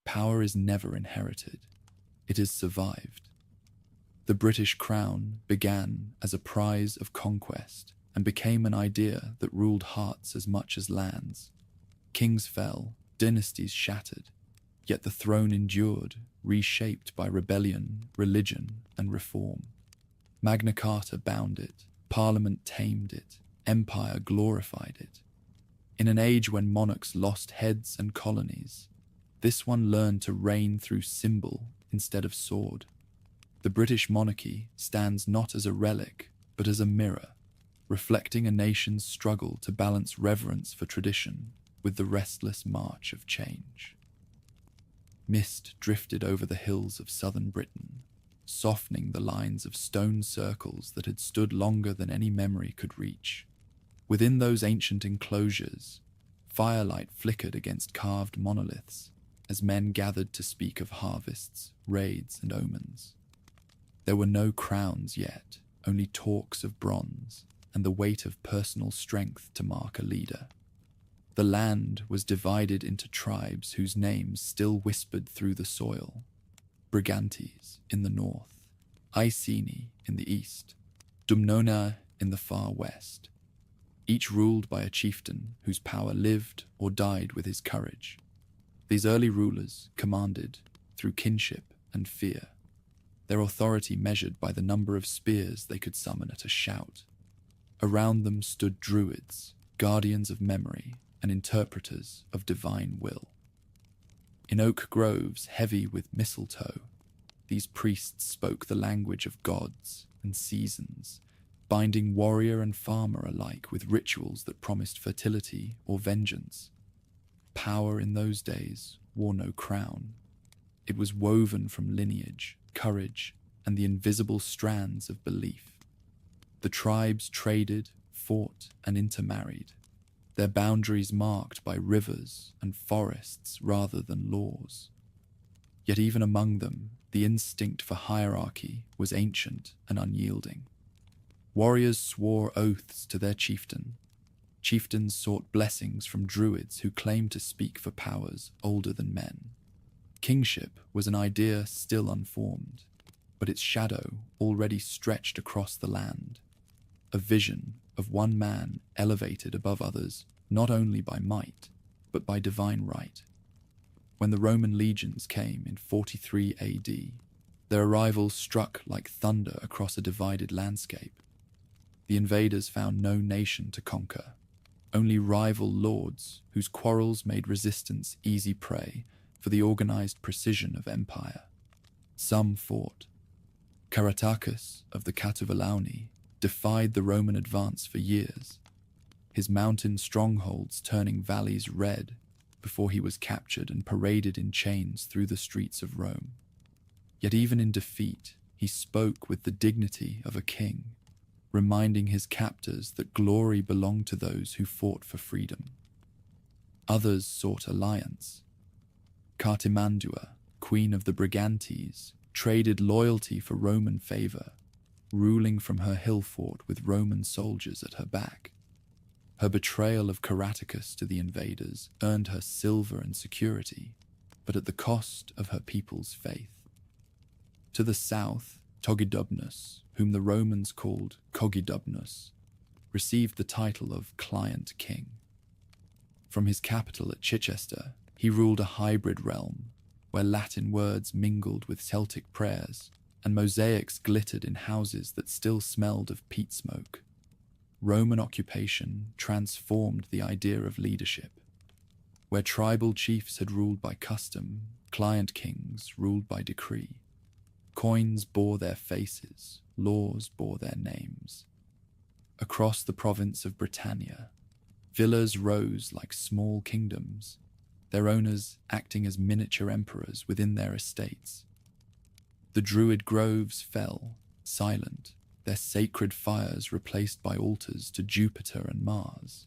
Power is never inherited. It is survived. The British crown began as a prize of conquest and became an idea that ruled hearts as much as lands. Kings fell, dynasties shattered, yet the throne endured, reshaped by rebellion, religion, and reform. Magna Carta bound it, Parliament tamed it, empire glorified it. In an age when monarchs lost heads and colonies, this one learned to reign through symbol instead of sword. The British monarchy stands not as a relic, but as a mirror, reflecting a nation's struggle to balance reverence for tradition with the restless march of change. Mist drifted over the hills of southern Britain, softening the lines of stone circles that had stood longer than any memory could reach. Within those ancient enclosures, firelight flickered against carved monoliths as men gathered to speak of harvests, raids, and omens. There were no crowns yet, only talks of bronze and the weight of personal strength to mark a leader. The land was divided into tribes whose names still whispered through the soil. Brigantes in the north, Iceni in the east, Dumnona in the far west, each ruled by a chieftain whose power lived or died with his courage. These early rulers commanded through kinship and fear, their authority measured by the number of spears they could summon at a shout. Around them stood druids, guardians of memory, and interpreters of divine will. In oak groves heavy with mistletoe, these priests spoke the language of gods and seasons, binding warrior and farmer alike with rituals that promised fertility or vengeance. Power in those days wore no crown. It was woven from lineage, courage, and the invisible strands of belief. The tribes traded, fought, and intermarried, their boundaries marked by rivers and forests rather than laws. Yet even among them, the instinct for hierarchy was ancient and unyielding. Warriors swore oaths to their chieftain. Chieftains sought blessings from druids who claimed to speak for powers older than men. Kingship was an idea still unformed, but its shadow already stretched across the land. A vision of one man elevated above others, not only by might, but by divine right. When the Roman legions came in 43 AD, their arrival struck like thunder across a divided landscape. The invaders found no nation to conquer, only rival lords whose quarrels made resistance easy prey for the organized precision of empire. Some fought. Caratacus of the Catuvellauni defied the Roman advance for years, his mountain strongholds turning valleys red before he was captured and paraded in chains through the streets of Rome. Yet even in defeat, he spoke with the dignity of a king, reminding his captors that glory belonged to those who fought for freedom. Others sought alliance. Cartimandua, queen of the Brigantes, traded loyalty for Roman favor, ruling from her hill fort with Roman soldiers at her back. Her betrayal of Caratacus to the invaders earned her silver and security, but at the cost of her people's faith. To the south, Togidubnus, whom the Romans called Cogidubnus, received the title of Client King. From his capital at Chichester, he ruled a hybrid realm where Latin words mingled with Celtic prayers and mosaics glittered in houses that still smelled of peat smoke. Roman occupation transformed the idea of leadership. Where tribal chiefs had ruled by custom, client kings ruled by decree. Coins bore their faces, laws bore their names. Across the province of Britannia, villas rose like small kingdoms, their owners acting as miniature emperors within their estates. The druid groves fell, silent, their sacred fires replaced by altars to Jupiter and Mars.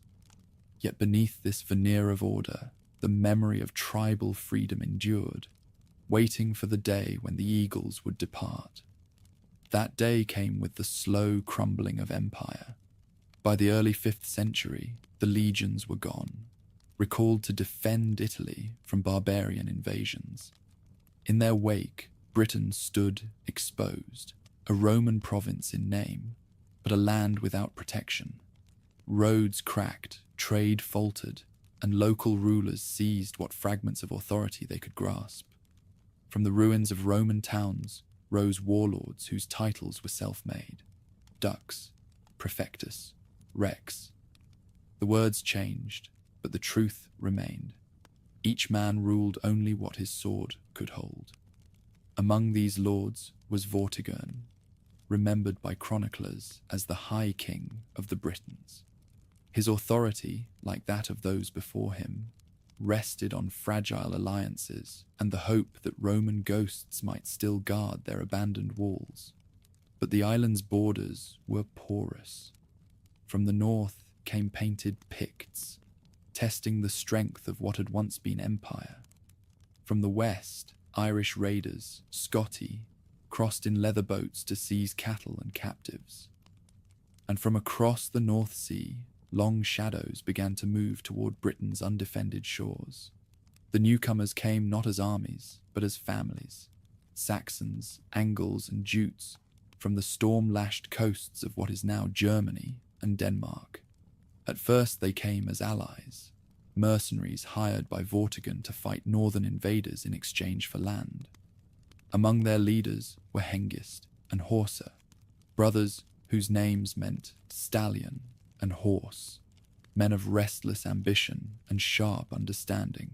Yet beneath this veneer of order, the memory of tribal freedom endured, waiting for the day when the eagles would depart. That day came with the slow crumbling of empire. By the early 5th century, the legions were gone. recalled to defend Italy from barbarian invasions. In their wake, Britain stood exposed, a Roman province in name, but a land without protection. Roads cracked, trade faltered, and local rulers seized what fragments of authority they could grasp. From the ruins of Roman towns rose warlords whose titles were self-made: Dux, Prefectus, Rex. The words changed, but the truth remained. Each man ruled only what his sword could hold. Among these lords was Vortigern, remembered by chroniclers as the High King of the Britons. His authority, like that of those before him, rested on fragile alliances and the hope that Roman ghosts might still guard their abandoned walls. But the island's borders were porous. From the north came painted Picts, testing the strength of what had once been empire. From the west, Irish raiders, Scotti, crossed in leather boats to seize cattle and captives. And from across the North Sea, long shadows began to move toward Britain's undefended shores. The newcomers came not as armies, but as families: Saxons, Angles, and Jutes, from the storm-lashed coasts of what is now Germany and Denmark. At first they came as allies, mercenaries hired by Vortigern to fight northern invaders in exchange for land. Among their leaders were Hengist and Horsa, brothers whose names meant stallion and horse, men of restless ambition and sharp understanding.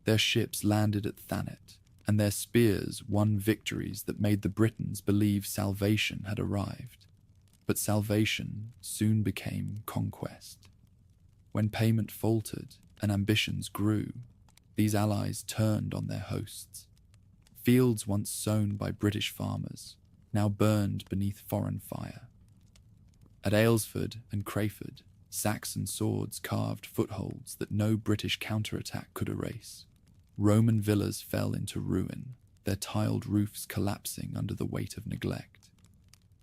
Their ships landed at Thanet, and their spears won victories that made the Britons believe salvation had arrived. But salvation soon became conquest. When payment faltered and ambitions grew, these allies turned on their hosts. Fields once sown by British farmers now burned beneath foreign fire. At Aylesford and Crayford, Saxon swords carved footholds that no British counterattack could erase. Roman villas fell into ruin, their tiled roofs collapsing under the weight of neglect.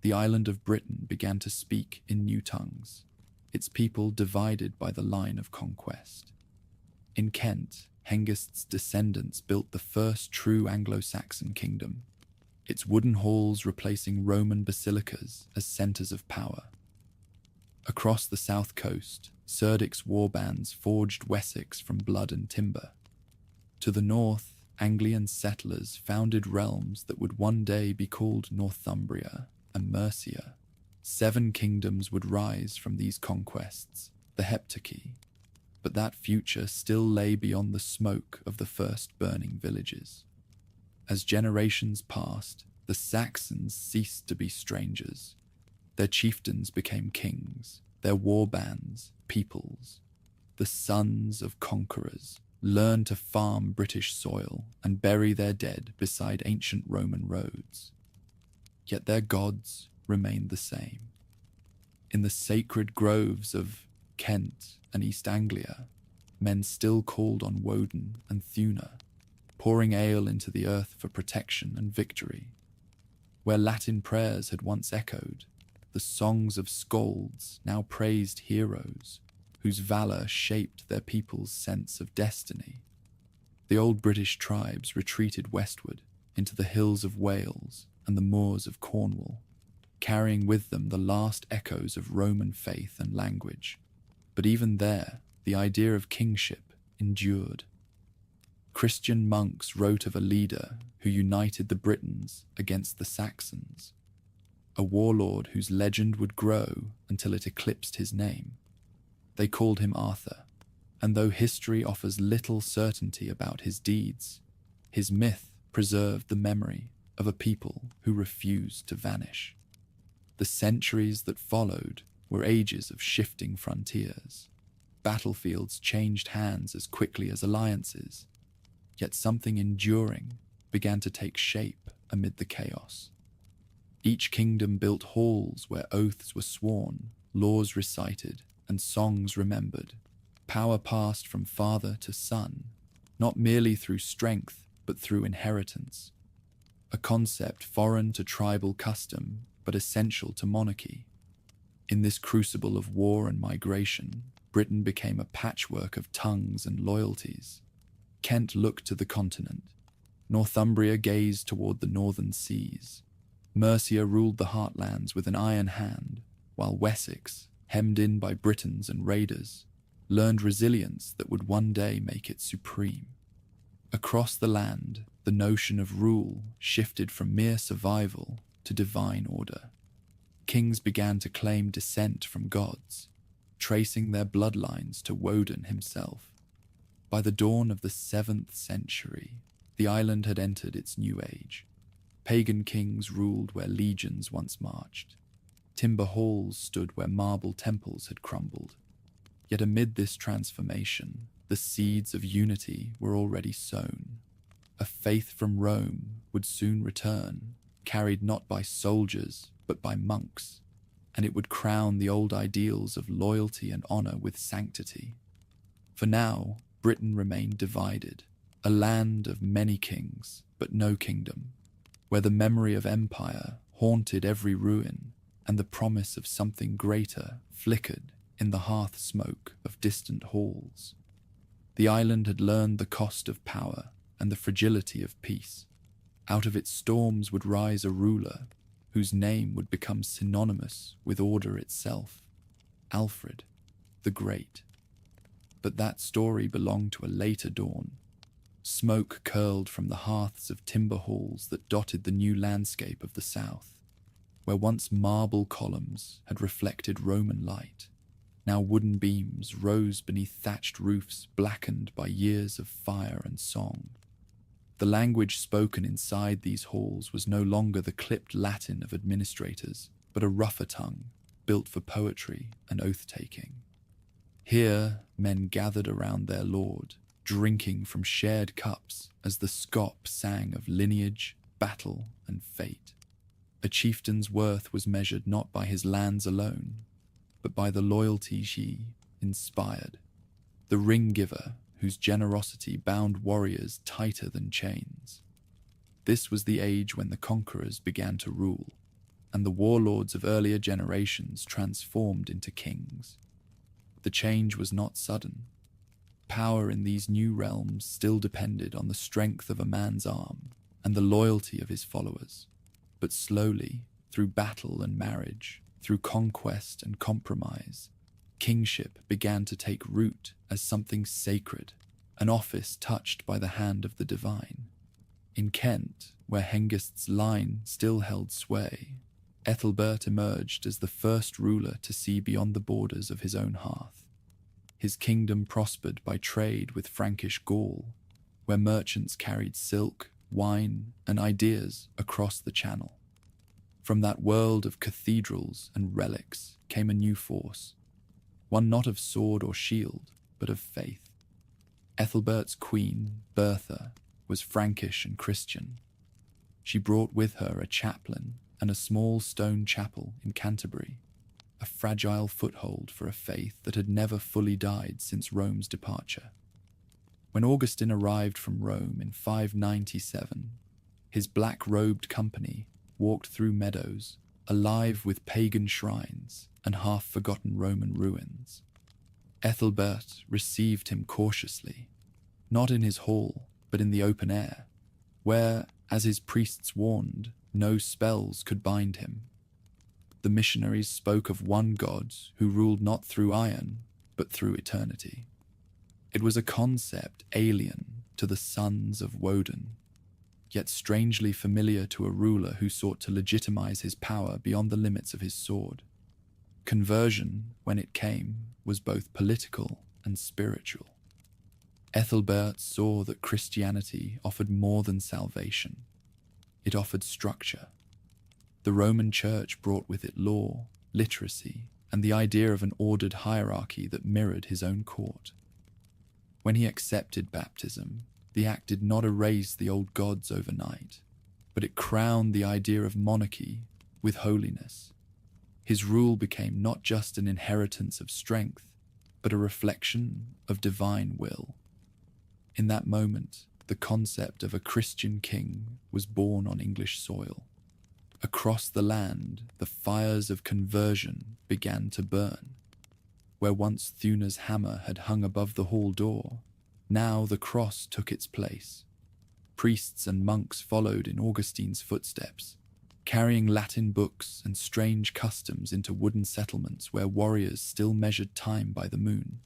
The island of Britain began to speak in new tongues, its people divided by the line of conquest. In Kent, Hengist's descendants built the first true Anglo-Saxon kingdom, its wooden halls replacing Roman basilicas as centres of power. Across the south coast, Cerdic warbands forged Wessex from blood and timber. To the north, Anglian settlers founded realms that would one day be called Northumbria and Mercia. 7 kingdoms would rise from these conquests, the Heptarchy, but that future still lay beyond the smoke of the first burning villages. As generations passed, the Saxons ceased to be strangers. Their chieftains became kings, their warbands peoples. The sons of conquerors learned to farm British soil and bury their dead beside ancient Roman roads. Yet their gods remained the same. In the sacred groves of Kent and East Anglia, men still called on Woden and Thuna, pouring ale into the earth for protection and victory. Where Latin prayers had once echoed, the songs of skalds now praised heroes whose valour shaped their people's sense of destiny. The old British tribes retreated westward into the hills of Wales and the moors of Cornwall, carrying with them the last echoes of Roman faith and language. But even there, the idea of kingship endured. Christian monks wrote of a leader who united the Britons against the Saxons, a warlord whose legend would grow until it eclipsed his name. They called him Arthur, and though history offers little certainty about his deeds, his myth preserved the memory of a people who refused to vanish. The centuries that followed were ages of shifting frontiers. Battlefields changed hands as quickly as alliances, yet something enduring began to take shape amid the chaos. Each kingdom built halls where oaths were sworn, laws recited, and songs remembered. Power passed from father to son, not merely through strength, but through inheritance. A concept foreign to tribal custom, but essential to monarchy. In this crucible of war and migration, Britain became a patchwork of tongues and loyalties. Kent looked to the continent. Northumbria gazed toward the northern seas. Mercia ruled the heartlands with an iron hand, while Wessex, hemmed in by Britons and raiders, learned resilience that would one day make it supreme. Across the land, the notion of rule shifted from mere survival to divine order. Kings began to claim descent from gods, tracing their bloodlines to Woden himself. By the dawn of the 7th century, the island had entered its new age. Pagan kings ruled where legions once marched. Timber halls stood where marble temples had crumbled. Yet amid this transformation, the seeds of unity were already sown. A faith from Rome would soon return, carried not by soldiers but by monks, and it would crown the old ideals of loyalty and honor with sanctity. For now, Britain remained divided, a land of many kings but no kingdom, where the memory of empire haunted every ruin and the promise of something greater flickered in the hearth smoke of distant halls. The island had learned the cost of power and the fragility of peace. Out of its storms would rise a ruler whose name would become synonymous with order itself, Alfred the Great. But that story belonged to a later dawn. Smoke curled from the hearths of timber halls that dotted the new landscape of the south, where once marble columns had reflected Roman light. Now wooden beams rose beneath thatched roofs blackened by years of fire and song. The language spoken inside these halls was no longer the clipped Latin of administrators, but a rougher tongue, built for poetry and oath-taking. Here, men gathered around their lord, drinking from shared cups as the scop sang of lineage, battle, and fate. A chieftain's worth was measured not by his lands alone, but by the loyalty he inspired. The ring-giver whose generosity bound warriors tighter than chains. This was the age when the conquerors began to rule, and the warlords of earlier generations transformed into kings. The change was not sudden. Power in these new realms still depended on the strength of a man's arm and the loyalty of his followers. But slowly, through battle and marriage, through conquest and compromise, kingship began to take root as something sacred, an office touched by the hand of the divine. In Kent, where Hengist's line still held sway, Ethelbert emerged as the first ruler to see beyond the borders of his own hearth. His kingdom prospered by trade with Frankish Gaul, where merchants carried silk, wine, and ideas across the Channel. From that world of cathedrals and relics came a new force, one not of sword or shield, but of faith. Ethelbert's queen, Bertha, was Frankish and Christian. She brought with her a chaplain and a small stone chapel in Canterbury, a fragile foothold for a faith that had never fully died since Rome's departure. When Augustine arrived from Rome in 597, his black-robed company walked through meadows, alive with pagan shrines and half-forgotten Roman ruins. Ethelbert received him cautiously, not in his hall, but in the open air, where, as his priests warned, no spells could bind him. The missionaries spoke of one God who ruled not through iron, but through eternity. It was a concept alien to the sons of Woden, yet strangely familiar to a ruler who sought to legitimize his power beyond the limits of his sword. Conversion, when it came, was both political and spiritual. Ethelbert saw that Christianity offered more than salvation. It offered structure. The Roman Church brought with it law, literacy, and the idea of an ordered hierarchy that mirrored his own court. When he accepted baptism, the act did not erase the old gods overnight, but it crowned the idea of monarchy with holiness. His rule became not just an inheritance of strength, but a reflection of divine will. In that moment, the concept of a Christian king was born on English soil. Across the land, the fires of conversion began to burn. Where once Thuna's hammer had hung above the hall door, now the cross took its place. Priests and monks followed in Augustine's footsteps, carrying Latin books and strange customs into wooden settlements where warriors still measured time by the moon.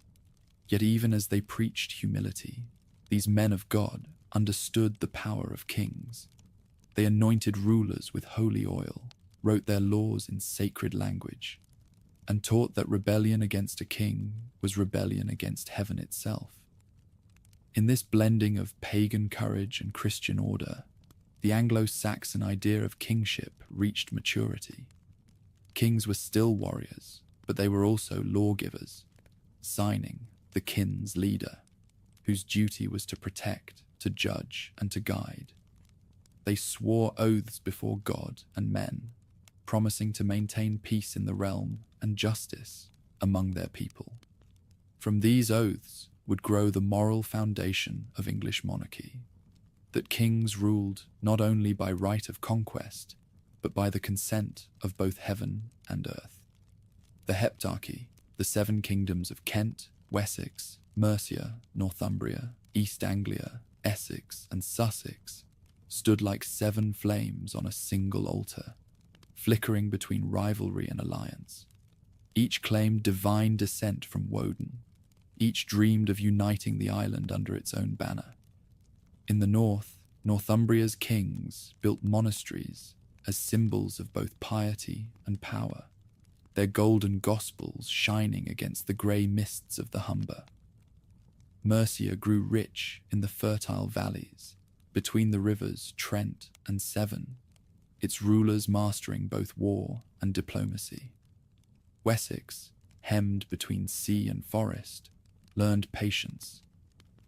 Yet even as they preached humility, these men of God understood the power of kings. They anointed rulers with holy oil, wrote their laws in sacred language, and taught that rebellion against a king was rebellion against heaven itself. In this blending of pagan courage and Christian order, the Anglo-Saxon idea of kingship reached maturity. Kings were still warriors, but they were also lawgivers, signing the kin's leader, whose duty was to protect, to judge, and to guide. They swore oaths before God and men, promising to maintain peace in the realm and justice among their people. From these oaths would grow the moral foundation of English monarchy, that kings ruled not only by right of conquest, but by the consent of both heaven and earth. The Heptarchy, the 7 kingdoms of Kent, Wessex, Mercia, Northumbria, East Anglia, Essex, and Sussex, stood like 7 flames on a single altar, flickering between rivalry and alliance. Each claimed divine descent from Woden. Each dreamed of uniting the island under its own banner. In the north, Northumbria's kings built monasteries as symbols of both piety and power, their golden gospels shining against the grey mists of the Humber. Mercia grew rich in the fertile valleys, between the rivers Trent and Severn, its rulers mastering both war and diplomacy. Wessex, hemmed between sea and forest, learned patience,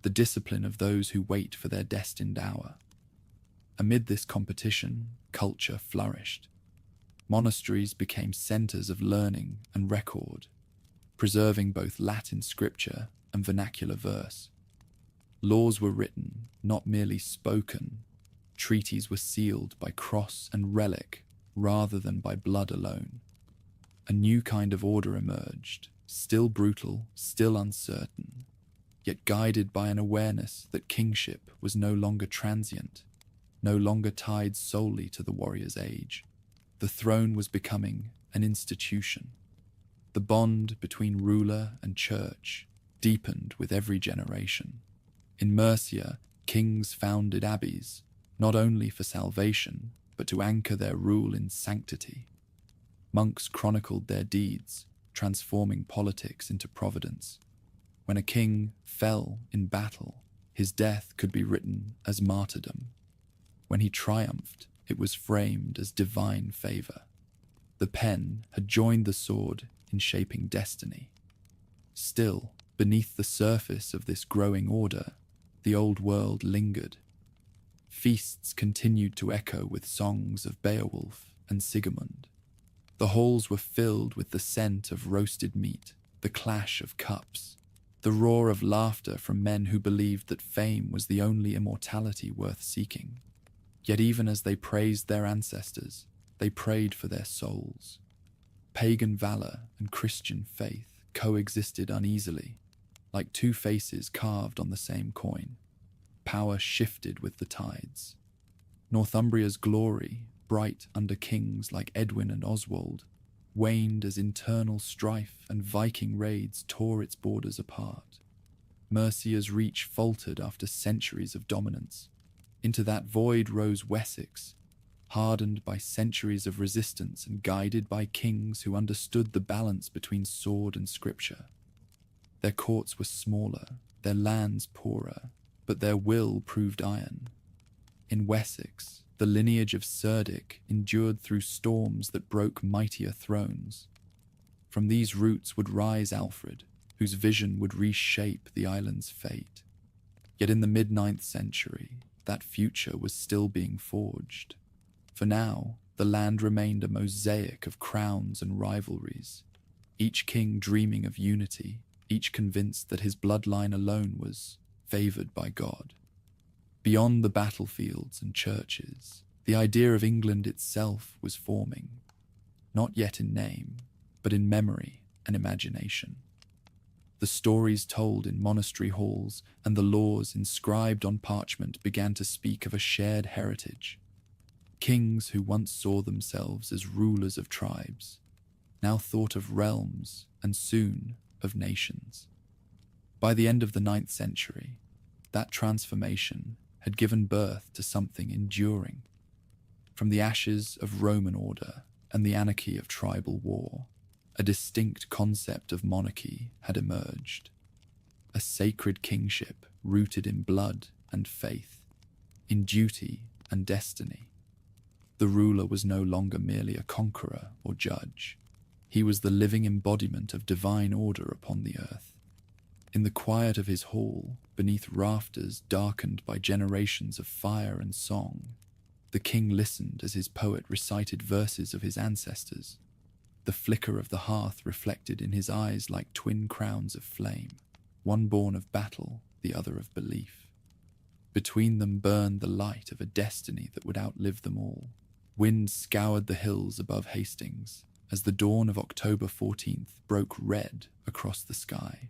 the discipline of those who wait for their destined hour. Amid this competition, culture flourished. Monasteries became centers of learning and record, preserving both Latin scripture and vernacular verse. Laws were written, not merely spoken. Treaties were sealed by cross and relic rather than by blood alone. A new kind of order emerged, still brutal, still uncertain, yet guided by an awareness that kingship was no longer transient, no longer tied solely to the warrior's age. The throne was becoming an institution. The bond between ruler and church deepened with every generation. In Mercia, kings founded abbeys, not only for salvation, but to anchor their rule in sanctity. Monks chronicled their deeds, transforming politics into providence. When a king fell in battle, his death could be written as martyrdom. When he triumphed, it was framed as divine favor. The pen had joined the sword in shaping destiny. Still, beneath the surface of this growing order, the old world lingered. Feasts continued to echo with songs of Beowulf and Sigemund. The halls were filled with the scent of roasted meat, the clash of cups, the roar of laughter from men who believed that fame was the only immortality worth seeking. Yet even as they praised their ancestors, they prayed for their souls. Pagan valor and Christian faith coexisted uneasily, like 2 faces carved on the same coin. Power shifted with the tides. Northumbria's glory, bright under kings like Edwin and Oswald, waned as internal strife and Viking raids tore its borders apart. Mercia's reach faltered after centuries of dominance. Into that void rose Wessex, hardened by centuries of resistance and guided by kings who understood the balance between sword and scripture. Their courts were smaller, their lands poorer, but their will proved iron. In Wessex, the lineage of Cerdic endured through storms that broke mightier thrones. From these roots would rise Alfred, whose vision would reshape the island's fate. Yet in the mid-9th century, that future was still being forged. For now, the land remained a mosaic of crowns and rivalries, each king dreaming of unity, each convinced that his bloodline alone was favored by God. Beyond the battlefields and churches, the idea of England itself was forming, not yet in name, but in memory and imagination. The stories told in monastery halls and the laws inscribed on parchment began to speak of a shared heritage. Kings who once saw themselves as rulers of tribes now thought of realms and soon of nations. By the end of the 9th century, that transformation had given birth to something enduring. From the ashes of Roman order and the anarchy of tribal war, a distinct concept of monarchy had emerged. A sacred kingship rooted in blood and faith, in duty and destiny. The ruler was no longer merely a conqueror or judge. He was the living embodiment of divine order upon the earth. In the quiet of his hall, beneath rafters darkened by generations of fire and song, the king listened as his poet recited verses of his ancestors. The flicker of the hearth reflected in his eyes like twin crowns of flame, one born of battle, the other of belief. Between them burned the light of a destiny that would outlive them all. Wind scoured the hills above Hastings as the dawn of October 14th broke red across the sky.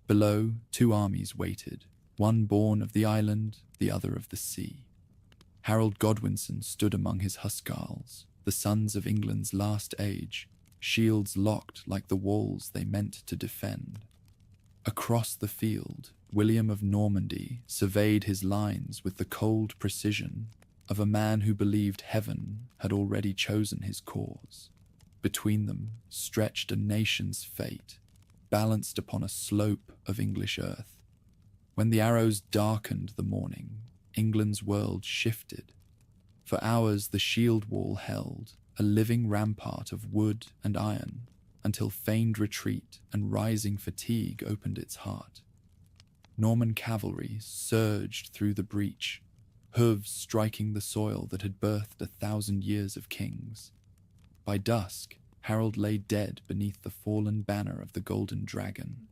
Below, 2 armies waited, one born of the island, the other of the sea. Harold Godwinson stood among his Huscarls, the sons of England's last age, shields locked like the walls they meant to defend. Across the field, William of Normandy surveyed his lines with the cold precision of a man who believed heaven had already chosen his cause. Between them stretched a nation's fate, balanced upon a slope of English earth. When the arrows darkened the morning, England's world shifted. For hours the shield wall held, a living rampart of wood and iron, until feigned retreat and rising fatigue opened its heart. Norman cavalry surged through the breach, hooves striking the soil that had birthed 1,000 years of kings. By dusk, Harold lay dead beneath the fallen banner of the Golden Dragon,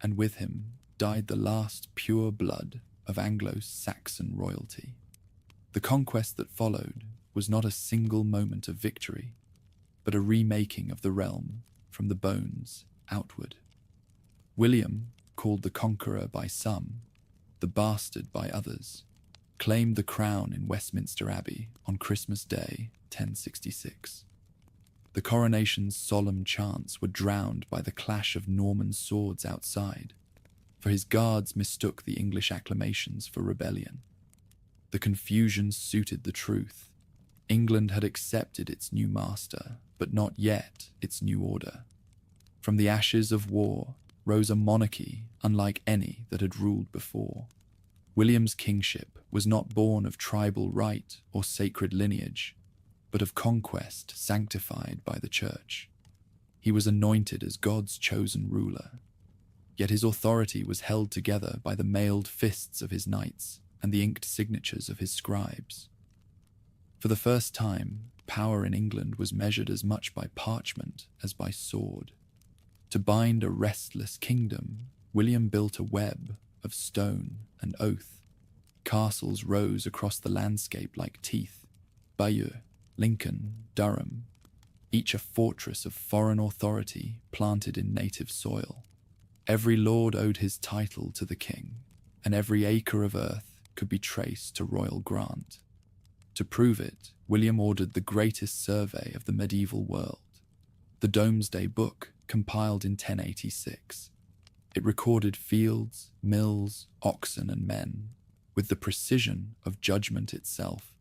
and with him died the last pure blood of Anglo-Saxon royalty. The conquest that followed was not a single moment of victory, but a remaking of the realm from the bones outward. William, called the Conqueror by some, the Bastard by others, claimed the crown in Westminster Abbey on Christmas Day, 1066. The coronation's solemn chants were drowned by the clash of Norman swords outside, for his guards mistook the English acclamations for rebellion. The confusion suited the truth. England had accepted its new master, but not yet its new order. From the ashes of war rose a monarchy unlike any that had ruled before. William's kingship was not born of tribal right or sacred lineage, but of conquest sanctified by the church. He was anointed as God's chosen ruler, yet his authority was held together by the mailed fists of his knights and the inked signatures of his scribes. For the first time, power in England was measured as much by parchment as by sword. To bind a restless kingdom, William built a web of stone and oath. Castles rose across the landscape like teeth: Bayeux, Lincoln, Durham, each a fortress of foreign authority planted in native soil. Every lord owed his title to the king, and every acre of earth could be traced to royal grant. To prove it, William ordered the greatest survey of the medieval world, the Domesday Book, compiled in 1086. It recorded fields, mills, oxen, and men, with the precision of judgment itself.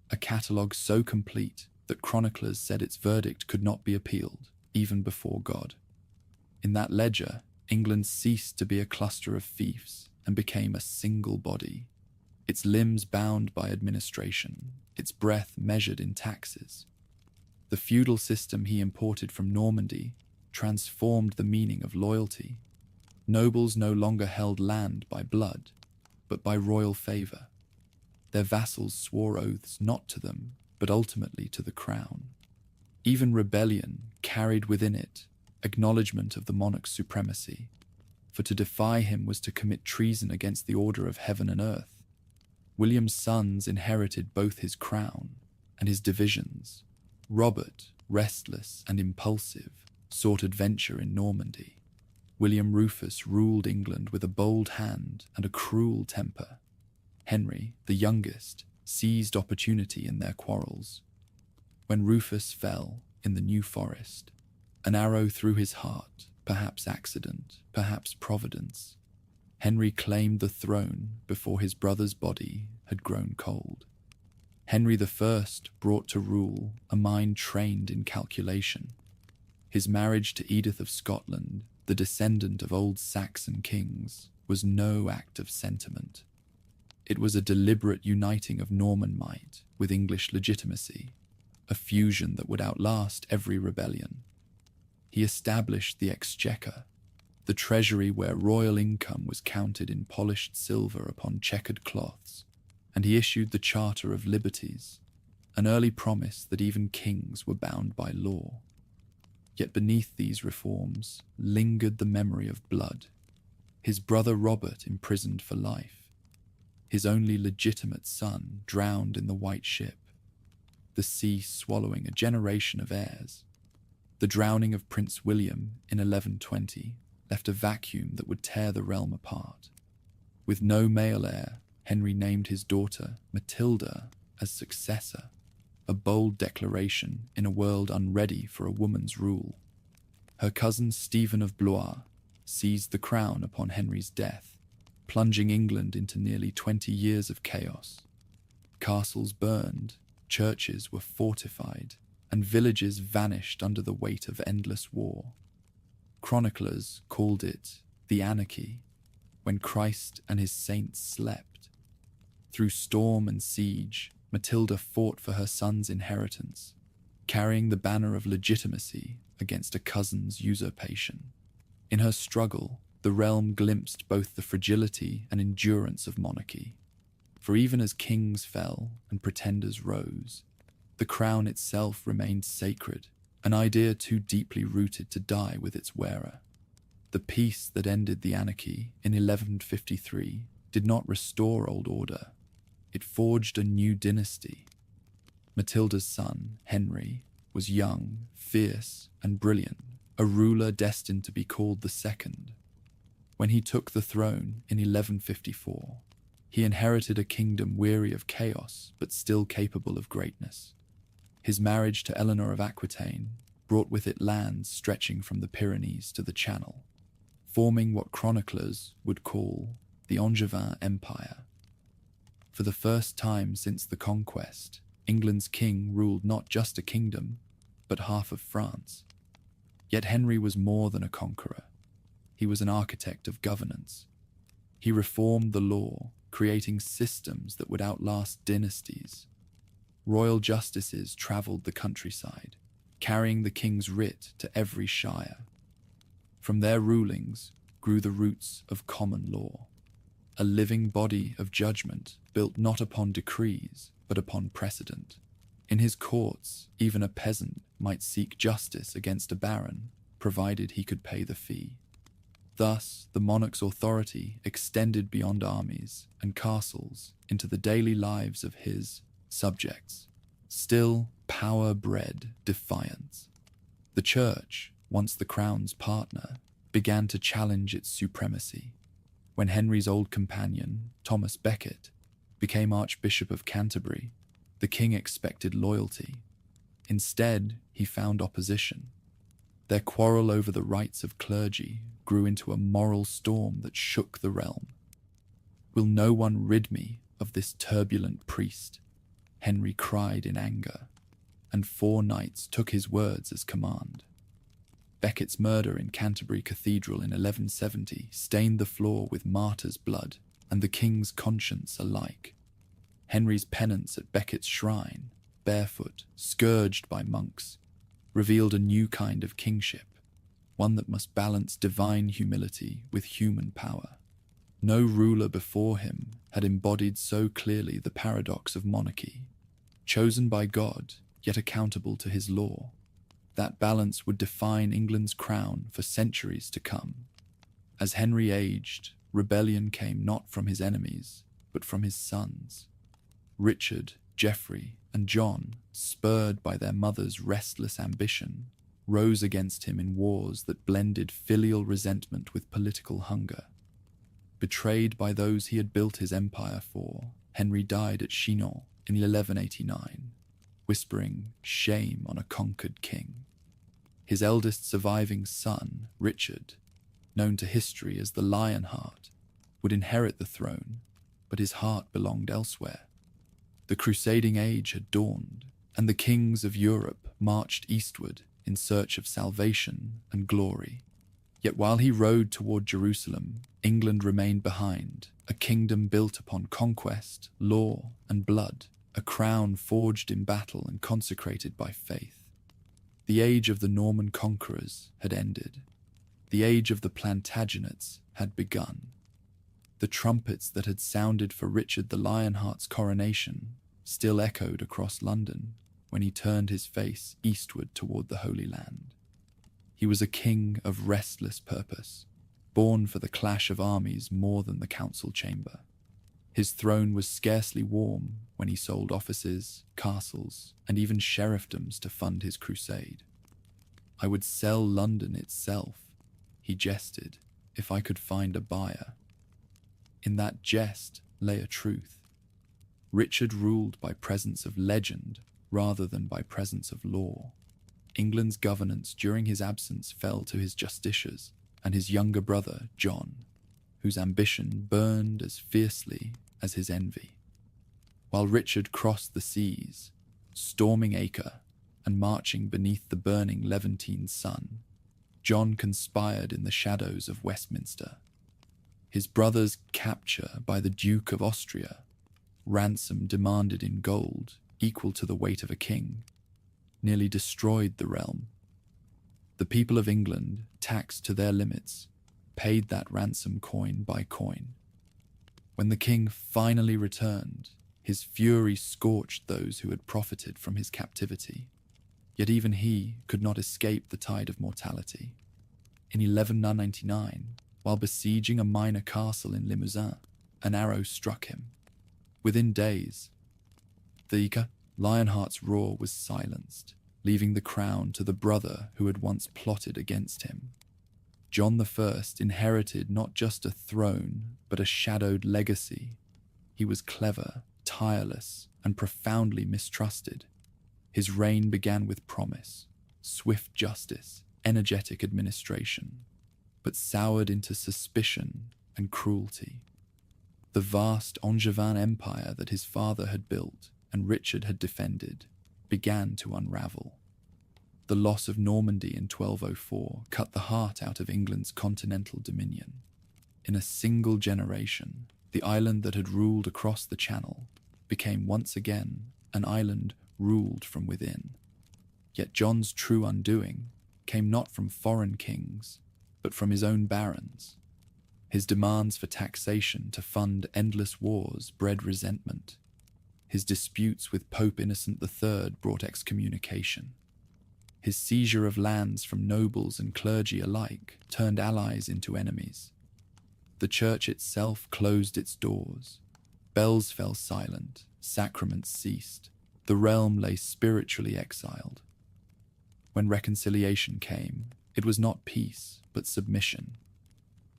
A catalogue so complete that chroniclers said its verdict could not be appealed, even before God. In that ledger, England ceased to be a cluster of fiefs and became a single body, its limbs bound by administration, its breath measured in taxes. The feudal system he imported from Normandy transformed the meaning of loyalty. Nobles no longer held land by blood, but by royal favour. Their vassals swore oaths not to them, but ultimately to the crown. Even rebellion carried within it acknowledgement of the monarch's supremacy, for to defy him was to commit treason against the order of heaven and earth. William's sons inherited both his crown and his divisions. Robert, restless and impulsive, sought adventure in Normandy. William Rufus ruled England with a bold hand and a cruel temper. Henry, the youngest, seized opportunity in their quarrels. When Rufus fell in the New Forest, an arrow through his heart, perhaps accident, perhaps providence, Henry claimed the throne before his brother's body had grown cold. Henry I brought to rule a mind trained in calculation. His marriage to Edith of Scotland, the descendant of old Saxon kings, was no act of sentiment. It was a deliberate uniting of Norman might with English legitimacy, a fusion that would outlast every rebellion. He established the exchequer, the treasury where royal income was counted in polished silver upon checkered cloths, and he issued the Charter of Liberties, an early promise that even kings were bound by law. Yet beneath these reforms lingered the memory of blood. His brother Robert imprisoned for life, his only legitimate son drowned in the White Ship, the sea swallowing a generation of heirs. The drowning of Prince William in 1120 left a vacuum that would tear the realm apart. With no male heir, Henry named his daughter Matilda as successor, a bold declaration in a world unready for a woman's rule. Her cousin Stephen of Blois seized the crown upon Henry's death, plunging England into nearly 20 years of chaos. Castles burned, churches were fortified, and villages vanished under the weight of endless war. Chroniclers called it the Anarchy, when Christ and his saints slept. Through storm and siege, Matilda fought for her son's inheritance, carrying the banner of legitimacy against a cousin's usurpation. In her struggle, the realm glimpsed both the fragility and endurance of monarchy. For even as kings fell and pretenders rose, the crown itself remained sacred, an idea too deeply rooted to die with its wearer. The peace that ended the anarchy in 1153 did not restore old order. It forged a new dynasty. Matilda's son, Henry, was young, fierce, and brilliant, a ruler destined to be called the Second. When he took the throne in 1154, he inherited a kingdom weary of chaos but still capable of greatness. His marriage to Eleanor of Aquitaine brought with it lands stretching from the Pyrenees to the Channel, forming what chroniclers would call the Angevin Empire. For the first time since the conquest, England's king ruled not just a kingdom, but half of France. Yet Henry was more than a conqueror. He was an architect of governance. He reformed the law, creating systems that would outlast dynasties. Royal justices travelled the countryside, carrying the king's writ to every shire. From their rulings grew the roots of common law, a living body of judgment built not upon decrees, but upon precedent. In his courts, even a peasant might seek justice against a baron, provided he could pay the fee. Thus, the monarch's authority extended beyond armies and castles into the daily lives of his subjects. Still, power bred defiance. The church, once the crown's partner, began to challenge its supremacy. When Henry's old companion, Thomas Becket, became Archbishop of Canterbury, the king expected loyalty. Instead, he found opposition. Their quarrel over the rights of clergy grew into a moral storm that shook the realm. "Will no one rid me of this turbulent priest?" Henry cried in anger, and 4 knights took his words as command. Becket's murder in Canterbury Cathedral in 1170 stained the floor with martyrs' blood and the king's conscience alike. Henry's penance at Becket's shrine, barefoot, scourged by monks, revealed a new kind of kingship, one that must balance divine humility with human power. No ruler before him had embodied so clearly the paradox of monarchy, chosen by God, yet accountable to his law. That balance would define England's crown for centuries to come. As Henry aged, rebellion came not from his enemies, but from his sons. Richard, Geoffrey, and John, spurred by their mother's restless ambition, rose against him in wars that blended filial resentment with political hunger. Betrayed by those he had built his empire for, Henry died at Chinon in 1189, whispering shame on a conquered king. His eldest surviving son, Richard, known to history as the Lionheart, would inherit the throne, but his heart belonged elsewhere. The crusading age had dawned, and the kings of Europe marched eastward in search of salvation and glory. Yet while he rode toward Jerusalem, England remained behind, a kingdom built upon conquest, law, and blood, a crown forged in battle and consecrated by faith. The age of the Norman conquerors had ended. The age of the Plantagenets had begun. The trumpets that had sounded for Richard the Lionheart's coronation still echoed across London when he turned his face eastward toward the Holy Land. He was a king of restless purpose, born for the clash of armies more than the council chamber. His throne was scarcely warm when he sold offices, castles, and even sheriffdoms to fund his crusade. "I would sell London itself," he jested, "if I could find a buyer." In that jest lay a truth. Richard ruled by presence of legend rather than by presence of law. England's governance during his absence fell to his justiciars and his younger brother, John, whose ambition burned as fiercely as his envy. While Richard crossed the seas, storming Acre and marching beneath the burning Levantine sun, John conspired in the shadows of Westminster. His brother's capture by the Duke of Austria, ransom demanded in gold equal to the weight of a king, nearly destroyed the realm. The people of England, taxed to their limits, paid that ransom coin by coin. When the king finally returned, his fury scorched those who had profited from his captivity. Yet even he could not escape the tide of mortality. In 1199, while besieging a minor castle in Limousin, an arrow struck him. Within days, the Lionheart's roar was silenced, leaving the crown to the brother who had once plotted against him. John I inherited not just a throne, but a shadowed legacy. He was clever, tireless, and profoundly mistrusted. His reign began with promise, swift justice, energetic administration, but soured into suspicion and cruelty. The vast Angevin empire that his father had built and Richard had defended began to unravel. The loss of Normandy in 1204 cut the heart out of England's continental dominion. In a single generation, the island that had ruled across the Channel became once again an island ruled from within. Yet John's true undoing came not from foreign kings, but from his own barons. His demands for taxation to fund endless wars bred resentment. His disputes with Pope Innocent III brought excommunication. His seizure of lands from nobles and clergy alike turned allies into enemies. The church itself closed its doors. Bells fell silent, sacraments ceased. The realm lay spiritually exiled. When reconciliation came, it was not peace, but submission.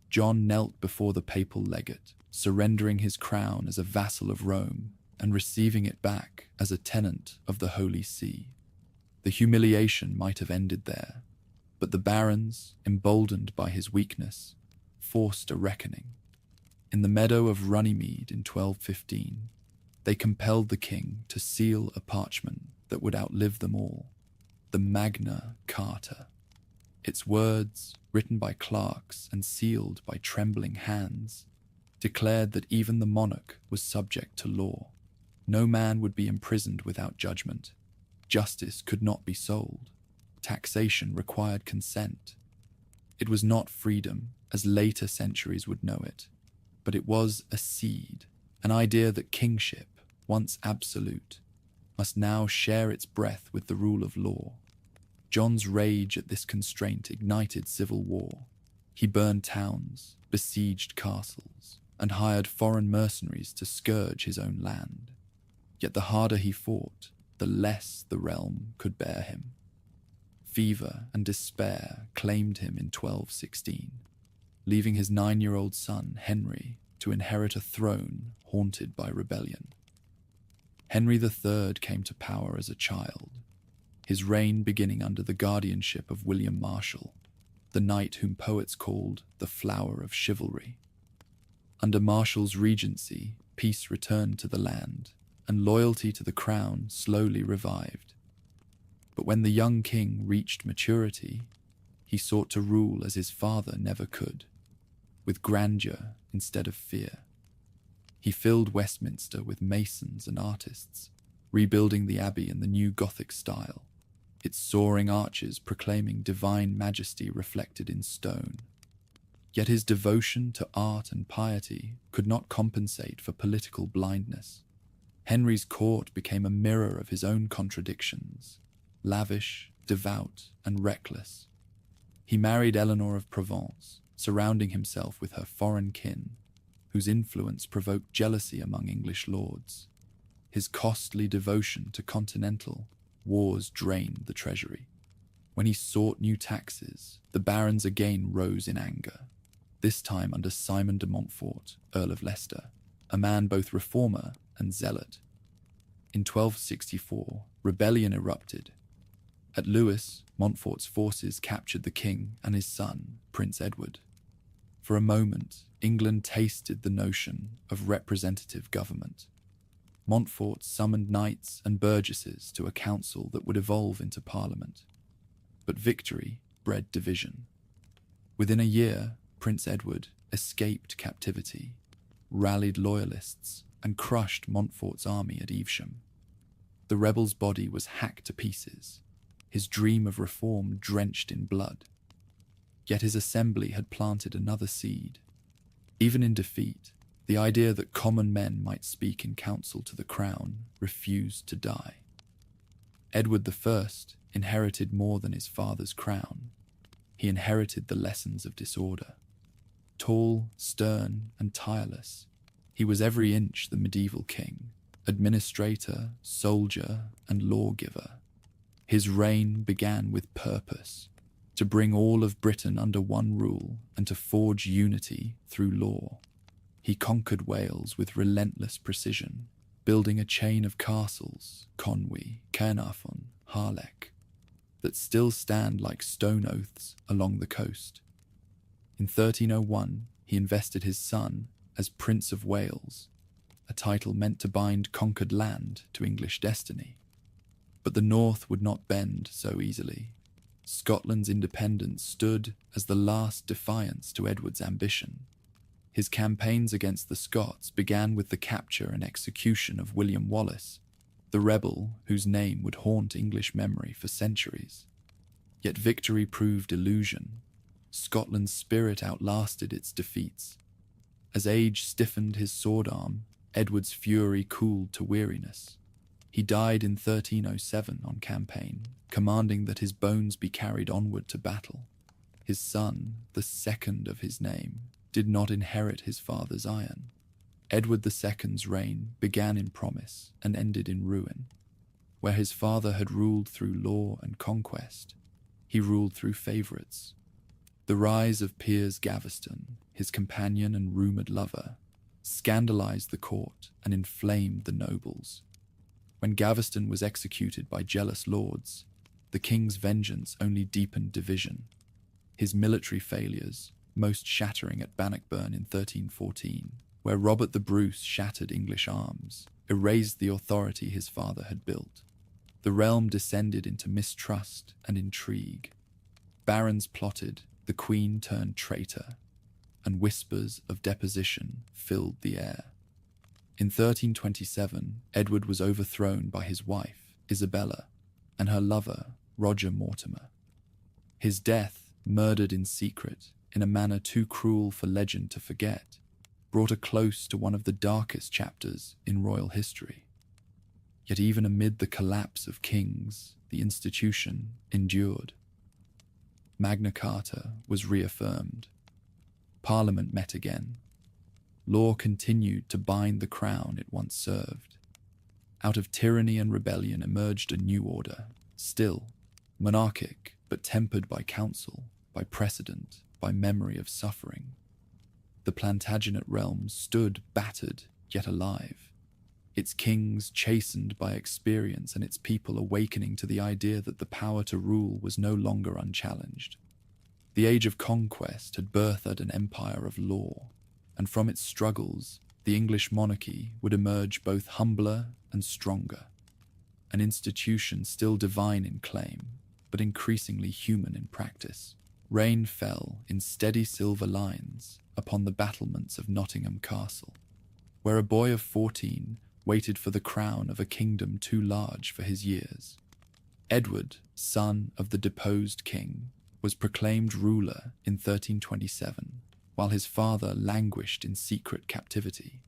John knelt before the papal legate, surrendering his crown as a vassal of Rome and receiving it back as a tenant of the Holy See. The humiliation might have ended there, but the barons, emboldened by his weakness, forced a reckoning. In the meadow of Runnymede in 1215, they compelled the king to seal a parchment that would outlive them all, the Magna Carta. Its words, written by clerks and sealed by trembling hands, declared that even the monarch was subject to law. No man would be imprisoned without judgment. Justice could not be sold. Taxation required consent. It was not freedom, as later centuries would know it, but it was a seed, an idea that kingship, once absolute, must now share its breath with the rule of law. John's rage at this constraint ignited civil war. He burned towns, besieged castles, and hired foreign mercenaries to scourge his own land. Yet the harder he fought, the less the realm could bear him. fever, and despair claimed him in 1216, leaving his 9-year-old son, Henry, to inherit a throne haunted by rebellion. Henry III came to power as a child, his reign beginning under the guardianship of William Marshal, the knight whom poets called the flower of chivalry. Under Marshal's regency, peace returned to the land, and loyalty to the crown slowly revived. But when the young king reached maturity, he sought to rule as his father never could, with grandeur instead of fear. He filled Westminster with masons and artists, rebuilding the abbey in the new Gothic style, its soaring arches proclaiming divine majesty reflected in stone. Yet his devotion to art and piety could not compensate for political blindness. Henry's court became a mirror of his own contradictions, lavish, devout, and reckless. He married Eleanor of Provence, surrounding himself with her foreign kin, whose influence provoked jealousy among English lords. His costly devotion to continental wars drained the treasury. When he sought new taxes, the barons again rose in anger, this time under Simon de Montfort, Earl of Leicester, a man both reformer and zealot. In 1264, rebellion erupted. At Lewes, Montfort's forces captured the king and his son, Prince Edward. For a moment, England tasted the notion of representative government. Montfort summoned knights and burgesses to a council that would evolve into parliament. But victory bred division. Within a year, Prince Edward escaped captivity, rallied loyalists, and crushed Montfort's army at Evesham. The rebel's body was hacked to pieces, his dream of reform drenched in blood. Yet his assembly had planted another seed. Even in defeat, the idea that common men might speak in council to the crown refused to die. Edward I inherited more than his father's crown. He inherited the lessons of disorder. Tall, stern, and tireless, he was every inch the medieval king, administrator, soldier, and lawgiver. His reign began with purpose, to bring all of Britain under one rule and to forge unity through law. He conquered Wales with relentless precision, building a chain of castles, Conwy, Caernarfon, Harlech, that still stand like stone oaths along the coast. In 1301, he invested his son as Prince of Wales, a title meant to bind conquered land to English destiny. But the North would not bend so easily. Scotland's independence stood as the last defiance to Edward's ambition. His campaigns against the Scots began with the capture and execution of William Wallace, the rebel whose name would haunt English memory for centuries. Yet victory proved illusion. Scotland's spirit outlasted its defeats. As age stiffened his sword arm, Edward's fury cooled to weariness. He died in 1307 on campaign, commanding that his bones be carried onward to battle. His son, the second of his name, did not inherit his father's iron. Edward II's reign began in promise and ended in ruin. Where his father had ruled through law and conquest, he ruled through favourites. The rise of Piers Gaveston, his companion and rumoured lover, scandalised the court and inflamed the nobles. When Gaveston was executed by jealous lords, the king's vengeance only deepened division. His military failures, most shattering at Bannockburn in 1314, where Robert the Bruce shattered English arms, erased the authority his father had built. The realm descended into mistrust and intrigue. Barons plotted, the queen turned traitor, and whispers of deposition filled the air. In 1327, Edward was overthrown by his wife, Isabella, and her lover, Roger Mortimer. His death, murdered in secret, in a manner too cruel for legend to forget, brought a close to one of the darkest chapters in royal history. Yet even amid the collapse of kings, the institution endured. Magna Carta was reaffirmed. Parliament met again. Law continued to bind the crown it once served. Out of tyranny and rebellion emerged a new order, still monarchic but tempered by counsel, by precedent, by memory of suffering. The Plantagenet realm stood battered yet alive, its kings chastened by experience and its people awakening to the idea that the power to rule was no longer unchallenged. The age of conquest had birthed an empire of law, and from its struggles, the English monarchy would emerge both humbler and stronger, an institution still divine in claim, but increasingly human in practice. Rain fell in steady silver lines upon the battlements of Nottingham Castle, where a boy of 14 waited for the crown of a kingdom too large for his years. Edward, son of the deposed king, was proclaimed ruler in 1327, while his father languished in secret captivity.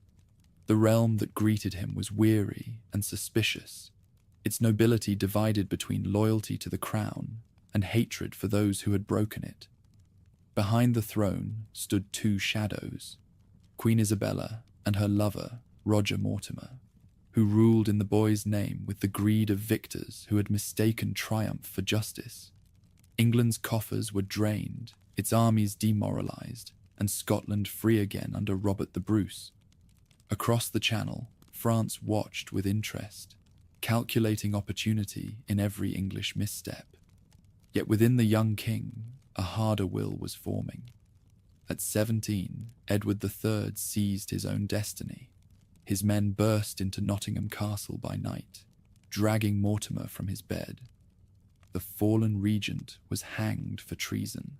The realm that greeted him was weary and suspicious, its nobility divided between loyalty to the crown and hatred for those who had broken it. Behind the throne stood two shadows, Queen Isabella and her lover, Roger Mortimer, who ruled in the boy's name with the greed of victors who had mistaken triumph for justice. England's coffers were drained, its armies demoralized, and Scotland free again under Robert the Bruce. Across the Channel, France watched with interest, calculating opportunity in every English misstep. Yet within the young king, a harder will was forming. At 17, Edward III seized his own destiny. His men burst into Nottingham Castle by night, dragging Mortimer from his bed. The fallen regent was hanged for treason,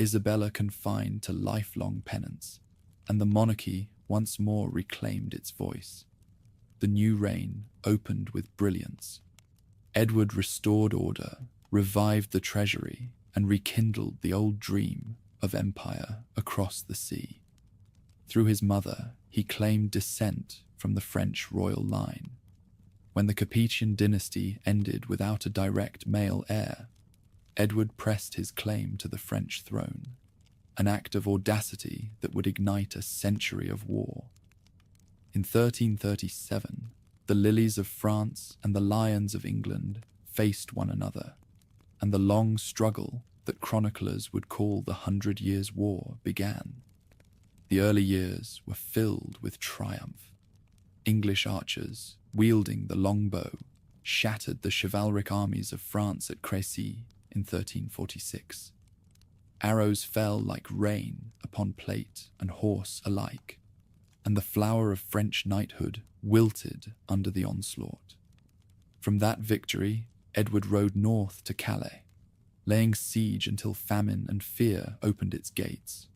Isabella confined to lifelong penance, and the monarchy once more reclaimed its voice. The new reign opened with brilliance. Edward restored order, revived the treasury, and rekindled the old dream of empire across the sea. Through his mother, he claimed descent from the French royal line. When the Capetian dynasty ended without a direct male heir, Edward pressed his claim to the French throne, an act of audacity that would ignite a century of war. In 1337, the lilies of France and the lions of England faced one another, and the long struggle that chroniclers would call the 100 Years' War began. The early years were filled with triumph. English archers, wielding the longbow, shattered the chivalric armies of France at Crécy in 1346. Arrows fell like rain upon plate and horse alike, and the flower of French knighthood wilted under the onslaught. From that victory, Edward rode north to Calais, laying siege until famine and fear opened its gates.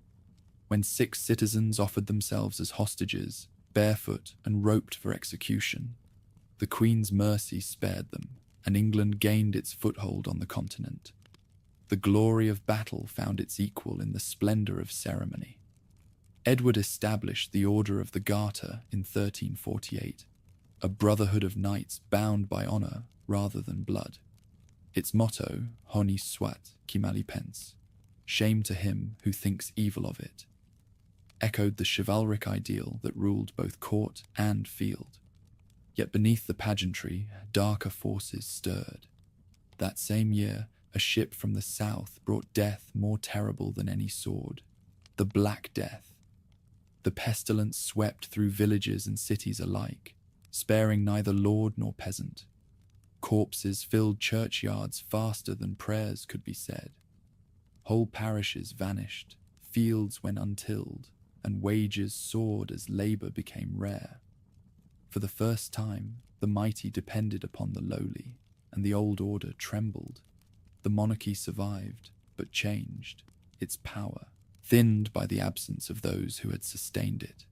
When 6 citizens offered themselves as hostages, barefoot and roped for execution, the Queen's mercy spared them, and England gained its foothold on the continent. The glory of battle found its equal in the splendor of ceremony. Edward established the Order of the Garter in 1348, a brotherhood of knights bound by honor rather than blood. Its motto, Honi soit qui mal y pense, shame to him who thinks evil of it, echoed the chivalric ideal that ruled both court and field. Yet beneath the pageantry, darker forces stirred. That same year, a ship from the south brought death more terrible than any sword, the Black Death. The pestilence swept through villages and cities alike, sparing neither lord nor peasant. Corpses filled churchyards faster than prayers could be said. Whole parishes vanished, fields went untilled, and wages soared as labor became rare. For the first time, the mighty depended upon the lowly, and the old order trembled. The monarchy survived, but changed, its power thinned by the absence of those who had sustained it.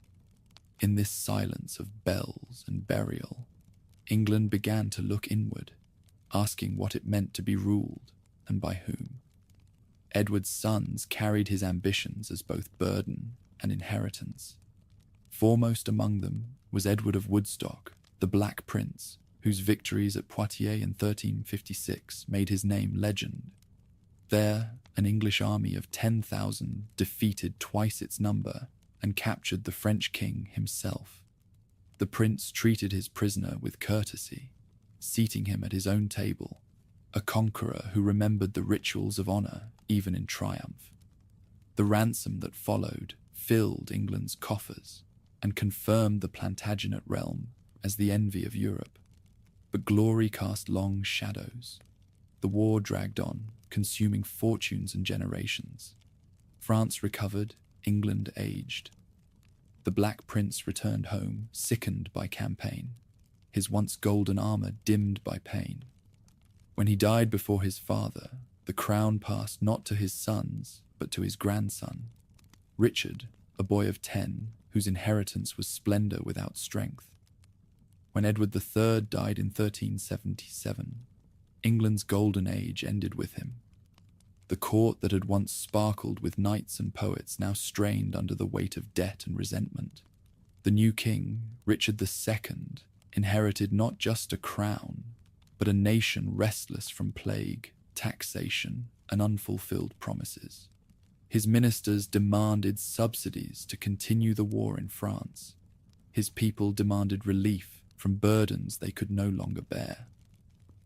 In this silence of bells and burial, England began to look inward, asking what it meant to be ruled and by whom. Edward's sons carried his ambitions as both burden and inheritance. Foremost among them was Edward of Woodstock, the Black Prince, whose victories at Poitiers in 1356 made his name legend. There, an English army of 10,000 defeated twice its number and captured the French king himself. The prince treated his prisoner with courtesy, seating him at his own table, a conqueror who remembered the rituals of honor even in triumph. The ransom that followed filled England's coffers and confirmed the Plantagenet realm as the envy of Europe. But glory cast long shadows. The war dragged on, consuming fortunes and generations. France recovered, England aged. The Black Prince returned home, sickened by campaign, his once golden armor dimmed by pain. When he died before his father, the crown passed not to his sons, but to his grandson, Richard, a boy of 10, whose inheritance was splendor without strength. When Edward III died in 1377, England's golden age ended with him. The court that had once sparkled with knights and poets now strained under the weight of debt and resentment. The new king, Richard II, inherited not just a crown, but a nation restless from plague, taxation, and unfulfilled promises. His ministers demanded subsidies to continue the war in France. His people demanded relief from burdens they could no longer bear.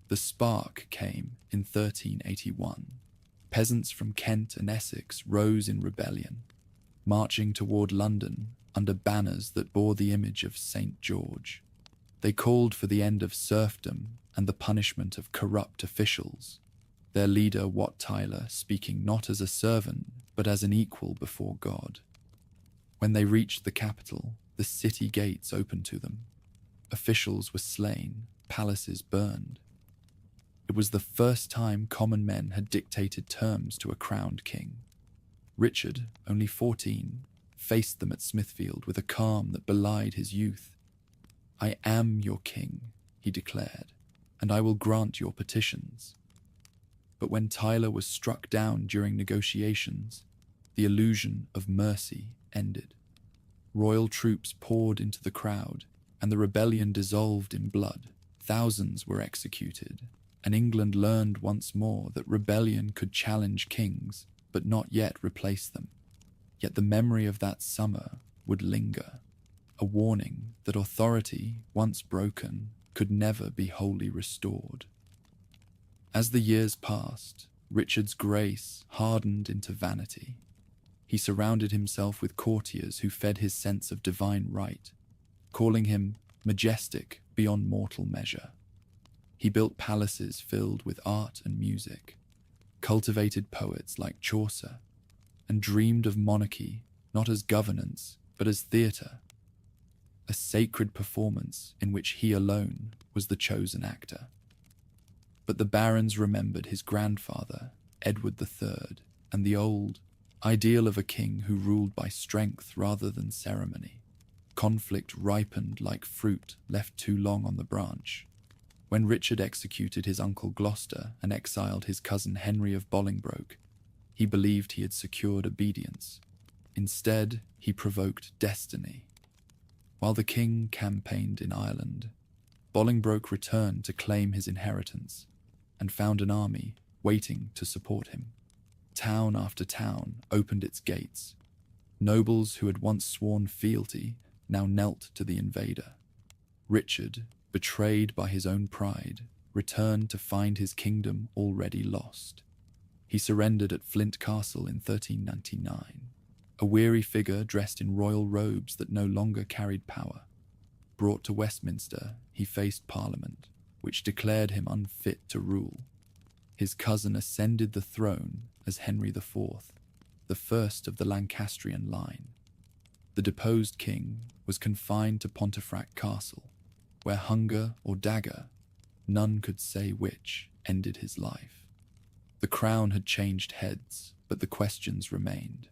The spark came in 1381. Peasants from Kent and Essex rose in rebellion, marching toward London under banners that bore the image of St. George. They called for the end of serfdom and the punishment of corrupt officials, their leader, Wat Tyler, speaking not as a servant, but as an equal before God. When they reached the capital, the city gates opened to them. Officials were slain, palaces burned. It was the first time common men had dictated terms to a crowned king. Richard, only 14, faced them at Smithfield with a calm that belied his youth. "I am your king," he declared, "and I will grant your petitions." But when Tyler was struck down during negotiations, the illusion of mercy ended. Royal troops poured into the crowd, and the rebellion dissolved in blood. Thousands were executed, and England learned once more that rebellion could challenge kings, but not yet replace them. Yet the memory of that summer would linger, a warning that authority, once broken, could never be wholly restored. As the years passed, Richard's grace hardened into vanity. He surrounded himself with courtiers who fed his sense of divine right, calling him majestic beyond mortal measure. He built palaces filled with art and music, cultivated poets like Chaucer, and dreamed of monarchy not as governance, but as theatre, a sacred performance in which he alone was the chosen actor. But the barons remembered his grandfather, Edward III, and the old ideal of a king who ruled by strength rather than ceremony. Conflict ripened like fruit left too long on the branch. When Richard executed his uncle Gloucester and exiled his cousin Henry of Bolingbroke, he believed he had secured obedience. Instead, he provoked destiny. While the king campaigned in Ireland, Bolingbroke returned to claim his inheritance and found an army waiting to support him. Town after town opened its gates. Nobles who had once sworn fealty now knelt to the invader. Richard, betrayed by his own pride, returned to find his kingdom already lost. He surrendered at Flint Castle in 1399, a weary figure dressed in royal robes that no longer carried power. Brought to Westminster, he faced Parliament, which declared him unfit to rule. His cousin ascended the throne as Henry IV, the first of the Lancastrian line. The deposed king was confined to Pontefract Castle, where hunger or dagger, none could say which, ended his life. The crown had changed heads, but the questions remained.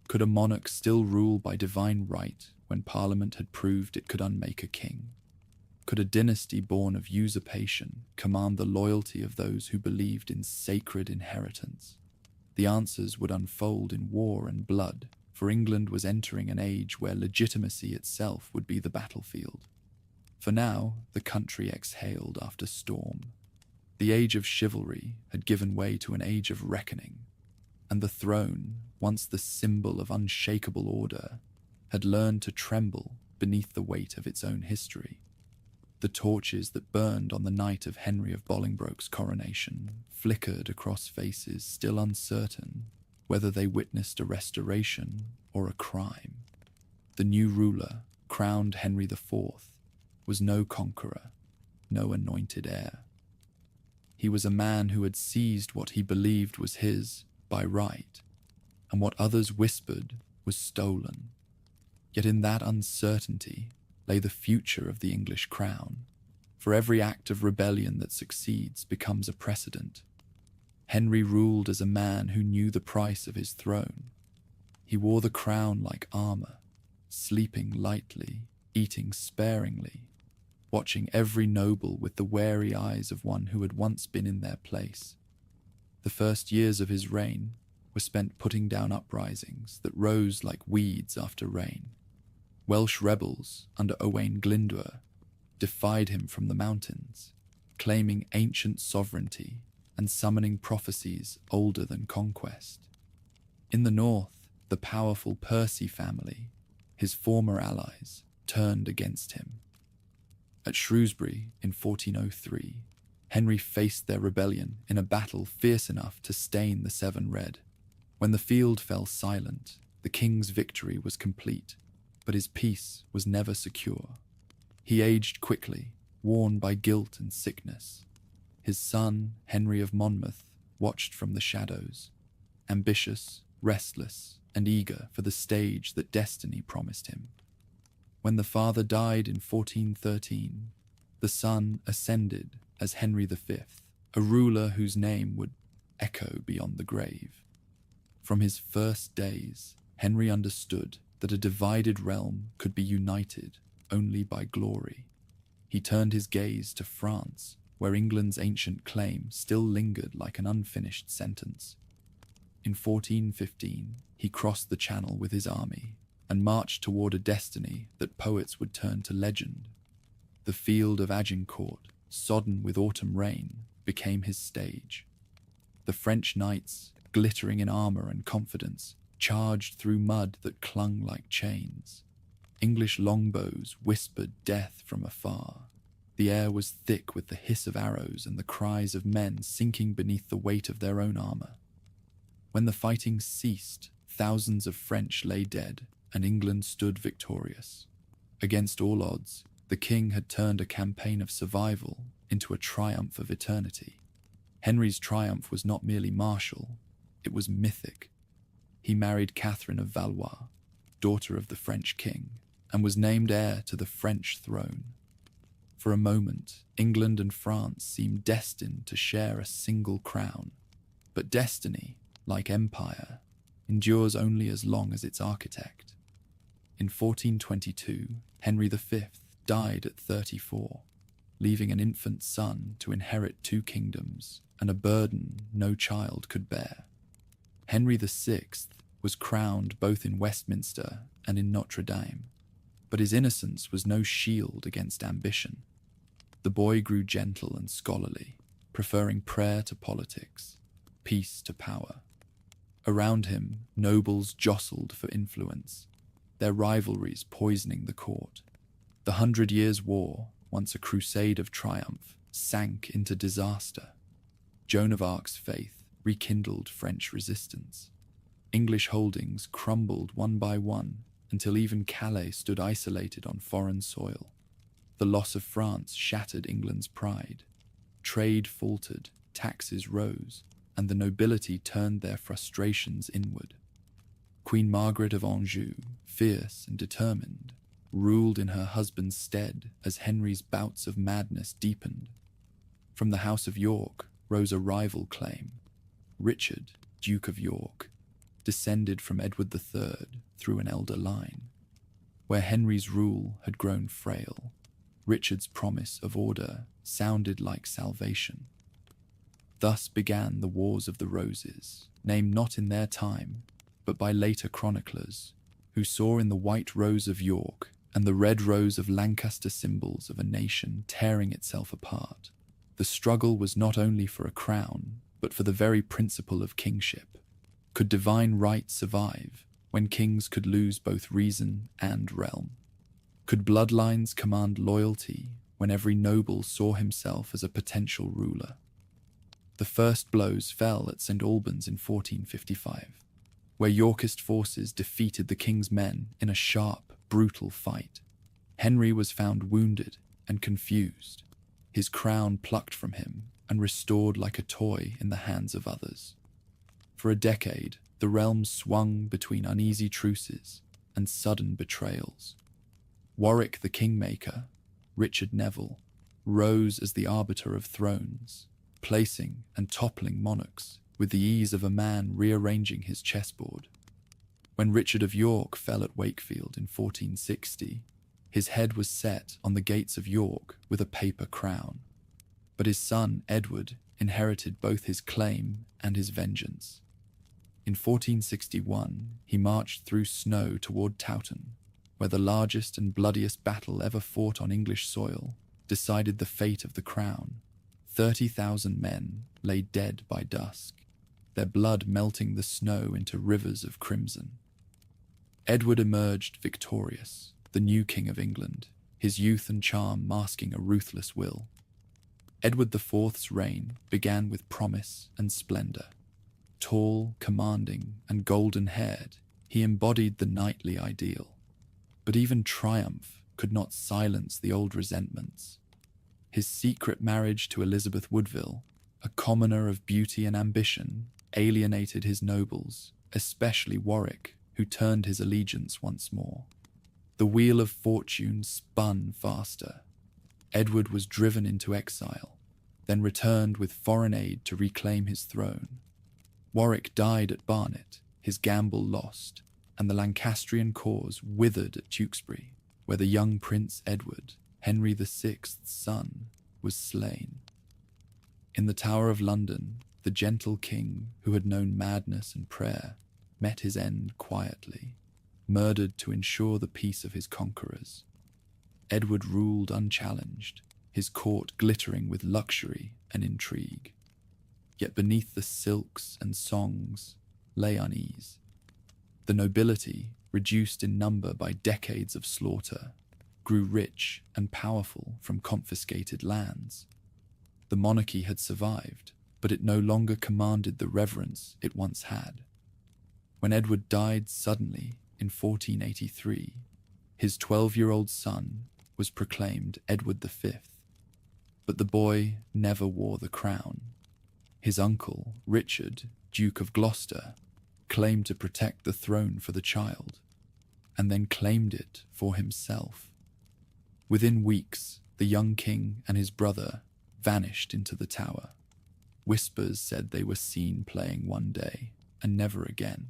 Could a monarch still rule by divine right when Parliament had proved it could unmake a king? Could a dynasty born of usurpation command the loyalty of those who believed in sacred inheritance? The answers would unfold in war and blood, for England was entering an age where legitimacy itself would be the battlefield. For now, the country exhaled after storm. The age of chivalry had given way to an age of reckoning, and the throne, once the symbol of unshakable order, had learned to tremble beneath the weight of its own history. The torches that burned on the night of Henry of Bolingbroke's coronation flickered across faces still uncertain whether they witnessed a restoration or a crime. The new ruler, crowned Henry IV, was no conqueror, no anointed heir. He was a man who had seized what he believed was his by right, and what others whispered was stolen. Yet in that uncertainty lay the future of the English crown, for every act of rebellion that succeeds becomes a precedent. Henry ruled as a man who knew the price of his throne. He wore the crown like armor, sleeping lightly, eating sparingly, watching every noble with the wary eyes of one who had once been in their place. The first years of his reign were spent putting down uprisings that rose like weeds after rain. Welsh rebels under Owain Glyndwr defied him from the mountains, claiming ancient sovereignty and summoning prophecies older than conquest. In the north, the powerful Percy family, his former allies, turned against him. At Shrewsbury in 1403, Henry faced their rebellion in a battle fierce enough to stain the Severn red. When the field fell silent, the king's victory was complete, but his peace was never secure. He aged quickly, worn by guilt and sickness. His son, Henry of Monmouth, watched from the shadows, ambitious, restless, and eager for the stage that destiny promised him. When the father died in 1413, the son ascended as Henry V, a ruler whose name would echo beyond the grave. From his first days, Henry understood that a divided realm could be united only by glory. He turned his gaze to France, where England's ancient claim still lingered like an unfinished sentence. In 1415, he crossed the Channel with his army and marched toward a destiny that poets would turn to legend. The field of Agincourt, sodden with autumn rain, became his stage. The French knights, glittering in armor and confidence, charged through mud that clung like chains. English longbows whispered death from afar. The air was thick with the hiss of arrows and the cries of men sinking beneath the weight of their own armor. When the fighting ceased, thousands of French lay dead, and England stood victorious. Against all odds, the king had turned a campaign of survival into a triumph of eternity. Henry's triumph was not merely martial, it was mythic. He married Catherine of Valois, daughter of the French king, and was named heir to the French throne. For a moment, England and France seemed destined to share a single crown, but destiny, like empire, endures only as long as its architect. In 1422, Henry V died at 34, leaving an infant son to inherit 2 kingdoms and a burden no child could bear. Henry VI was crowned both in Westminster and in Notre Dame, but his innocence was no shield against ambition. The boy grew gentle and scholarly, preferring prayer to politics, peace to power. Around him, nobles jostled for influence, their rivalries poisoning the court. The 100 Years' War, once a crusade of triumph, sank into disaster. Joan of Arc's faith rekindled French resistance. English holdings crumbled one by one until even Calais stood isolated on foreign soil. The loss of France shattered England's pride. Trade faltered, taxes rose, and the nobility turned their frustrations inward. Queen Margaret of Anjou, fierce and determined, ruled in her husband's stead as Henry's bouts of madness deepened. From the House of York rose a rival claim. Richard, Duke of York, descended from Edward III through an elder line. Where Henry's rule had grown frail, Richard's promise of order sounded like salvation. Thus began the Wars of the Roses, named not in their time, but by later chroniclers, who saw in the white rose of York and the red rose of Lancaster symbols of a nation tearing itself apart. The struggle was not only for a crown, but for the very principle of kingship. Could divine right survive when kings could lose both reason and realm? Could bloodlines command loyalty when every noble saw himself as a potential ruler. The first blows fell at St. Albans in 1455, where Yorkist forces defeated the king's men in a sharp, brutal fight. Henry was found wounded and confused, his crown plucked from him and restored like a toy in the hands of others. For a decade, the realm swung between uneasy truces and sudden betrayals. Warwick the Kingmaker, Richard Neville, rose as the arbiter of thrones, placing and toppling monarchs with the ease of a man rearranging his chessboard. When Richard of York fell at Wakefield in 1460, his head was set on the gates of York with a paper crown, but his son Edward inherited both his claim and his vengeance. In 1461, he marched through snow toward Towton, where the largest and bloodiest battle ever fought on English soil decided the fate of the crown. 30,000 men lay dead by dusk, their blood melting the snow into rivers of crimson. Edward emerged victorious, the new King of England, his youth and charm masking a ruthless will. Edward IV's reign began with promise and splendor. Tall, commanding, and golden-haired, he embodied the knightly ideal. But even triumph could not silence the old resentments. His secret marriage to Elizabeth Woodville, a commoner of beauty and ambition, alienated his nobles, especially Warwick, who turned his allegiance once more. The wheel of fortune spun faster. Edward was driven into exile, then returned with foreign aid to reclaim his throne. Warwick died at Barnet, his gamble lost, and the Lancastrian cause withered at Tewkesbury, where the young Prince Edward, Henry VI's son, was slain. In the Tower of London, the gentle king, who had known madness and prayer, met his end quietly, murdered to ensure the peace of his conquerors. Edward ruled unchallenged, his court glittering with luxury and intrigue. Yet beneath the silks and songs lay unease. The nobility, reduced in number by decades of slaughter, grew rich and powerful from confiscated lands. The monarchy had survived, but it no longer commanded the reverence it once had. When Edward died suddenly in 1483, his 12-year-old son was proclaimed Edward V. But the boy never wore the crown. His uncle, Richard, Duke of Gloucester, claimed to protect the throne for the child, and then claimed it for himself. Within weeks, the young king and his brother vanished into the tower. Whispers said they were seen playing one day, and never again.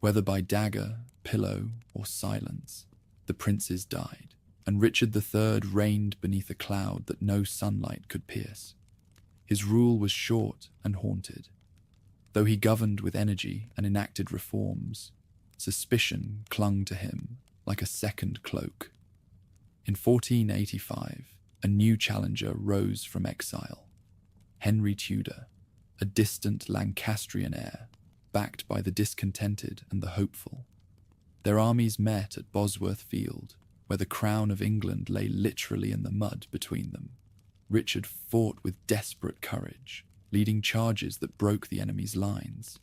Whether by dagger, pillow, or silence, the princes died, and Richard III reigned beneath a cloud that no sunlight could pierce. His rule was short and haunted. Though he governed with energy and enacted reforms, suspicion clung to him like a second cloak. In 1485, a new challenger rose from exile. Henry Tudor, a distant Lancastrian heir, backed by the discontented and the hopeful. Their armies met at Bosworth Field, where the crown of England lay literally in the mud between them. Richard fought with desperate courage, leading charges that broke the enemy's lines.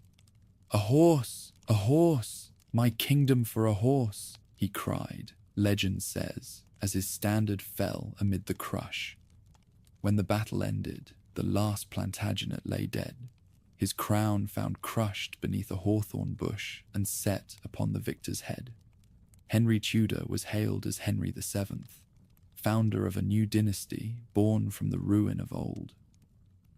"A horse! A horse! My kingdom for a horse!" he cried, legend says, as his standard fell amid the crush. When the battle ended, the last Plantagenet lay dead, his crown found crushed beneath a hawthorn bush and set upon the victor's head. Henry Tudor was hailed as Henry VII, founder of a new dynasty born from the ruin of old.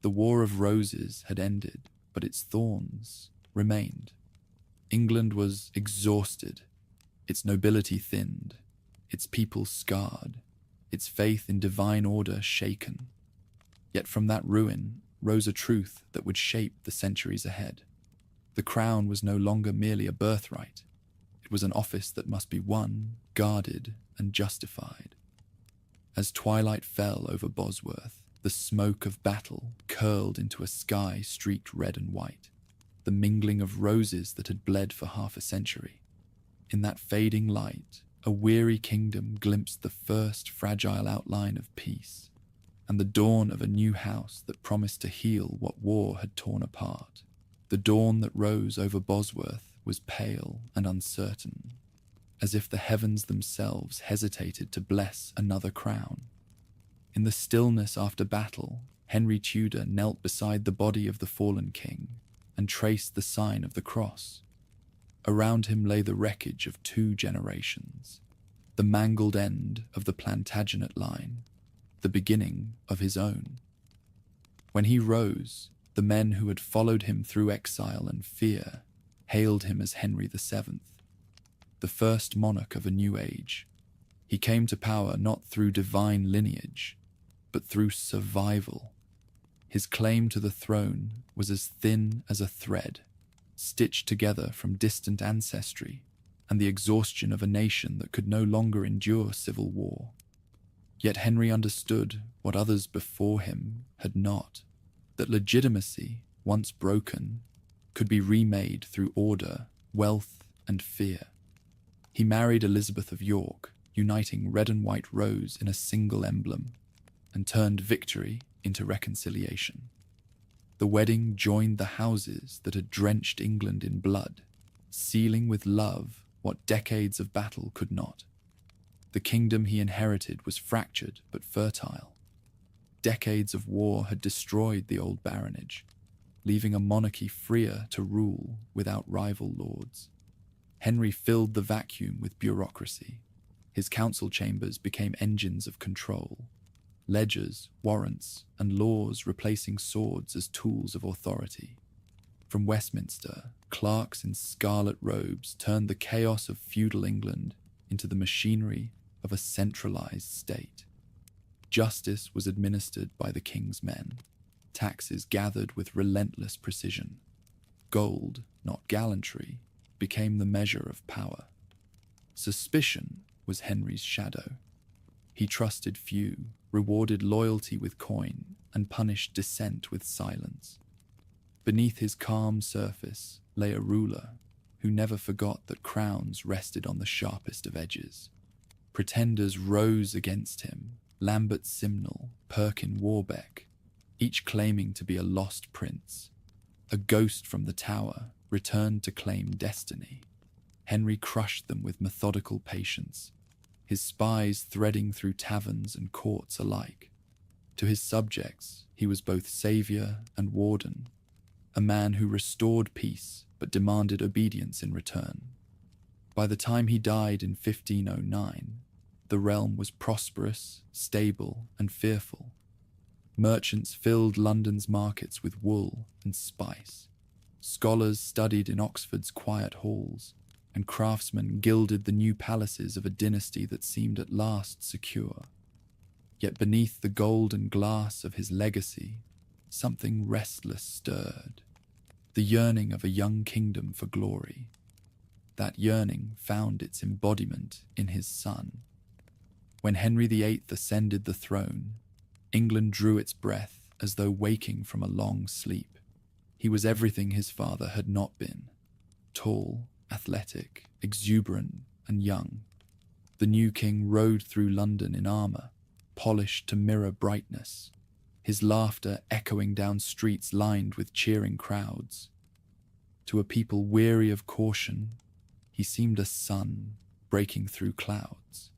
The War of Roses had ended, but its thorns remained. England was exhausted, its nobility thinned, its people scarred, its faith in divine order shaken. Yet from that ruin rose a truth that would shape the centuries ahead. The crown was no longer merely a birthright. It was an office that must be won, guarded, and justified. As twilight fell over Bosworth, the smoke of battle curled into a sky streaked red and white, the mingling of roses that had bled for half a century. In that fading light, a weary kingdom glimpsed the first fragile outline of peace, and the dawn of a new house that promised to heal what war had torn apart. The dawn that rose over Bosworth was pale and uncertain, as if the heavens themselves hesitated to bless another crown. In the stillness after battle, Henry Tudor knelt beside the body of the fallen king and traced the sign of the cross. Around him lay the wreckage of 2 generations, the mangled end of the Plantagenet line, the beginning of his own. When he rose, the men who had followed him through exile and fear hailed him as Henry VII, the first monarch of a new age. He came to power not through divine lineage, but through survival. His claim to the throne was as thin as a thread, stitched together from distant ancestry and the exhaustion of a nation that could no longer endure civil war. Yet Henry understood what others before him had not, that legitimacy, once broken, could be remade through order, wealth, and fear. He married Elizabeth of York, uniting red and white rose in a single emblem, and turned victory into reconciliation. The wedding joined the houses that had drenched England in blood, sealing with love what decades of battle could not. The kingdom he inherited was fractured but fertile. Decades of war had destroyed the old baronage, leaving a monarchy freer to rule without rival lords. Henry filled the vacuum with bureaucracy. His council chambers became engines of control, ledgers, warrants, and laws replacing swords as tools of authority. From Westminster, clerks in scarlet robes turned the chaos of feudal England into the machinery of a centralized state. Justice was administered by the king's men, taxes gathered with relentless precision. Gold, not gallantry, became the measure of power. Suspicion was Henry's shadow. He trusted few, rewarded loyalty with coin, and punished dissent with silence. Beneath his calm surface lay a ruler who never forgot that crowns rested on the sharpest of edges. Pretenders rose against him, Lambert Simnel, Perkin Warbeck, each claiming to be a lost prince. A ghost from the tower returned to claim destiny. Henry crushed them with methodical patience, his spies threading through taverns and courts alike. To his subjects, he was both savior and warden, a man who restored peace but demanded obedience in return. By the time he died in 1509, the realm was prosperous, stable, and fearful. Merchants filled London's markets with wool and spice. Scholars studied in Oxford's quiet halls, and craftsmen gilded the new palaces of a dynasty that seemed at last secure. Yet beneath the gold and glass of his legacy, something restless stirred, the yearning of a young kingdom for glory. That yearning found its embodiment in his son. When Henry VIII ascended the throne, England drew its breath as though waking from a long sleep. He was everything his father had not been: tall, athletic, exuberant, and young. The new king rode through London in armor, polished to mirror brightness, his laughter echoing down streets lined with cheering crowds. To a people weary of caution, he seemed a sun breaking through clouds.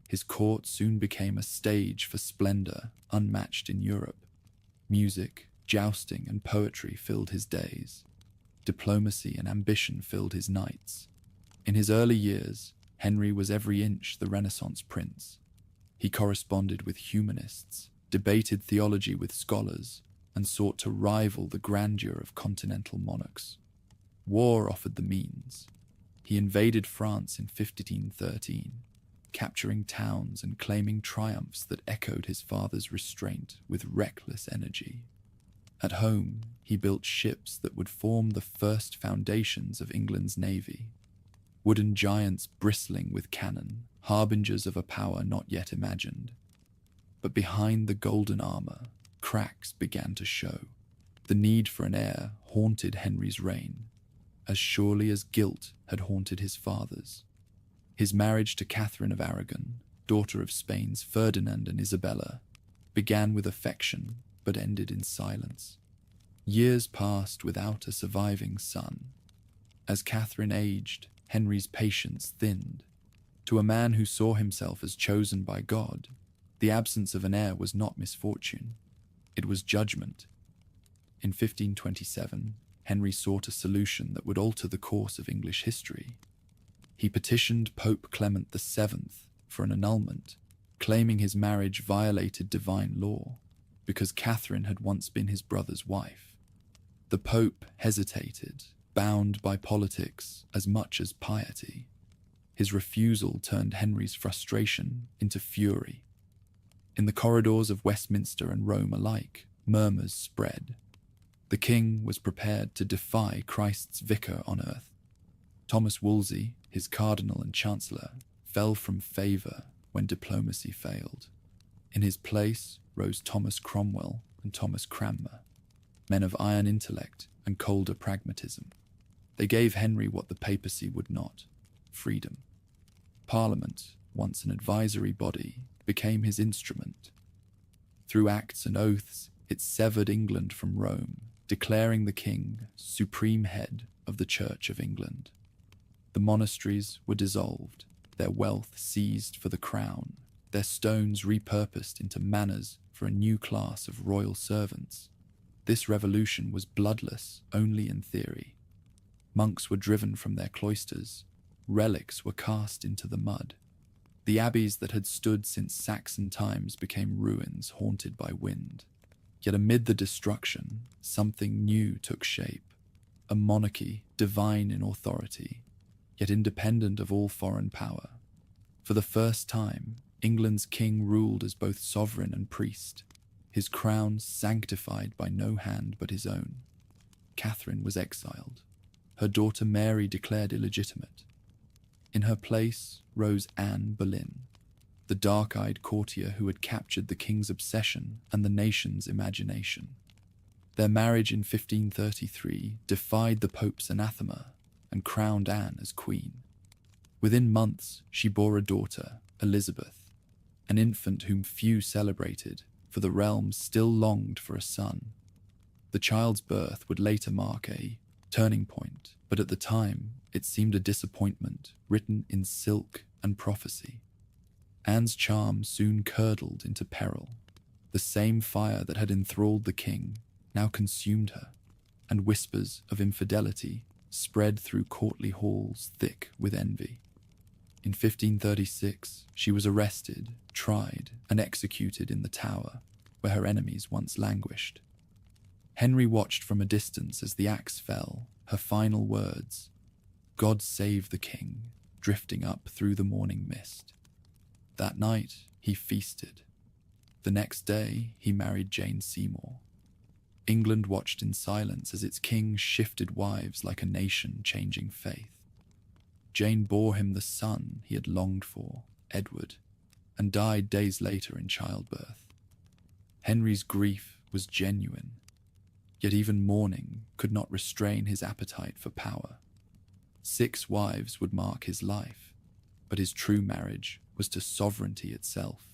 His court soon became a stage for splendor unmatched in Europe. Music, jousting, and poetry filled his days. Diplomacy and ambition filled his nights. In his early years, Henry was every inch the Renaissance prince. He corresponded with humanists, debated theology with scholars, and sought to rival the grandeur of continental monarchs. War offered the means. He invaded France in 1513, capturing towns and claiming triumphs that echoed his father's restraint with reckless energy. At home, he built ships that would form the first foundations of England's navy, wooden giants bristling with cannon, harbingers of a power not yet imagined. But behind the golden armor, cracks began to show. The need for an heir haunted Henry's reign, as surely as guilt had haunted his father's. His marriage to Catherine of Aragon, daughter of Spain's Ferdinand and Isabella, began with affection but ended in silence. Years passed without a surviving son. As Catherine aged, Henry's patience thinned. To a man who saw himself as chosen by God, the absence of an heir was not misfortune, it was judgment. In 1527, Henry sought a solution that would alter the course of English history. He petitioned Pope Clement VII for an annulment, claiming his marriage violated divine law because Catherine had once been his brother's wife. The Pope hesitated, bound by politics as much as piety. His refusal turned Henry's frustration into fury. In the corridors of Westminster and Rome alike, murmurs spread. The king was prepared to defy Christ's vicar on earth. Thomas Wolsey, his cardinal and chancellor, fell from favour when diplomacy failed. In his place rose Thomas Cromwell and Thomas Cranmer, men of iron intellect and colder pragmatism. They gave Henry what the papacy would not: freedom. Parliament, once an advisory body, became his instrument. Through acts and oaths, it severed England from Rome, declaring the king supreme head of the Church of England. The monasteries were dissolved, their wealth seized for the crown, their stones repurposed into manors for a new class of royal servants. This revolution was bloodless only in theory. Monks were driven from their cloisters, relics were cast into the mud. The abbeys that had stood since Saxon times became ruins haunted by wind. Yet amid the destruction, something new took shape, a monarchy divine in authority, yet independent of all foreign power. For the first time, England's king ruled as both sovereign and priest, his crown sanctified by no hand but his own. Catherine was exiled, her daughter Mary declared illegitimate. In her place rose Anne Boleyn, the dark-eyed courtier who had captured the king's obsession and the nation's imagination. Their marriage in 1533 defied the Pope's anathema and crowned Anne as queen. Within months, she bore a daughter, Elizabeth, an infant whom few celebrated, for the realm still longed for a son. The child's birth would later mark a turning point, but at the time, it seemed a disappointment written in silk and prophecy. Anne's charm soon curdled into peril. The same fire that had enthralled the king now consumed her, and whispers of infidelity spread through courtly halls thick with envy. In 1536, she was arrested, tried, and executed in the Tower, where her enemies once languished. Henry watched from a distance as the axe fell, her final words, "God save the king," drifting up through the morning mist. That night, he feasted. The next day, he married Jane Seymour. England watched in silence as its king shifted wives like a nation changing faith. Jane bore him the son he had longed for, Edward, and died days later in childbirth. Henry's grief was genuine, yet even mourning could not restrain his appetite for power. 6 wives would mark his life, but his true marriage was to sovereignty itself.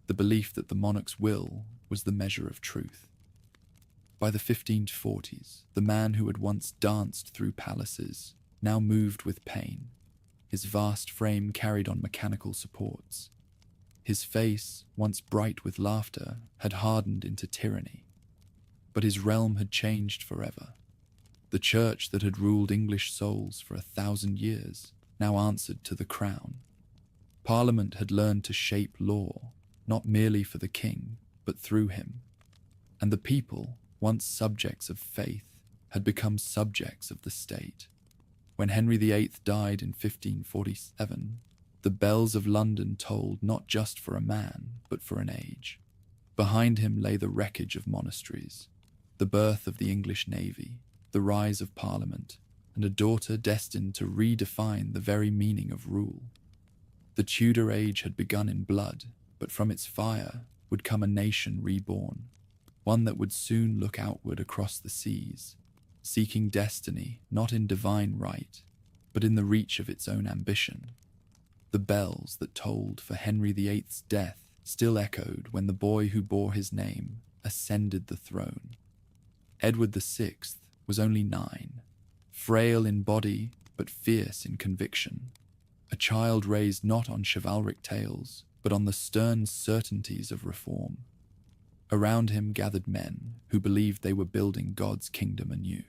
The belief that the monarch's will was the measure of truth. By the 1540s, the man who had once danced through palaces now moved with pain. His vast frame carried on mechanical supports. His face, once bright with laughter, had hardened into tyranny. But his realm had changed forever. The church that had ruled English souls for 1,000 years now answered to the crown. Parliament had learned to shape law, not merely for the king, but through him. And the people, once subjects of faith, had become subjects of the state. When Henry VIII died in 1547, the bells of London tolled not just for a man, but for an age. Behind him lay the wreckage of monasteries, the birth of the English navy, the rise of Parliament, and a daughter destined to redefine the very meaning of rule. The Tudor age had begun in blood, but from its fire would come a nation reborn, one that would soon look outward across the seas, seeking destiny not in divine right, but in the reach of its own ambition. The bells that tolled for Henry VIII's death still echoed when the boy who bore his name ascended the throne. Edward VI was only 9, frail in body but fierce in conviction, a child raised not on chivalric tales but on the stern certainties of reform. Around him gathered men who believed they were building God's kingdom anew.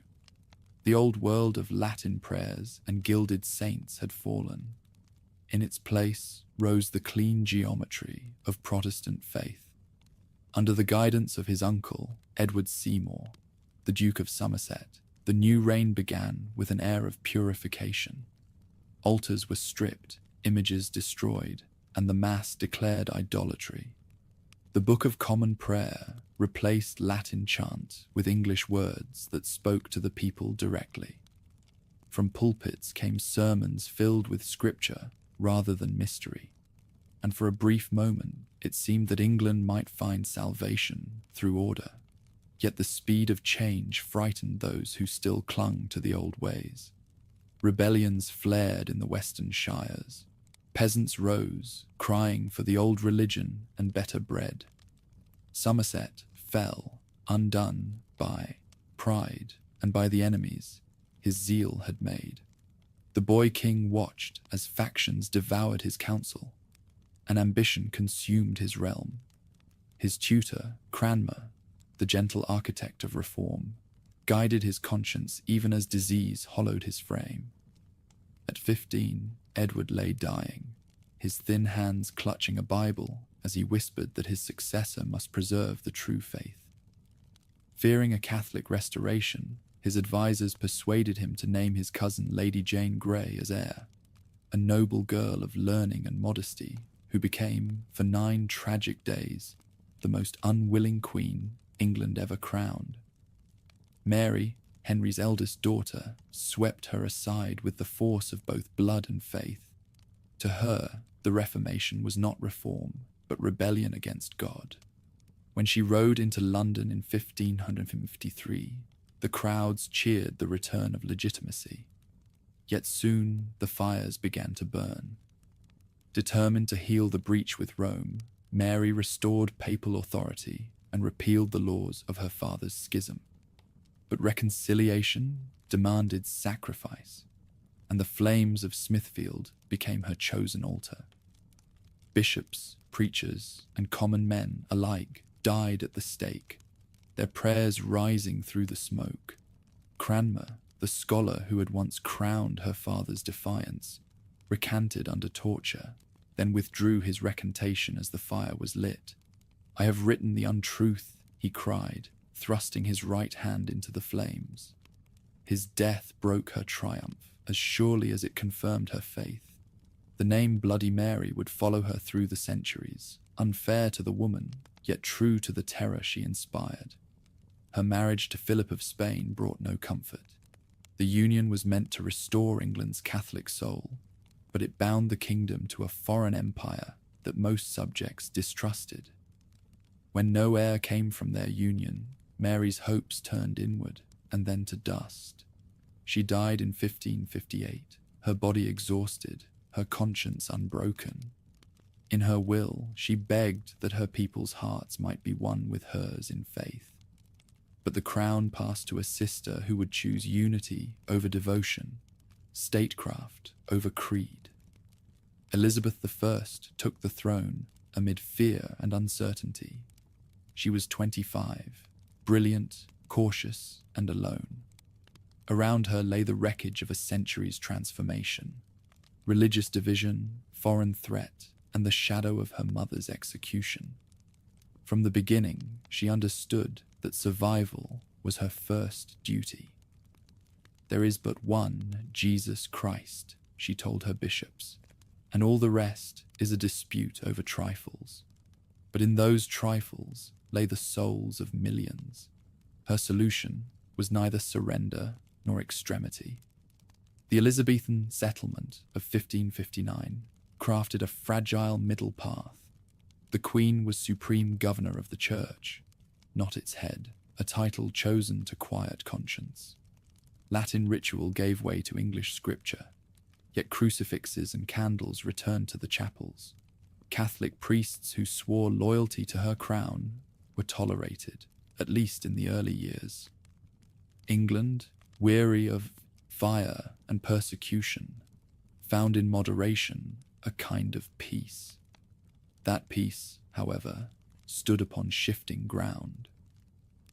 The old world of Latin prayers and gilded saints had fallen. In its place rose the clean geometry of Protestant faith. Under the guidance of his uncle, Edward Seymour, the Duke of Somerset, the new reign began with an air of purification. Altars were stripped, images destroyed, and the Mass declared idolatry. The Book of Common Prayer replaced Latin chant with English words that spoke to the people directly. From pulpits came sermons filled with scripture rather than mystery, and for a brief moment it seemed that England might find salvation through order. Yet the speed of change frightened those who still clung to the old ways. Rebellions flared in the western shires. Peasants rose, crying for the old religion and better bread. Somerset fell, undone by pride and by the enemies his zeal had made. The boy king watched as factions devoured his council, and ambition consumed his realm. His tutor, Cranmer, the gentle architect of reform, guided his conscience even as disease hollowed his frame. At 15, Edward lay dying, his thin hands clutching a Bible as he whispered that his successor must preserve the true faith. Fearing a Catholic restoration, his advisers persuaded him to name his cousin Lady Jane Grey as heir, a noble girl of learning and modesty who became, for 9 tragic days, the most unwilling queen England ever crowned. Mary, Henry's eldest daughter, swept her aside with the force of both blood and faith. To her, the Reformation was not reform, but rebellion against God. When she rode into London in 1553, the crowds cheered the return of legitimacy. Yet soon the fires began to burn. Determined to heal the breach with Rome, Mary restored papal authority and repealed the laws of her father's schism. But reconciliation demanded sacrifice, and the flames of Smithfield became her chosen altar. Bishops, preachers, and common men alike died at the stake, their prayers rising through the smoke. Cranmer, the scholar who had once crowned her father's defiance, recanted under torture, then withdrew his recantation as the fire was lit. "I have written the untruth," he cried, thrusting his right hand into the flames. His death broke her triumph as surely as it confirmed her faith. The name Bloody Mary would follow her through the centuries, unfair to the woman, yet true to the terror she inspired. Her marriage to Philip of Spain brought no comfort. The union was meant to restore England's Catholic soul, but it bound the kingdom to a foreign empire that most subjects distrusted. When no heir came from their union, Mary's hopes turned inward and then to dust. She died in 1558, her body exhausted, her conscience unbroken. In her will, she begged that her people's hearts might be one with hers in faith. But the crown passed to a sister who would choose unity over devotion, statecraft over creed. Elizabeth I took the throne amid fear and uncertainty. She was 25, brilliant, cautious, and alone. Around her lay the wreckage of a century's transformation, religious division, foreign threat, and the shadow of her mother's execution. From the beginning, she understood that survival was her first duty. "There is but one Jesus Christ," she told her bishops, "and all the rest is a dispute over trifles." But in those trifles lay the souls of millions. Her solution was neither surrender nor extremity. The Elizabethan settlement of 1559 crafted a fragile middle path. The Queen was supreme governor of the Church, not its head, a title chosen to quiet conscience. Latin ritual gave way to English scripture, yet crucifixes and candles returned to the chapels. Catholic priests who swore loyalty to her crown were tolerated, at least in the early years. England, weary of fire and persecution, found in moderation a kind of peace. That peace, however, stood upon shifting ground.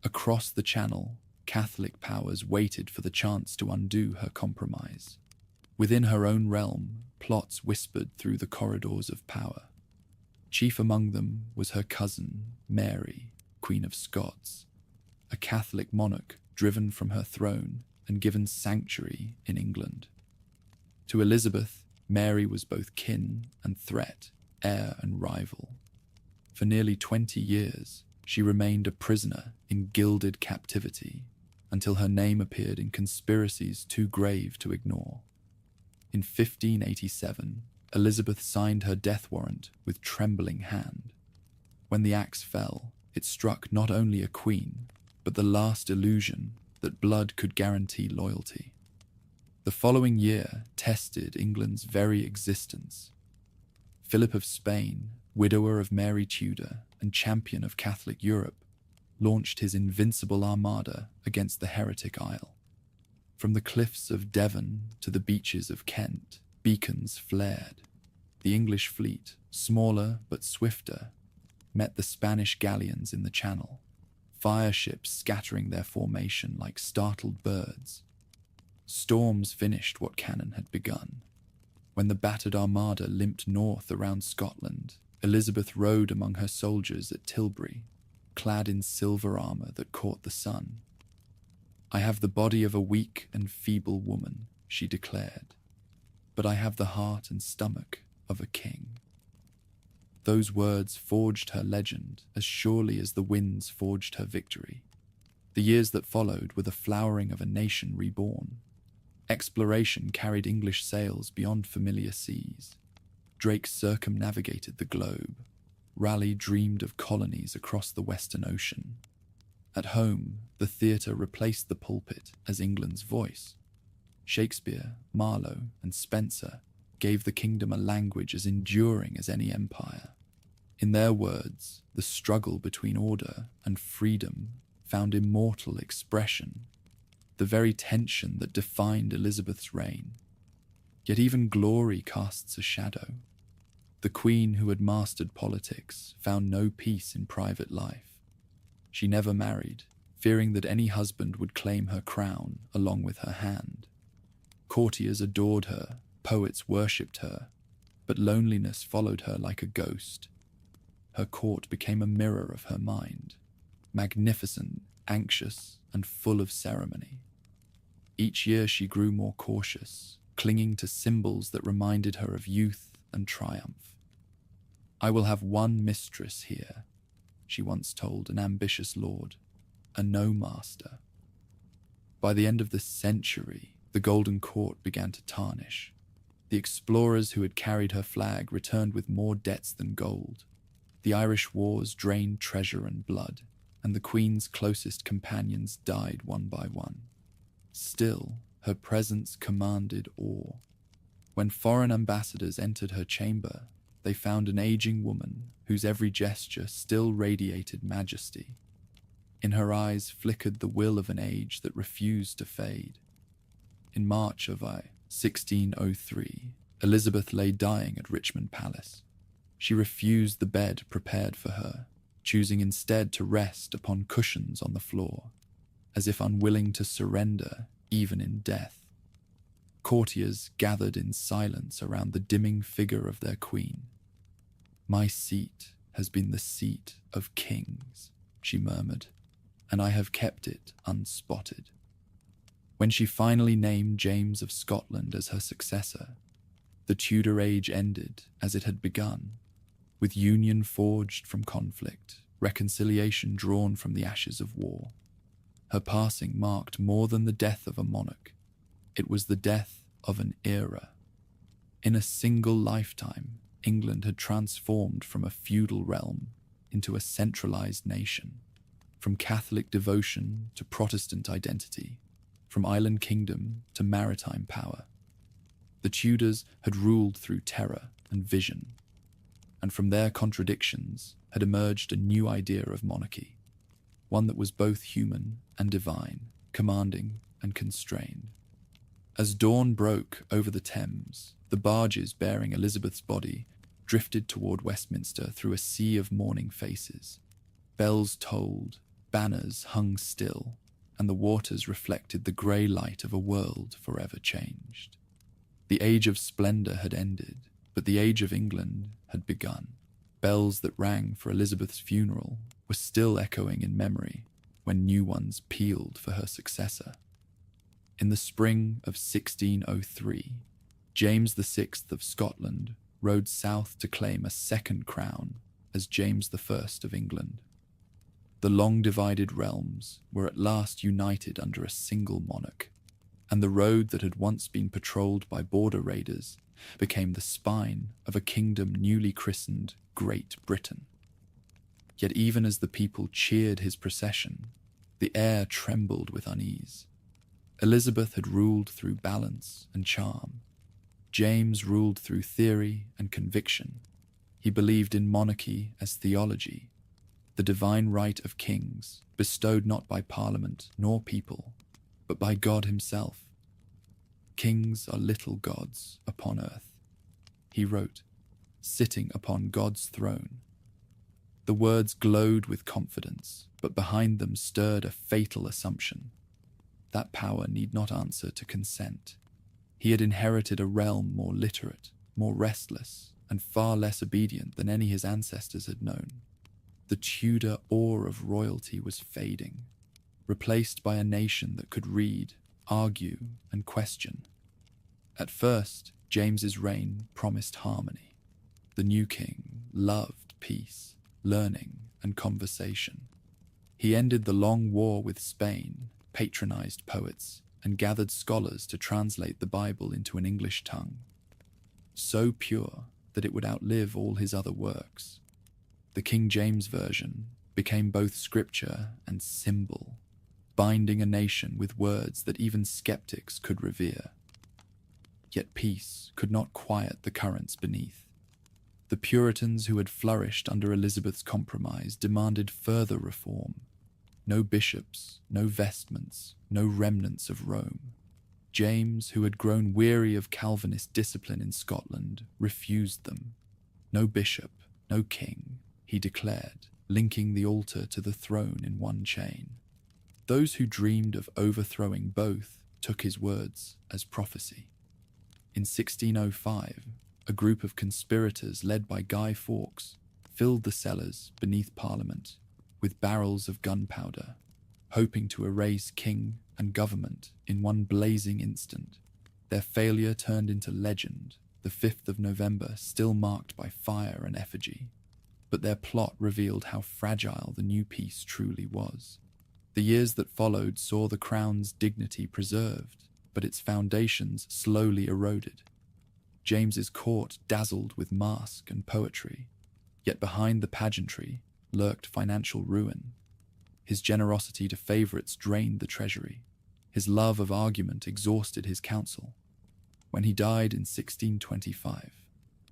Across the Channel, Catholic powers waited for the chance to undo her compromise. Within her own realm, plots whispered through the corridors of power. Chief among them was her cousin, Mary, Queen of Scots, a Catholic monarch driven from her throne and given sanctuary in England. To Elizabeth, Mary was both kin and threat, heir and rival. For nearly 20 years, she remained a prisoner in gilded captivity until her name appeared in conspiracies too grave to ignore. In 1587, Elizabeth signed her death warrant with trembling hand. When the axe fell, it struck not only a queen, but the last illusion that blood could guarantee loyalty. The following year tested England's very existence. Philip of Spain, widower of Mary Tudor and champion of Catholic Europe, launched his invincible armada against the heretic Isle. From the cliffs of Devon to the beaches of Kent, beacons flared. The English fleet, smaller but swifter, met the Spanish galleons in the Channel, fire ships scattering their formation like startled birds. Storms finished what cannon had begun. When the battered armada limped north around Scotland, Elizabeth rode among her soldiers at Tilbury, clad in silver armour that caught the sun. "I have the body of a weak and feeble woman," she declared, "but I have the heart and stomach of a king." Those words forged her legend as surely as the winds forged her victory. The years that followed were the flowering of a nation reborn. Exploration carried English sails beyond familiar seas. Drake circumnavigated the globe. Raleigh dreamed of colonies across the Western Ocean. At home, the theatre replaced the pulpit as England's voice. Shakespeare, Marlowe, and Spencer gave the kingdom a language as enduring as any empire. In their words, the struggle between order and freedom found immortal expression, the very tension that defined Elizabeth's reign. Yet even glory casts a shadow. The queen who had mastered politics found no peace in private life. She never married, fearing that any husband would claim her crown along with her hand. Courtiers adored her, poets worshipped her, but loneliness followed her like a ghost. Her court became a mirror of her mind, magnificent, anxious, and full of ceremony. Each year she grew more cautious, clinging to symbols that reminded her of youth and triumph. "I will have one mistress here," she once told an ambitious lord, "and no master." By the end of the century, the Golden Court began to tarnish. The explorers who had carried her flag returned with more debts than gold. The Irish wars drained treasure and blood, and the Queen's closest companions died one by one. Still, her presence commanded awe. When foreign ambassadors entered her chamber, they found an aging woman whose every gesture still radiated majesty. In her eyes flickered the will of an age that refused to fade. In March of 1603, Elizabeth lay dying at Richmond Palace. She refused the bed prepared for her, choosing instead to rest upon cushions on the floor, as if unwilling to surrender even in death. Courtiers gathered in silence around the dimming figure of their queen. "My seat has been the seat of kings," she murmured, "and I have kept it unspotted." When she finally named James of Scotland as her successor, the Tudor age ended as it had begun, with union forged from conflict, reconciliation drawn from the ashes of war. Her passing marked more than the death of a monarch. It was the death of an era. In a single lifetime, England had transformed from a feudal realm into a centralized nation, from Catholic devotion to Protestant identity, from island kingdom to maritime power. The Tudors had ruled through terror and vision, and from their contradictions had emerged a new idea of monarchy, one that was both human and divine, commanding and constrained. As dawn broke over the Thames, the barges bearing Elizabeth's body drifted toward Westminster through a sea of mourning faces. Bells tolled, banners hung still, and the waters reflected the grey light of a world forever changed. The age of splendour had ended, but the age of England had begun. Bells that rang for Elizabeth's funeral were still echoing in memory when new ones pealed for her successor. In the spring of 1603, James VI of Scotland rode south to claim a second crown as James I of England. The long-divided realms were at last united under a single monarch, and the road that had once been patrolled by border raiders became the spine of a kingdom newly christened Great Britain. Yet even as the people cheered his procession, the air trembled with unease. Elizabeth had ruled through balance and charm. James ruled through theory and conviction. He believed in monarchy as theology, the divine right of kings, bestowed not by parliament nor people, but by God himself. Kings are little gods upon earth, he wrote, sitting upon God's throne. The words glowed with confidence, but behind them stirred a fatal assumption. That power need not answer to consent. He had inherited a realm more literate, more restless, and far less obedient than any his ancestors had known. The Tudor awe of royalty was fading, replaced by a nation that could read, argue, and question. At first, James's reign promised harmony. The new king loved peace, learning, and conversation. He ended the long war with Spain, patronized poets, and gathered scholars to translate the Bible into an English tongue, so pure that it would outlive all his other works. The King James Version became both scripture and symbol, binding a nation with words that even skeptics could revere. Yet peace could not quiet the currents beneath. The Puritans who had flourished under Elizabeth's compromise demanded further reform. No bishops, no vestments, no remnants of Rome. James, who had grown weary of Calvinist discipline in Scotland, refused them. No bishop, no king, he declared, linking the altar to the throne in one chain. Those who dreamed of overthrowing both took his words as prophecy. In 1605, a group of conspirators led by Guy Fawkes filled the cellars beneath Parliament with barrels of gunpowder, hoping to erase king and government in one blazing instant. Their failure turned into legend, the 5th of November still marked by fire and effigy. But their plot revealed how fragile the new peace truly was. The years that followed saw the crown's dignity preserved, but its foundations slowly eroded. James's court dazzled with masque and poetry, yet behind the pageantry lurked financial ruin. His generosity to favourites drained the treasury. His love of argument exhausted his council. When he died in 1625,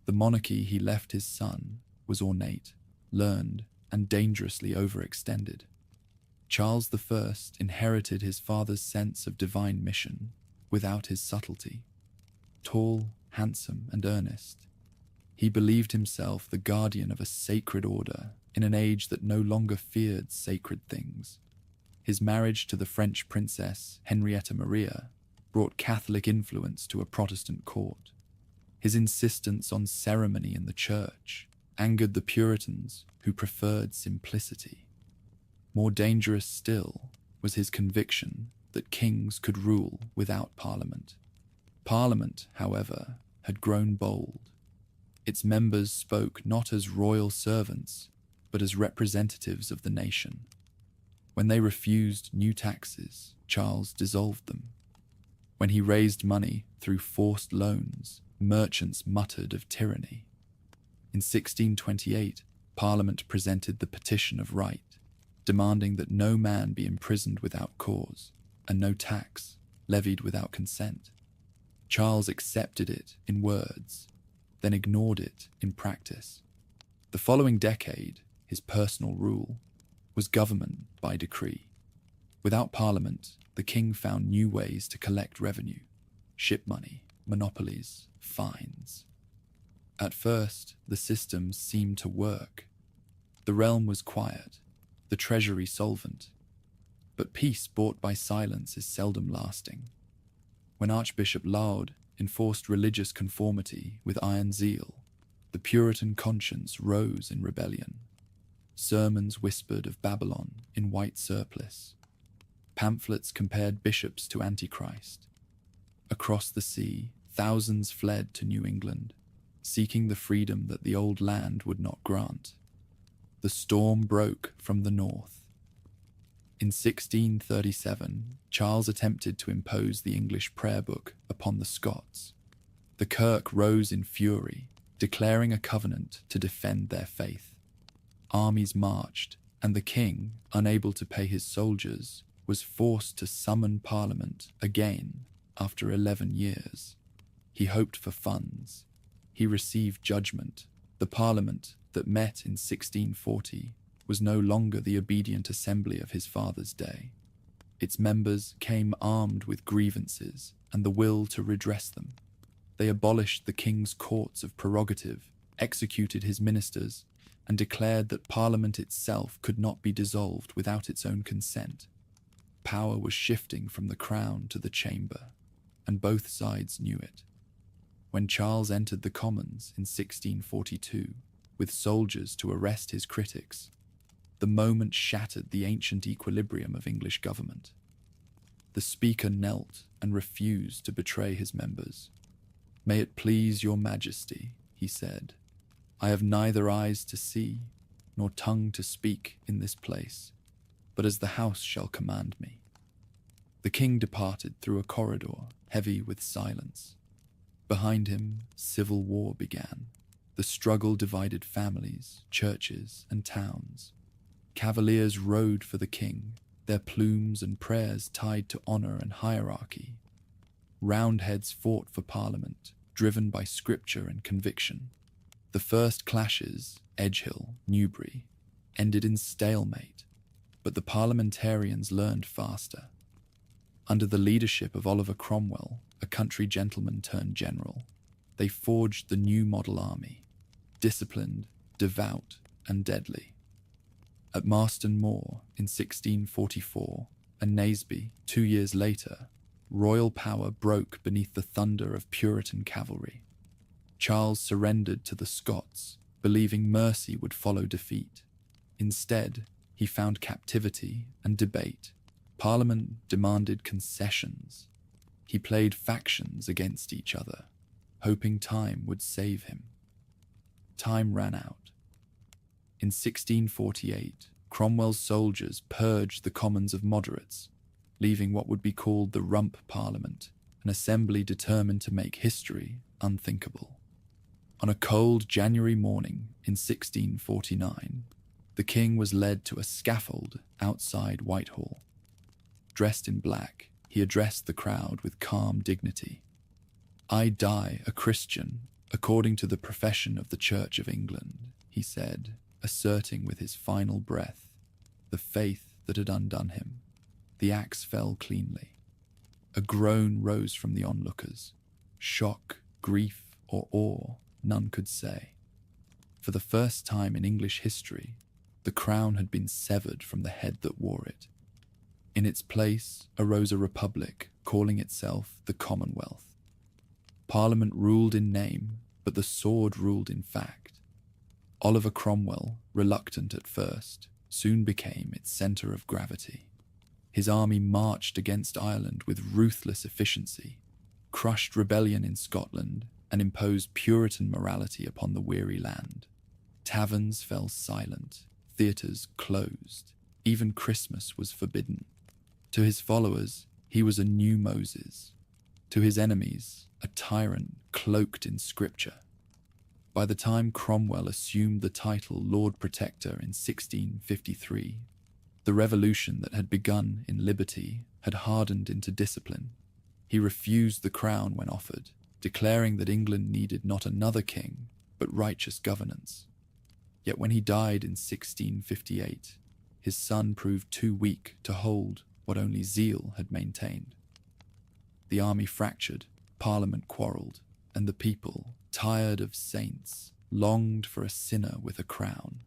the monarchy he left his son was ornate, learned, and dangerously overextended. Charles I inherited his father's sense of divine mission without his subtlety. Tall, handsome, and earnest, he believed himself the guardian of a sacred order in an age that no longer feared sacred things. His marriage to the French princess Henrietta Maria brought Catholic influence to a Protestant court. His insistence on ceremony in the church angered the Puritans who preferred simplicity. More dangerous still was his conviction that kings could rule without Parliament. Parliament, however, had grown bold. Its members spoke not as royal servants, but as representatives of the nation. When they refused new taxes, Charles dissolved them. When he raised money through forced loans, merchants muttered of tyranny. In 1628, Parliament presented the Petition of Right, demanding that no man be imprisoned without cause, and no tax levied without consent. Charles accepted it in words, then ignored it in practice. The following decade, his personal rule was government by decree. Without Parliament, the king found new ways to collect revenue: ship money, monopolies, fines. At first, the system seemed to work. The realm was quiet, the treasury solvent. But peace bought by silence is seldom lasting. When Archbishop Laud enforced religious conformity with iron zeal, the Puritan conscience rose in rebellion. Sermons whispered of Babylon in white surplice. Pamphlets compared bishops to Antichrist. Across the sea, thousands fled to New England, seeking the freedom that the old land would not grant. The storm broke from the north. In 1637, Charles attempted to impose the English prayer book upon the Scots. The Kirk rose in fury, declaring a covenant to defend their faith. Armies marched, and the king, unable to pay his soldiers, was forced to summon Parliament again after 11 years. He hoped for funds. He received judgment. The Parliament that met in 1640 was no longer the obedient assembly of his father's day. Its members came armed with grievances and the will to redress them. They abolished the king's courts of prerogative, executed his ministers, and declared that Parliament itself could not be dissolved without its own consent. Power was shifting from the crown to the chamber, and both sides knew it. When Charles entered the Commons in 1642, with soldiers to arrest his critics, the moment shattered the ancient equilibrium of English government. The Speaker knelt and refused to betray his members. "May it please your Majesty," he said, "I have neither eyes to see, nor tongue to speak in this place, but as the House shall command me." The king departed through a corridor heavy with silence. Behind him, civil war began. The struggle divided families, churches, and towns. Cavaliers rode for the king, their plumes and prayers tied to honor and hierarchy. Roundheads fought for Parliament, driven by scripture and conviction. The first clashes, Edgehill, Newbury, ended in stalemate, but the parliamentarians learned faster. Under the leadership of Oliver Cromwell, a country gentleman turned general, they forged the new model army, disciplined, devout, and deadly. At Marston Moor in 1644 and Naseby 2 years later, royal power broke beneath the thunder of Puritan cavalry. Charles surrendered to the Scots, believing mercy would follow defeat. Instead, he found captivity and debate. Parliament demanded concessions. He played factions against each other, hoping time would save him. Time ran out. In 1648, Cromwell's soldiers purged the Commons of moderates, leaving what would be called the Rump Parliament, an assembly determined to make history unthinkable. On a cold January morning in 1649, the king was led to a scaffold outside Whitehall. Dressed in black, he addressed the crowd with calm dignity. "I die a Christian, according to the profession of the Church of England," he said, asserting with his final breath the faith that had undone him. The axe fell cleanly. A groan rose from the onlookers. Shock, grief, or awe, none could say. For the first time in English history, the crown had been severed from the head that wore it. In its place arose a republic calling itself the Commonwealth. Parliament ruled in name, but the sword ruled in fact. Oliver Cromwell, reluctant at first, soon became its centre of gravity. His army marched against Ireland with ruthless efficiency, crushed rebellion in Scotland, and imposed Puritan morality upon the weary land. Taverns fell silent, theatres closed, even Christmas was forbidden. To his followers, he was a new Moses. To his enemies, a tyrant cloaked in scripture. By the time Cromwell assumed the title Lord Protector in 1653, the revolution that had begun in liberty had hardened into discipline. He refused the crown when offered, declaring that England needed not another king, but righteous governance. Yet when he died in 1658, his son proved too weak to hold what only zeal had maintained. The army fractured, Parliament quarrelled, and the people, tired of saints, longed for a sinner with a crown.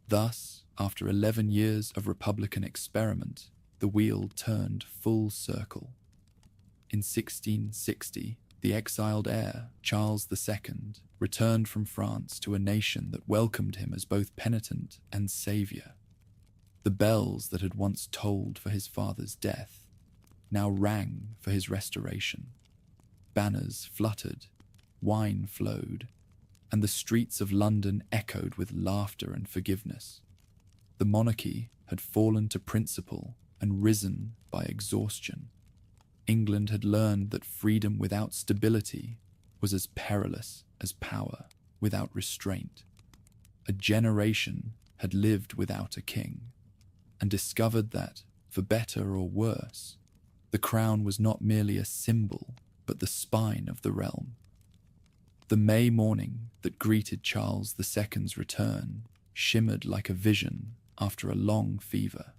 Thus, after 11 years of republican experiment, the wheel turned full circle. In 1660, the exiled heir, Charles II, returned from France to a nation that welcomed him as both penitent and saviour. The bells that had once tolled for his father's death now rang for his restoration. Banners fluttered, wine flowed, and the streets of London echoed with laughter and forgiveness. The monarchy had fallen to principle and risen by exhaustion. England had learned that freedom without stability was as perilous as power without restraint. A generation had lived without a king, and discovered that, for better or worse, the crown was not merely a symbol, but the spine of the realm. The May morning that greeted Charles II's return shimmered like a vision after a long fever.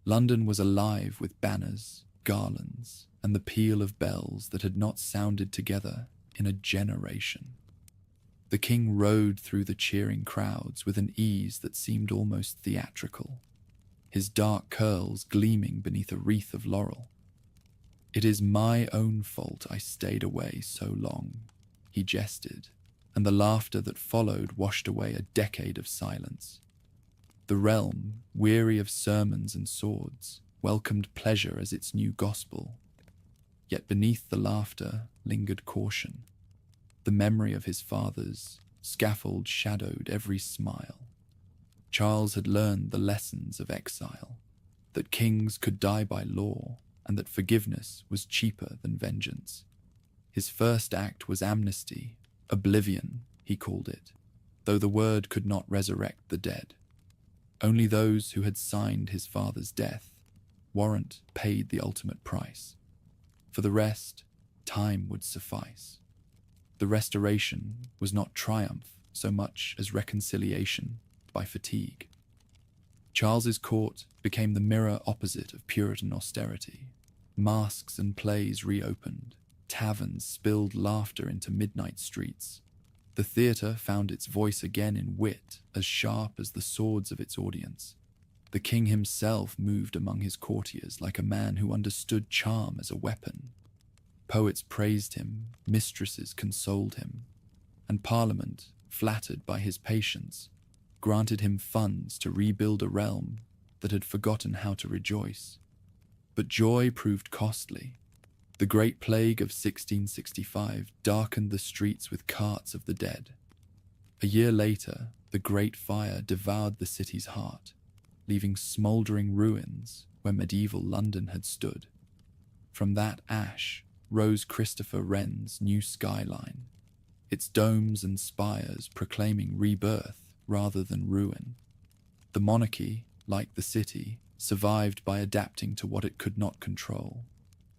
London was alive with banners, garlands, and the peal of bells that had not sounded together in a generation. The king rode through the cheering crowds with an ease that seemed almost theatrical, his dark curls gleaming beneath a wreath of laurel. "It is my own fault I stayed away so long," he jested, and the laughter that followed washed away a decade of silence. The realm, weary of sermons and swords, welcomed pleasure as its new gospel. Yet beneath the laughter lingered caution. The memory of his father's scaffold shadowed every smile. Charles had learned the lessons of exile, that kings could die by law, and that forgiveness was cheaper than vengeance. His first act was amnesty, oblivion, he called it, though the word could not resurrect the dead. Only those who had signed his father's death warrant paid the ultimate price. For the rest, time would suffice. The restoration was not triumph so much as reconciliation by fatigue. Charles's court became the mirror opposite of Puritan austerity. Masques and plays reopened. Taverns spilled laughter into midnight streets. The theatre found its voice again in wit as sharp as the swords of its audience. The king himself moved among his courtiers like a man who understood charm as a weapon. Poets praised him, mistresses consoled him, and Parliament, flattered by his patience, granted him funds to rebuild a realm that had forgotten how to rejoice. But joy proved costly. The Great Plague of 1665 darkened the streets with carts of the dead. A year later, the Great Fire devoured the city's heart, leaving smouldering ruins where medieval London had stood. From that ash rose Christopher Wren's new skyline, its domes and spires proclaiming rebirth rather than ruin. The monarchy, like the city, survived by adapting to what it could not control.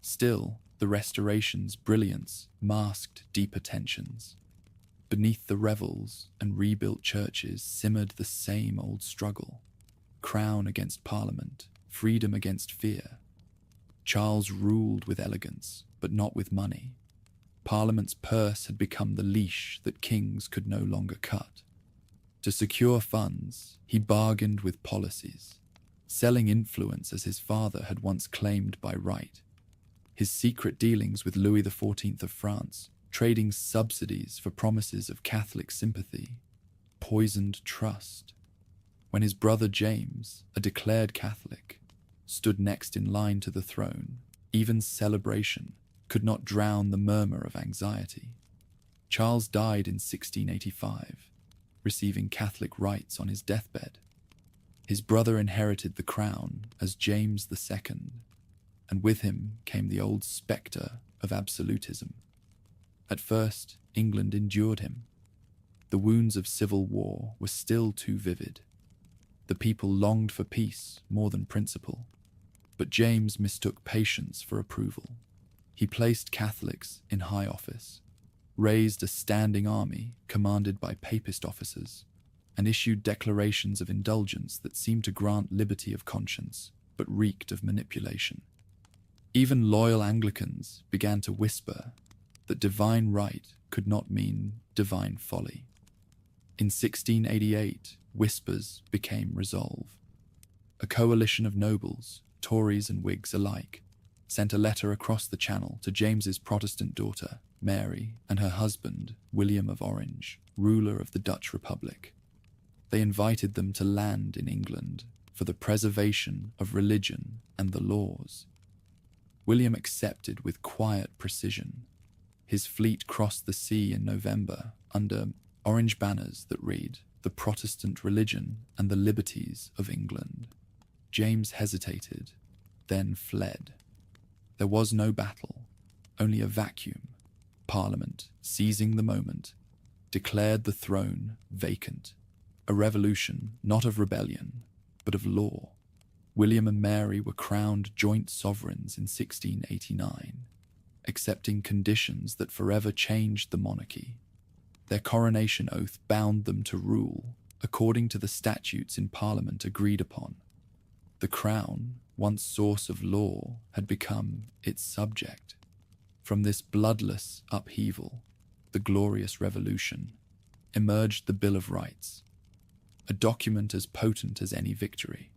Still, the Restoration's brilliance masked deeper tensions. Beneath the revels and rebuilt churches simmered the same old struggle. Crown against Parliament, freedom against fear. Charles ruled with elegance, but not with money. Parliament's purse had become the leash that kings could no longer cut. To secure funds, he bargained with policies, selling influence as his father had once claimed by right. His secret dealings with Louis XIV of France, trading subsidies for promises of Catholic sympathy, poisoned trust. When his brother James, a declared Catholic, stood next in line to the throne, even celebration could not drown the murmur of anxiety. Charles died in 1685, receiving Catholic rites on his deathbed. His brother inherited the crown as James II, and with him came the old spectre of absolutism. At first, England endured him. The wounds of civil war were still too vivid. The people longed for peace more than principle, but James mistook patience for approval. He placed Catholics in high office, raised a standing army commanded by papist officers, and issued declarations of indulgence that seemed to grant liberty of conscience, but reeked of manipulation. Even loyal Anglicans began to whisper that divine right could not mean divine folly. In 1688, whispers became resolve. A coalition of nobles, Tories and Whigs alike, sent a letter across the Channel to James's Protestant daughter, Mary, and her husband, William of Orange, ruler of the Dutch Republic. They invited them to land in England for the preservation of religion and the laws. William accepted with quiet precision. His fleet crossed the sea in November under orange banners that read, "The Protestant Religion and the Liberties of England." James hesitated, then fled. There was no battle, only a vacuum. Parliament, seizing the moment, declared the throne vacant. A revolution, not of rebellion, but of law. William and Mary were crowned joint sovereigns in 1689, accepting conditions that forever changed the monarchy. Their coronation oath bound them to rule according to the statutes in Parliament agreed upon. The crown, once source of law, had become its subject. From this bloodless upheaval, the Glorious Revolution, emerged the Bill of Rights, a document as potent as any victory.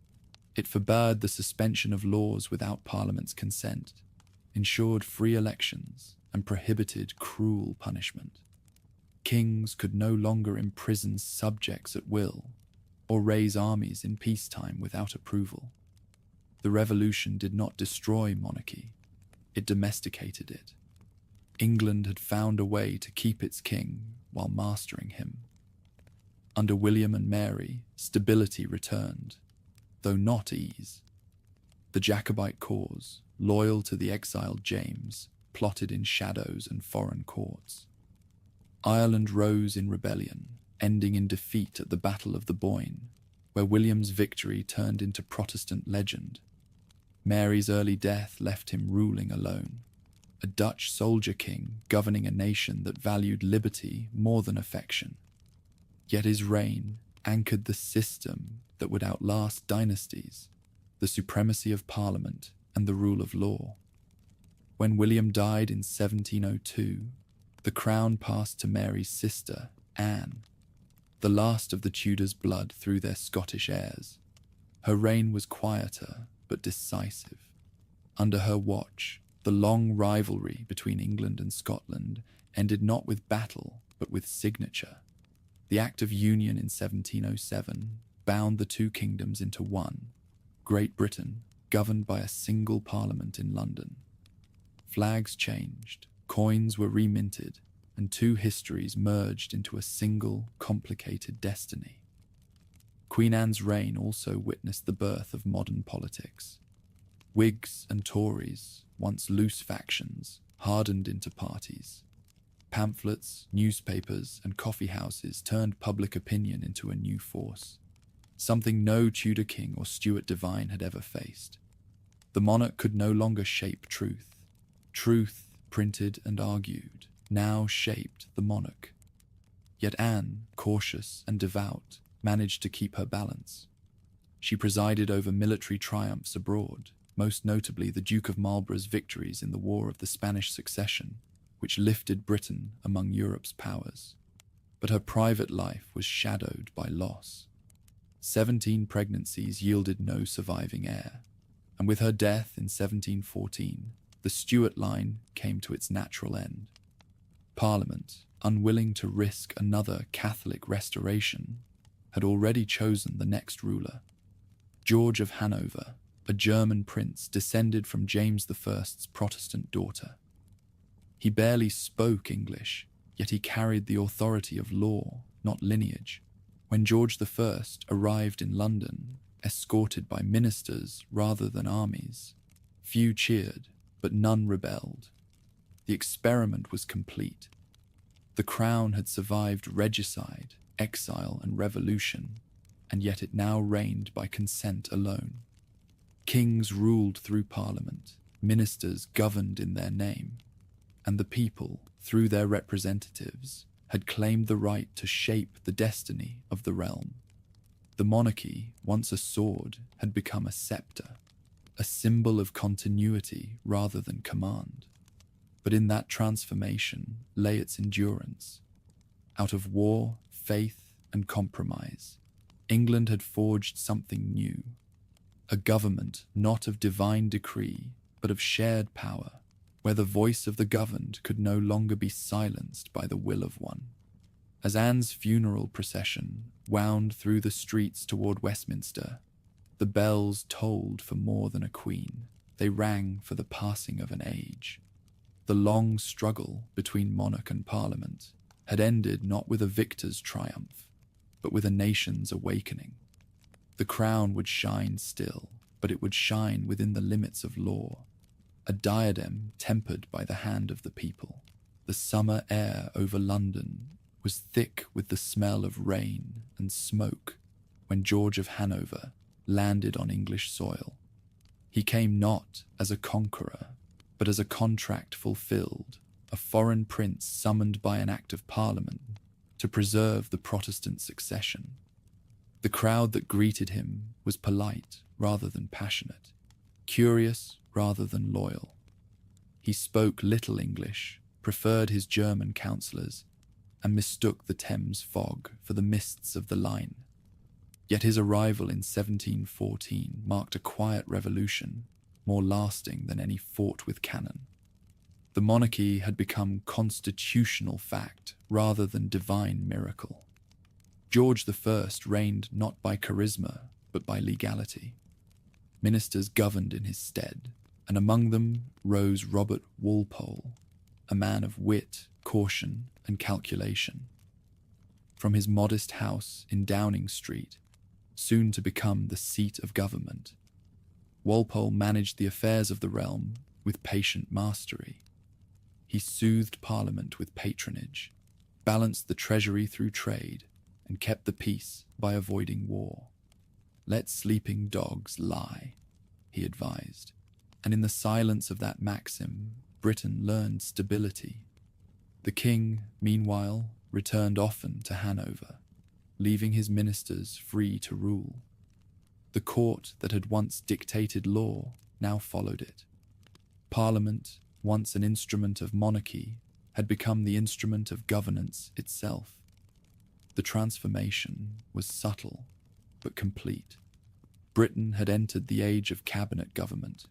It forbade the suspension of laws without Parliament's consent, ensured free elections, and prohibited cruel punishment. Kings could no longer imprison subjects at will, or raise armies in peacetime without approval. The revolution did not destroy monarchy, it domesticated it. England had found a way to keep its king while mastering him. Under William and Mary, stability returned, though not ease. The Jacobite cause, loyal to the exiled James, plotted in shadows and foreign courts. Ireland rose in rebellion, ending in defeat at the Battle of the Boyne, where William's victory turned into Protestant legend. Mary's early death left him ruling alone, a Dutch soldier king governing a nation that valued liberty more than affection. Yet his reign anchored the system that would outlast dynasties, the supremacy of Parliament and the rule of law. When William died in 1702, the crown passed to Mary's sister, Anne, the last of the Tudors' blood through their Scottish heirs. Her reign was quieter but decisive. Under her watch, the long rivalry between England and Scotland ended not with battle but with signature. The Act of Union in 1707 bound the two kingdoms into one, Great Britain governed by a single parliament in London. Flags changed, coins were reminted, and two histories merged into a single, complicated destiny. Queen Anne's reign also witnessed the birth of modern politics. Whigs and Tories, once loose factions, hardened into parties. Pamphlets, newspapers, and coffee houses turned public opinion into a new force, something no Tudor king or Stuart divine had ever faced. The monarch could no longer shape truth. Truth, printed and argued, now shaped the monarch. Yet Anne, cautious and devout, managed to keep her balance. She presided over military triumphs abroad, most notably the Duke of Marlborough's victories in the War of the Spanish Succession, which lifted Britain among Europe's powers. But her private life was shadowed by loss. 17 pregnancies yielded no surviving heir, and with her death in 1714, the Stuart line came to its natural end. Parliament, unwilling to risk another Catholic restoration, had already chosen the next ruler. George of Hanover, a German prince descended from James I's Protestant daughter. He barely spoke English, yet he carried the authority of law, not lineage. When George I arrived in London, escorted by ministers rather than armies, few cheered, but none rebelled. The experiment was complete. The crown had survived regicide, exile, and revolution, and yet it now reigned by consent alone. Kings ruled through Parliament, Ministers governed in their name, and the people, through their representatives, had claimed the right to shape the destiny of the realm. The monarchy, once a sword, had become a scepter, a symbol of continuity rather than command. But in that transformation lay its endurance. Out of war, faith, and compromise, England had forged something new, a government not of divine decree, but of shared power, where the voice of the governed could no longer be silenced by the will of one. As Anne's funeral procession wound through the streets toward Westminster, the bells tolled for more than a queen. They rang for the passing of an age. The long struggle between monarch and parliament had ended not with a victor's triumph, but with a nation's awakening. The crown would shine still, but it would shine within the limits of law, a diadem tempered by the hand of the people. The summer air over London was thick with the smell of rain and smoke when George of Hanover landed on English soil. He came not as a conqueror, but as a contract fulfilled, a foreign prince summoned by an act of parliament to preserve the Protestant succession. The crowd that greeted him was polite rather than passionate, curious rather than loyal. He spoke little English, preferred his German counsellors, and mistook the Thames fog for the mists of the Line. Yet his arrival in 1714 marked a quiet revolution, more lasting than any fought with cannon. The monarchy had become constitutional fact rather than divine miracle. George I reigned not by charisma, but by legality. Ministers governed in his stead, and among them rose Robert Walpole, a man of wit, caution, and calculation. From his modest house in Downing Street, soon to become the seat of government, Walpole managed the affairs of the realm with patient mastery. He soothed Parliament with patronage, balanced the treasury through trade, and kept the peace by avoiding war. "Let sleeping dogs lie," he advised, and in the silence of that maxim, Britain learned stability. The king, meanwhile, returned often to Hanover, leaving his ministers free to rule. The court that had once dictated law now followed it. Parliament, once an instrument of monarchy, had become the instrument of governance itself. The transformation was subtle, but complete. Britain had entered the age of cabinet government,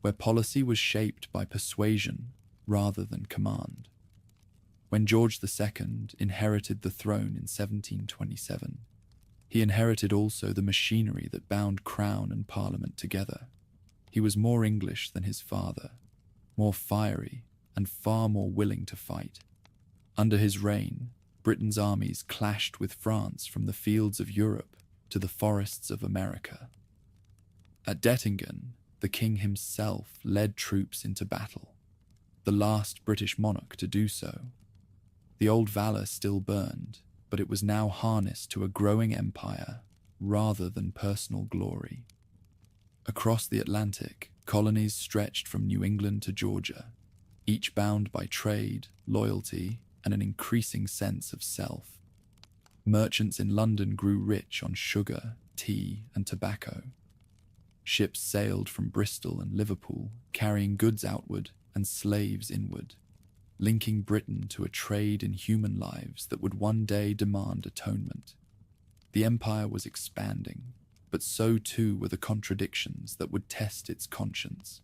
where policy was shaped by persuasion rather than command. When George II inherited the throne in 1727, he inherited also the machinery that bound crown and parliament together. He was more English than his father, more fiery and far more willing to fight. Under his reign, Britain's armies clashed with France from the fields of Europe to the forests of America. At Dettingen, the king himself led troops into battle, the last British monarch to do so. The old valor still burned, but it was now harnessed to a growing empire rather than personal glory. Across the Atlantic, colonies stretched from New England to Georgia, each bound by trade, loyalty, and an increasing sense of self. Merchants in London grew rich on sugar, tea, and tobacco. Ships sailed from Bristol and Liverpool, carrying goods outward and slaves inward, linking Britain to a trade in human lives that would one day demand atonement. The empire was expanding, but so too were the contradictions that would test its conscience.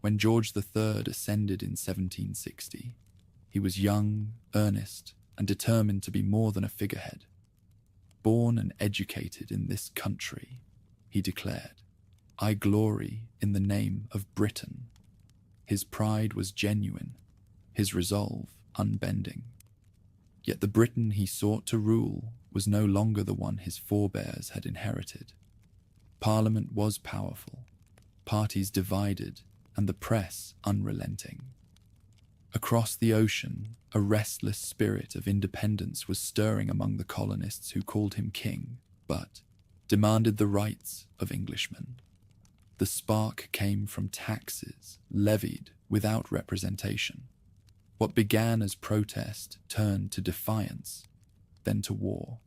When George III ascended in 1760, he was young, earnest, and determined to be more than a figurehead. "Born and educated in this country," he declared, "I glory in the name of Britain." His pride was genuine, his resolve unbending. Yet the Britain he sought to rule was no longer the one his forebears had inherited. Parliament was powerful, parties divided, and the press unrelenting. Across the ocean, a restless spirit of independence was stirring among the colonists who called him king, but demanded the rights of Englishmen. The spark came from taxes levied without representation. What began as protest turned to defiance, then to war.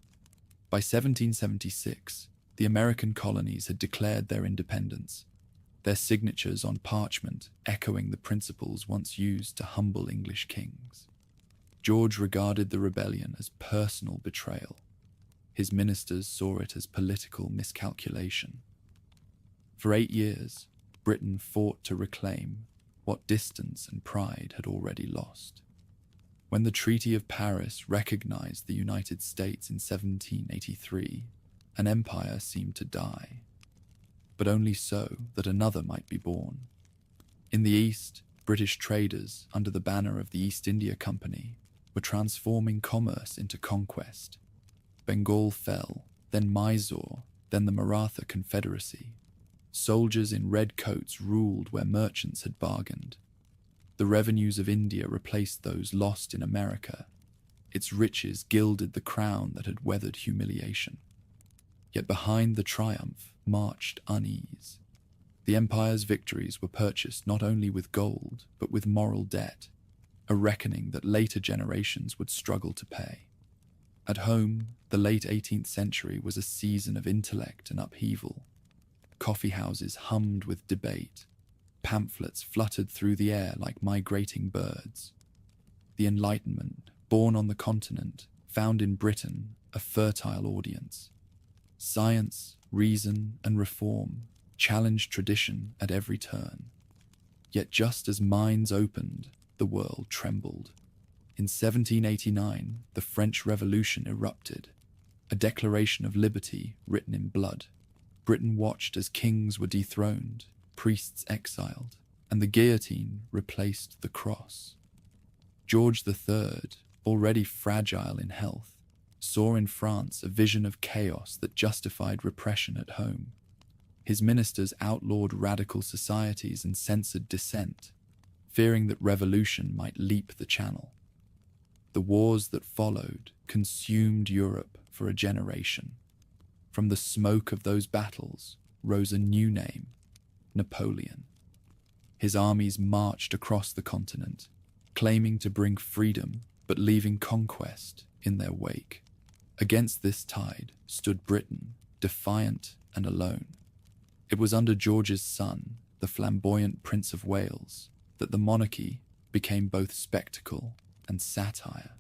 By 1776, the American colonies had declared their independence, their signatures on parchment echoing the principles once used to humble English kings. George regarded the rebellion as personal betrayal. His ministers saw it as political miscalculation. For 8 years, Britain fought to reclaim what distance and pride had already lost. When the Treaty of Paris recognized the United States in 1783, an empire seemed to die, but only so that another might be born. In the East, British traders, under the banner of the East India Company, were transforming commerce into conquest. Bengal fell, then Mysore, then the Maratha Confederacy. Soldiers in red coats ruled where merchants had bargained. The revenues of India replaced those lost in America. Its riches gilded the crown that had weathered humiliation. Yet behind the triumph marched unease. The empire's victories were purchased not only with gold, but with moral debt, a reckoning that later generations would struggle to pay. At home, the late 18th century was a season of intellect and upheaval. Coffee houses hummed with debate. Pamphlets fluttered through the air like migrating birds. The Enlightenment, born on the continent, found in Britain a fertile audience. Science, reason, and reform challenged tradition at every turn. Yet just as minds opened, the world trembled. In 1789, the French Revolution erupted, a declaration of liberty written in blood. Britain watched as kings were dethroned, priests exiled, and the guillotine replaced the cross. George III, already fragile in health, saw in France a vision of chaos that justified repression at home. His ministers outlawed radical societies and censored dissent, fearing that revolution might leap the channel. The wars that followed consumed Europe for a generation. From the smoke of those battles rose a new name, Napoleon. His armies marched across the continent, claiming to bring freedom but leaving conquest in their wake. Against this tide stood Britain, defiant and alone. It was under George's son, the flamboyant Prince of Wales, that the monarchy became both spectacle and satire.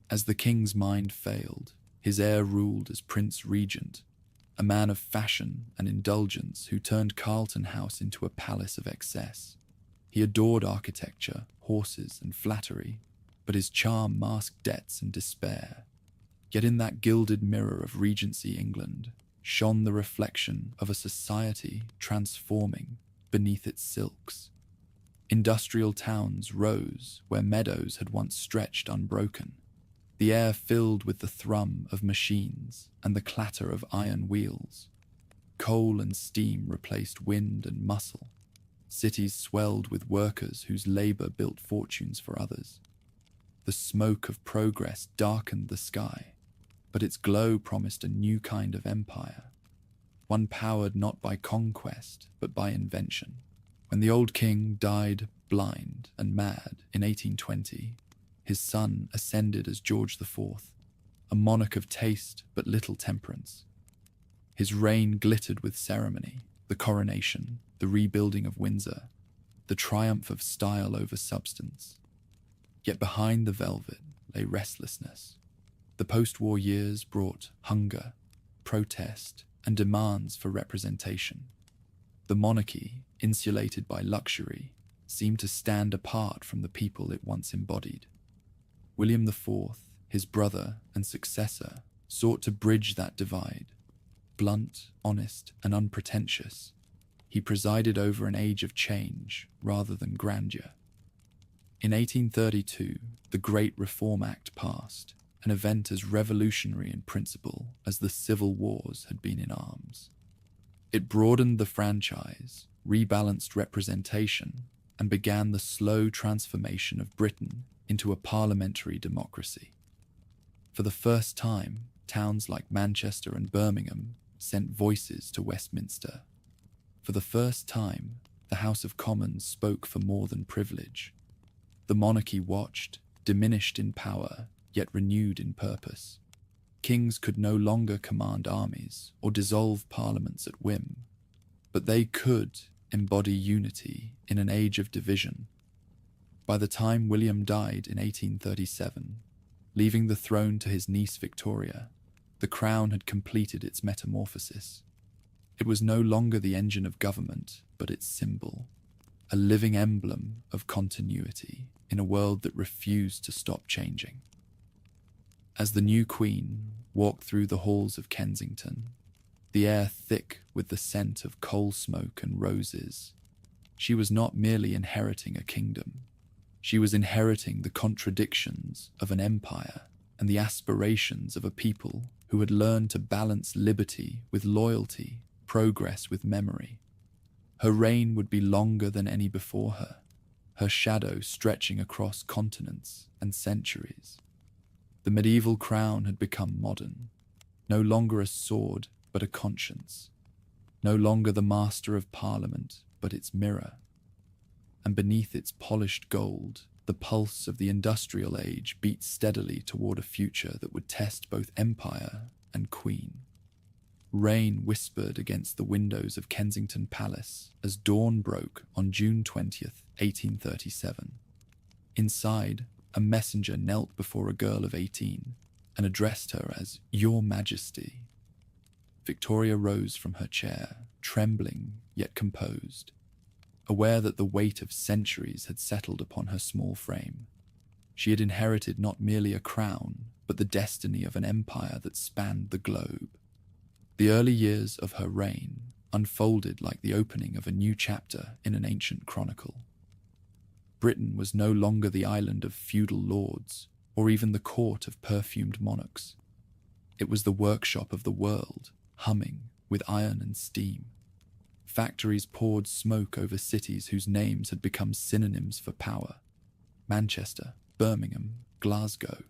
As the king's mind failed, his heir ruled as Prince Regent, a man of fashion and indulgence who turned Carlton House into a palace of excess. He adored architecture, horses, and flattery, but his charm masked debts and despair. Yet in that gilded mirror of Regency England shone the reflection of a society transforming beneath its silks. Industrial towns rose where meadows had once stretched unbroken. The air filled with the thrum of machines and the clatter of iron wheels. Coal and steam replaced wind and muscle. Cities swelled with workers whose labor built fortunes for others. The smoke of progress darkened the sky, but its glow promised a new kind of empire, one powered not by conquest but by invention. When the old king died blind and mad in 1820, his son ascended as George IV, a monarch of taste but little temperance. His reign glittered with ceremony, the coronation, the rebuilding of Windsor, the triumph of style over substance. Yet behind the velvet lay restlessness. The post-war years brought hunger, protest, and demands for representation. The monarchy, insulated by luxury, seemed to stand apart from the people it once embodied. William IV, his brother and successor, sought to bridge that divide. Blunt, honest, and unpretentious, he presided over an age of change rather than grandeur. In 1832, the Great Reform Act passed, an event as revolutionary in principle as the civil wars had been in arms. It broadened the franchise, rebalanced representation, and began the slow transformation of Britain into a parliamentary democracy. For the first time, towns like Manchester and Birmingham sent voices to Westminster. For the first time, the House of Commons spoke for more than privilege. The monarchy watched, diminished in power, yet renewed in purpose. Kings could no longer command armies or dissolve parliaments at whim, but they could embody unity in an age of division. By the time William died in 1837, leaving the throne to his niece Victoria, the crown had completed its metamorphosis. It was no longer the engine of government, but its symbol, a living emblem of continuity in a world that refused to stop changing. As the new queen walked through the halls of Kensington, the air thick with the scent of coal smoke and roses, she was not merely inheriting a kingdom. She was inheriting the contradictions of an empire and the aspirations of a people who had learned to balance liberty with loyalty, progress with memory. Her reign would be longer than any before her shadow stretching across continents and centuries. The medieval crown had become modern, no longer a sword but a conscience, no longer the master of Parliament but its mirror. And beneath its polished gold, the pulse of the industrial age beat steadily toward a future that would test both empire and queen. Rain whispered against the windows of Kensington Palace as dawn broke on June 20th, 1837. Inside, a messenger knelt before a girl of 18 and addressed her as Your Majesty. Victoria rose from her chair, trembling yet composed, aware that the weight of centuries had settled upon her small frame. She had inherited not merely a crown, but the destiny of an empire that spanned the globe. The early years of her reign unfolded like the opening of a new chapter in an ancient chronicle. Britain was no longer the island of feudal lords, or even the court of perfumed monarchs. It was the workshop of the world, humming with iron and steam. Factories poured smoke over cities whose names had become synonyms for power: Manchester, Birmingham, Glasgow.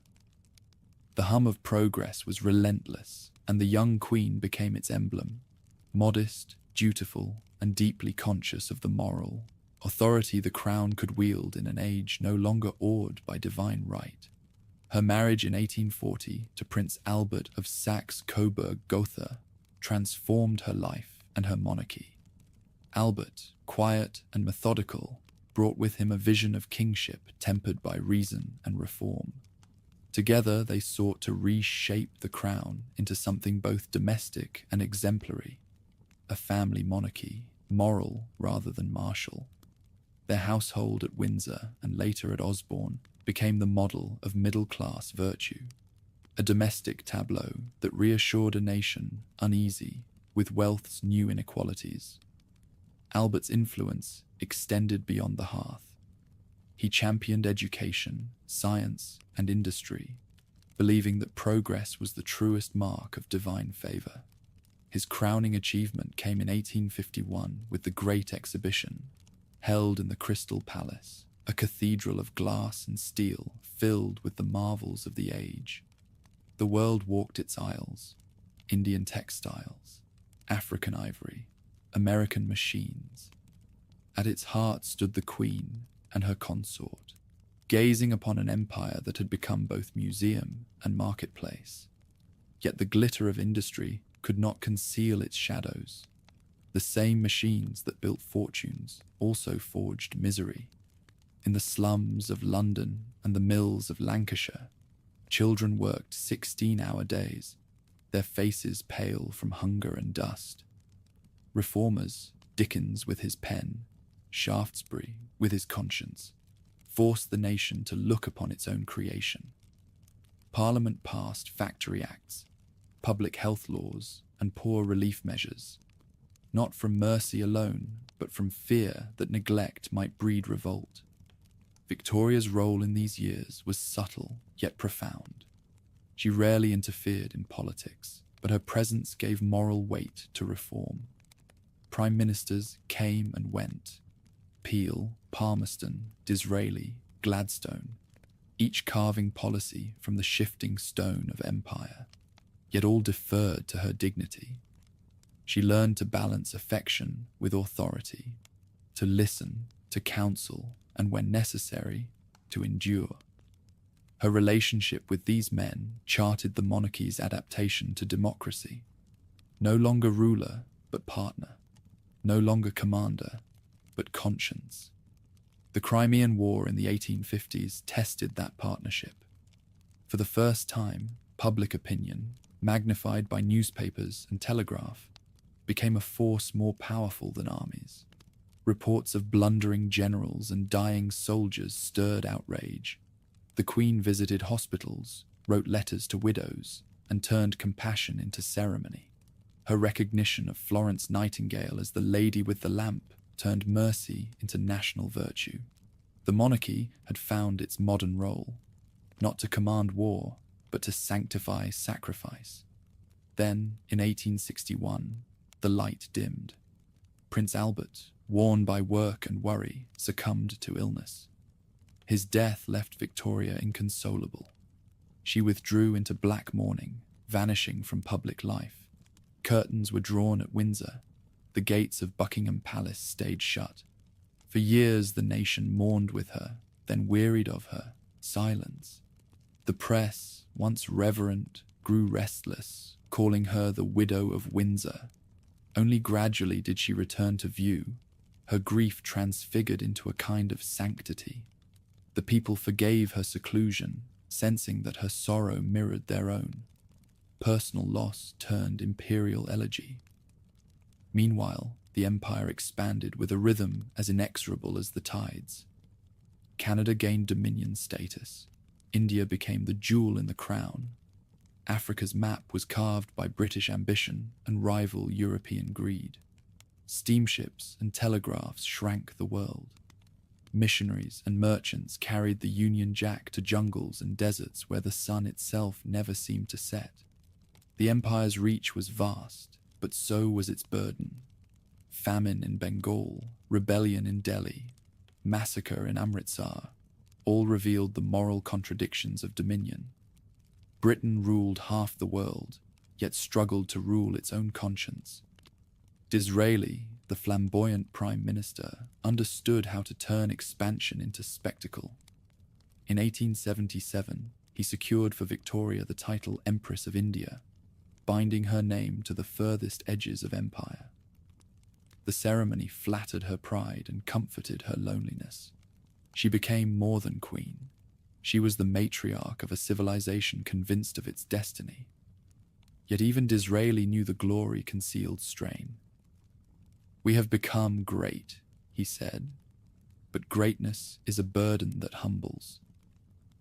The hum of progress was relentless, and the young queen became its emblem, modest, dutiful, and deeply conscious of the moral authority the crown could wield in an age no longer awed by divine right. Her marriage in 1840 to Prince Albert of Saxe-Coburg-Gotha transformed her life and her monarchy. Albert, quiet and methodical, brought with him a vision of kingship tempered by reason and reform. Together they sought to reshape the crown into something both domestic and exemplary, a family monarchy, moral rather than martial. Their household at Windsor and later at Osborne became the model of middle-class virtue, a domestic tableau that reassured a nation uneasy with wealth's new inequalities. Albert's influence extended beyond the hearth. He championed education, science, and industry, believing that progress was the truest mark of divine favor. His crowning achievement came in 1851 with the Great Exhibition, held in the Crystal Palace, a cathedral of glass and steel filled with the marvels of the age. The world walked its aisles: Indian textiles, African ivory, American machines. At its heart stood the Queen and her consort, gazing upon an empire that had become both museum and marketplace. Yet the glitter of industry could not conceal its shadows. The same machines that built fortunes also forged misery. In the slums of London and the mills of Lancashire, children worked 16-hour days, their faces pale from hunger and dust. Reformers, Dickens with his pen, Shaftesbury with his conscience, forced the nation to look upon its own creation. Parliament passed factory acts, public health laws, and poor relief measures, not from mercy alone, but from fear that neglect might breed revolt. Victoria's role in these years was subtle yet profound. She rarely interfered in politics, but her presence gave moral weight to reform. Prime ministers came and went: Peel, Palmerston, Disraeli, Gladstone, each carving policy from the shifting stone of empire, yet all deferred to her dignity. She learned to balance affection with authority, to listen, to counsel, and when necessary, to endure. Her relationship with these men charted the monarchy's adaptation to democracy. No longer ruler, but partner. No longer commander, but conscience. The Crimean War in the 1850s tested that partnership. For the first time, public opinion, magnified by newspapers and telegraph, became a force more powerful than armies. Reports of blundering generals and dying soldiers stirred outrage. The Queen visited hospitals, wrote letters to widows, and turned compassion into ceremony. Her recognition of Florence Nightingale as the lady with the lamp turned mercy into national virtue. The monarchy had found its modern role, not to command war, but to sanctify sacrifice. Then, in 1861, the light dimmed. Prince Albert, worn by work and worry, succumbed to illness. His death left Victoria inconsolable. She withdrew into black mourning, vanishing from public life. Curtains were drawn at Windsor. The gates of Buckingham Palace stayed shut. For years the nation mourned with her, then wearied of her silence. The press, once reverent, grew restless, calling her the Widow of Windsor. Only gradually did she return to view, her grief transfigured into a kind of sanctity. The people forgave her seclusion, sensing that her sorrow mirrored their own. Personal loss turned imperial elegy. Meanwhile, the empire expanded with a rhythm as inexorable as the tides. Canada gained dominion status. India became the jewel in the crown. Africa's map was carved by British ambition and rival European greed. Steamships and telegraphs shrank the world. Missionaries and merchants carried the Union Jack to jungles and deserts where the sun itself never seemed to set. The empire's reach was vast, but so was its burden. Famine in Bengal, rebellion in Delhi, massacre in Amritsar, all revealed the moral contradictions of dominion. Britain ruled half the world, yet struggled to rule its own conscience. Disraeli, the flamboyant prime minister, understood how to turn expansion into spectacle. In 1877, he secured for Victoria the title Empress of India, binding her name to the furthest edges of empire. The ceremony flattered her pride and comforted her loneliness. She became more than queen. She was the matriarch of a civilization convinced of its destiny. Yet even Disraeli knew the glory concealed strain. "We have become great," he said, "but greatness is a burden that humbles."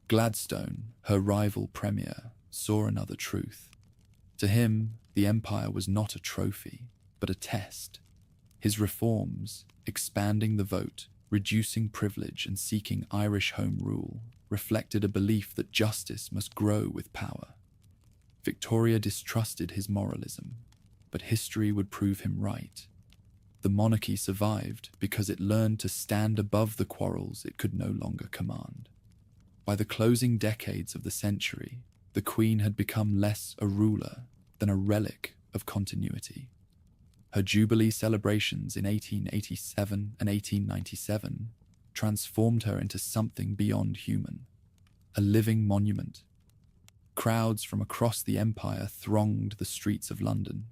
Gladstone, her rival premier, saw another truth. To him, the empire was not a trophy, but a test. His reforms, expanding the vote, reducing privilege and seeking Irish Home Rule, reflected a belief that justice must grow with power. Victoria distrusted his moralism, but history would prove him right. The monarchy survived because it learned to stand above the quarrels it could no longer command. By the closing decades of the century, the Queen had become less a ruler than a relic of continuity. Her Jubilee celebrations in 1887 and 1897 transformed her into something beyond human, a living monument. Crowds from across the empire thronged the streets of London.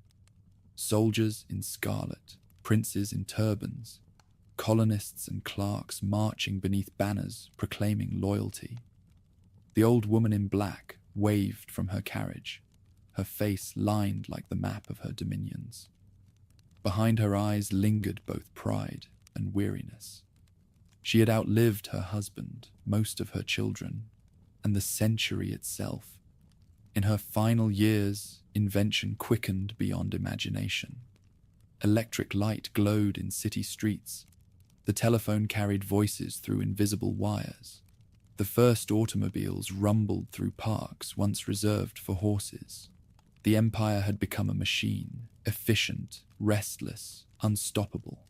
Soldiers in scarlet, princes in turbans, colonists and clerks marching beneath banners proclaiming loyalty. The old woman in black waved from her carriage, her face lined like the map of her dominions. Behind her eyes lingered both pride and weariness. She had outlived her husband, most of her children, and the century itself. In her final years, invention quickened beyond imagination. Electric light glowed in city streets. The telephone carried voices through invisible wires. The first automobiles rumbled through parks once reserved for horses. The empire had become a machine, efficient, restless, unstoppable.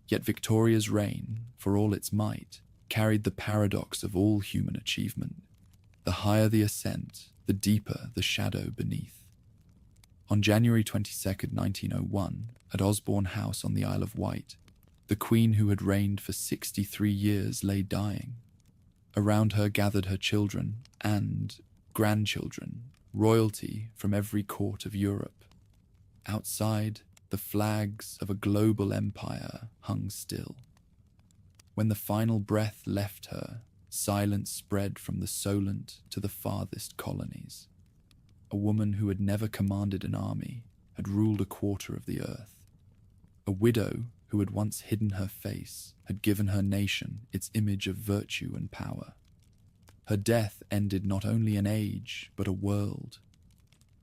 Yet Victoria's reign, for all its might, carried the paradox of all human achievement. The higher the ascent, the deeper the shadow beneath. On January 22nd, 1901, at Osborne House on the Isle of Wight, the Queen, who had reigned for 63 years, lay dying. Around her gathered her children and grandchildren, royalty from every court of Europe. Outside, the flags of a global empire hung still. When the final breath left her, silence spread from the Solent to the farthest colonies. A woman who had never commanded an army had ruled a quarter of the earth. A widow who had once hidden her face had given her nation its image of virtue and power. Her death ended not only an age, but a world.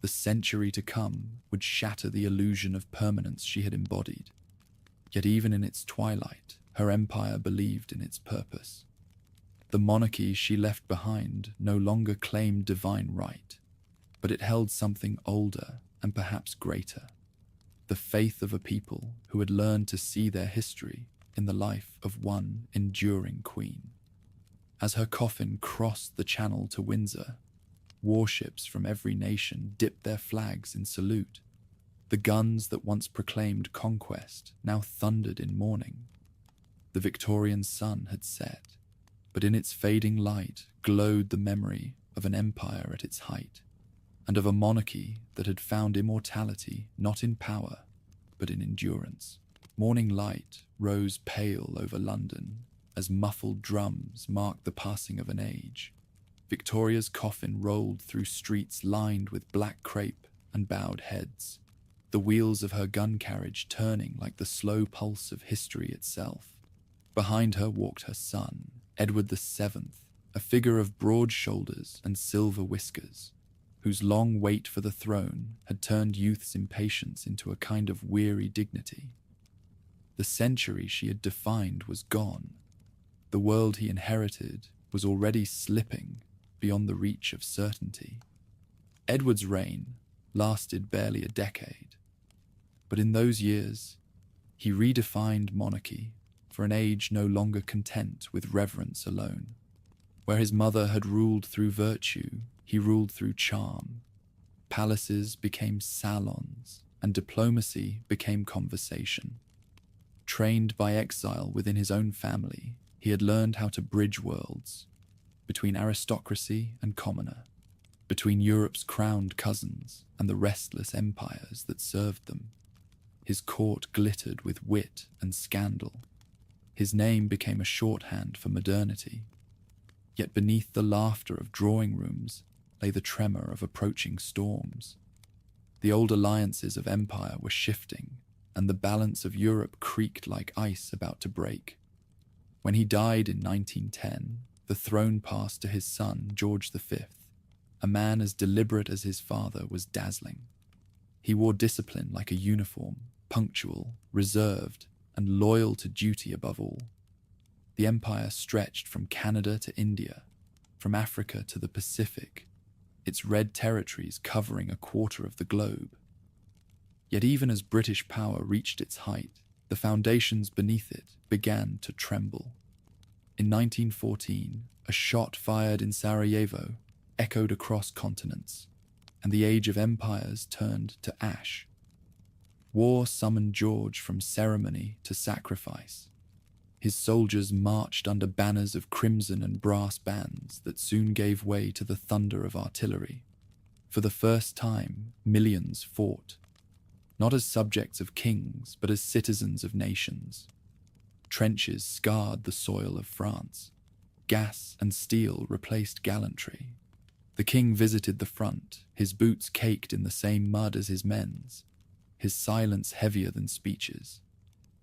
The century to come would shatter the illusion of permanence she had embodied. Yet even in its twilight, her empire believed in its purpose. The monarchy she left behind no longer claimed divine right, but it held something older and perhaps greater: the faith of a people who had learned to see their history in the life of one enduring queen. As her coffin crossed the Channel to Windsor, warships from every nation dipped their flags in salute. The guns that once proclaimed conquest now thundered in mourning. The Victorian sun had set, but in its fading light glowed the memory of an empire at its height, and of a monarchy that had found immortality not in power, but in endurance. Morning light rose pale over London as muffled drums marked the passing of an age. Victoria's coffin rolled through streets lined with black crepe and bowed heads, the wheels of her gun carriage turning like the slow pulse of history itself. Behind her walked her son, Edward VII, a figure of broad shoulders and silver whiskers, whose long wait for the throne had turned youth's impatience into a kind of weary dignity. The century she had defined was gone. The world he inherited was already slipping beyond the reach of certainty. Edward's reign lasted barely a decade, but in those years, he redefined monarchy for an age no longer content with reverence alone. Where his mother had ruled through virtue, he ruled through charm. Palaces became salons, and diplomacy became conversation. Trained by exile within his own family, he had learned how to bridge worlds, between aristocracy and commoner, between Europe's crowned cousins and the restless empires that served them. His court glittered with wit and scandal. His name became a shorthand for modernity. Yet beneath the laughter of drawing rooms lay the tremor of approaching storms. The old alliances of empire were shifting, and the balance of Europe creaked like ice about to break. When he died in 1910, the throne passed to his son, George V, a man as deliberate as his father was dazzling. He wore discipline like a uniform, punctual, reserved, and loyal to duty above all. The empire stretched from Canada to India, from Africa to the Pacific, its red territories covering a quarter of the globe. Yet even as British power reached its height, the foundations beneath it began to tremble. In 1914, a shot fired in Sarajevo echoed across continents, and the age of empires turned to ash. War summoned George from ceremony to sacrifice. His soldiers marched under banners of crimson and brass bands that soon gave way to the thunder of artillery. For the first time, millions fought, not as subjects of kings, but as citizens of nations. Trenches scarred the soil of France. Gas and steel replaced gallantry. The king visited the front, his boots caked in the same mud as his men's, his silence heavier than speeches.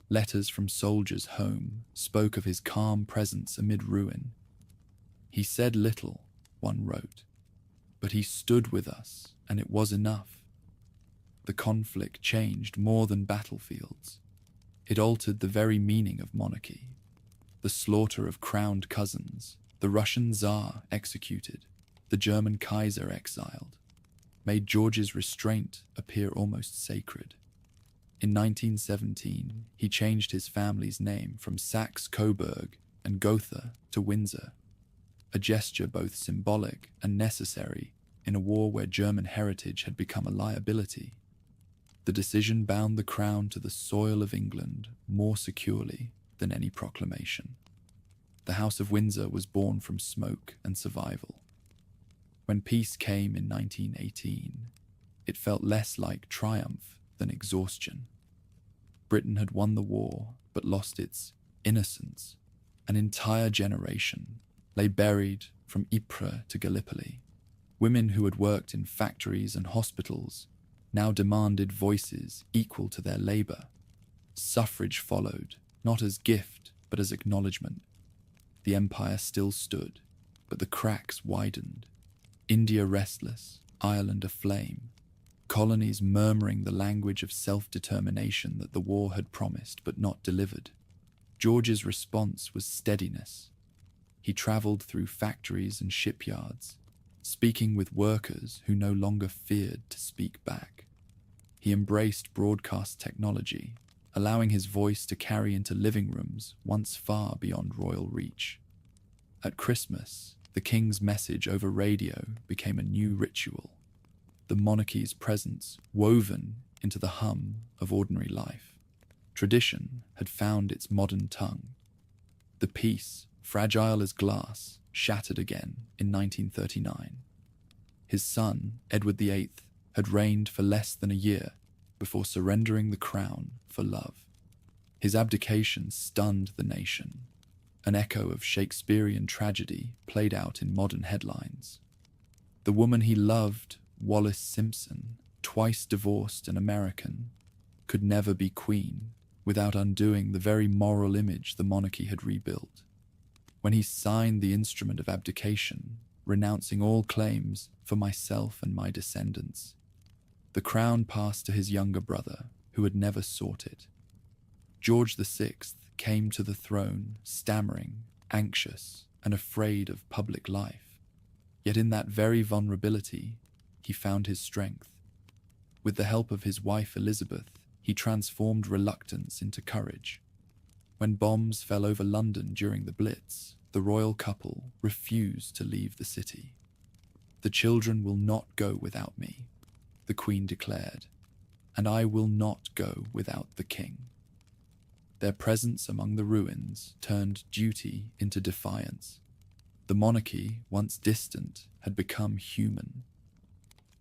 Letters from soldiers home spoke of his calm presence amid ruin. He said little, one wrote, but he stood with us, and it was enough. The conflict changed more than battlefields. It altered the very meaning of monarchy. The slaughter of crowned cousins, the Russian Tsar executed, the German Kaiser exiled, made George's restraint appear almost sacred. In 1917, he changed his family's name from Saxe-Coburg and Gotha to Windsor, a gesture both symbolic and necessary in a war where German heritage had become a liability. The decision bound the crown to the soil of England more securely than any proclamation. The House of Windsor was born from smoke and survival. When peace came in 1918, it felt less like triumph than exhaustion. Britain had won the war, but lost its innocence. An entire generation lay buried from Ypres to Gallipoli. Women who had worked in factories and hospitals now demanded voices equal to their labor. Suffrage followed, not as gift, but as acknowledgement. The empire still stood, but the cracks widened. India restless, Ireland aflame, colonies murmuring the language of self-determination that the war had promised but not delivered. George's response was steadiness. He travelled through factories and shipyards, speaking with workers who no longer feared to speak back. He embraced broadcast technology, allowing his voice to carry into living rooms once far beyond royal reach. At Christmas, the king's message over radio became a new ritual, the monarchy's presence woven into the hum of ordinary life. Tradition had found its modern tongue. The peace, fragile as glass, shattered again in 1939. His son, Edward VIII, had reigned for less than a year before surrendering the crown for love. His abdication stunned the nation. An echo of Shakespearean tragedy played out in modern headlines. The woman he loved, Wallis Simpson, twice divorced and American, could never be queen without undoing the very moral image the monarchy had rebuilt. When he signed the instrument of abdication, renouncing all claims for myself and my descendants, the crown passed to his younger brother, who had never sought it. George VI came to the throne stammering, anxious, and afraid of public life. Yet in that very vulnerability, he found his strength. With the help of his wife Elizabeth, he transformed reluctance into courage. When bombs fell over London during the Blitz, the royal couple refused to leave the city. "The children will not go without me," the Queen declared, "and I will not go without the King." Their presence among the ruins turned duty into defiance. The monarchy, once distant, had become human.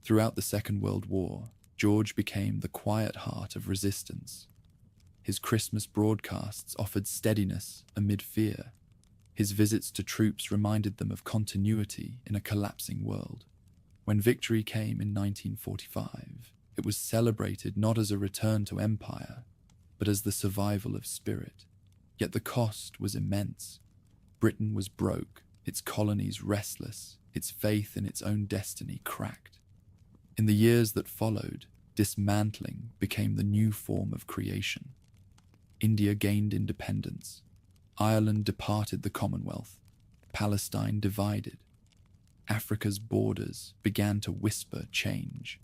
Throughout the Second World War, George became the quiet heart of resistance. His Christmas broadcasts offered steadiness amid fear. His visits to troops reminded them of continuity in a collapsing world. When victory came in 1945, it was celebrated not as a return to empire, but as the survival of spirit. Yet the cost was immense. Britain was broke, its colonies restless, its faith in its own destiny cracked. In the years that followed, dismantling became the new form of creation. India gained independence. Ireland departed the Commonwealth. Palestine divided. Africa's borders began to whisper change.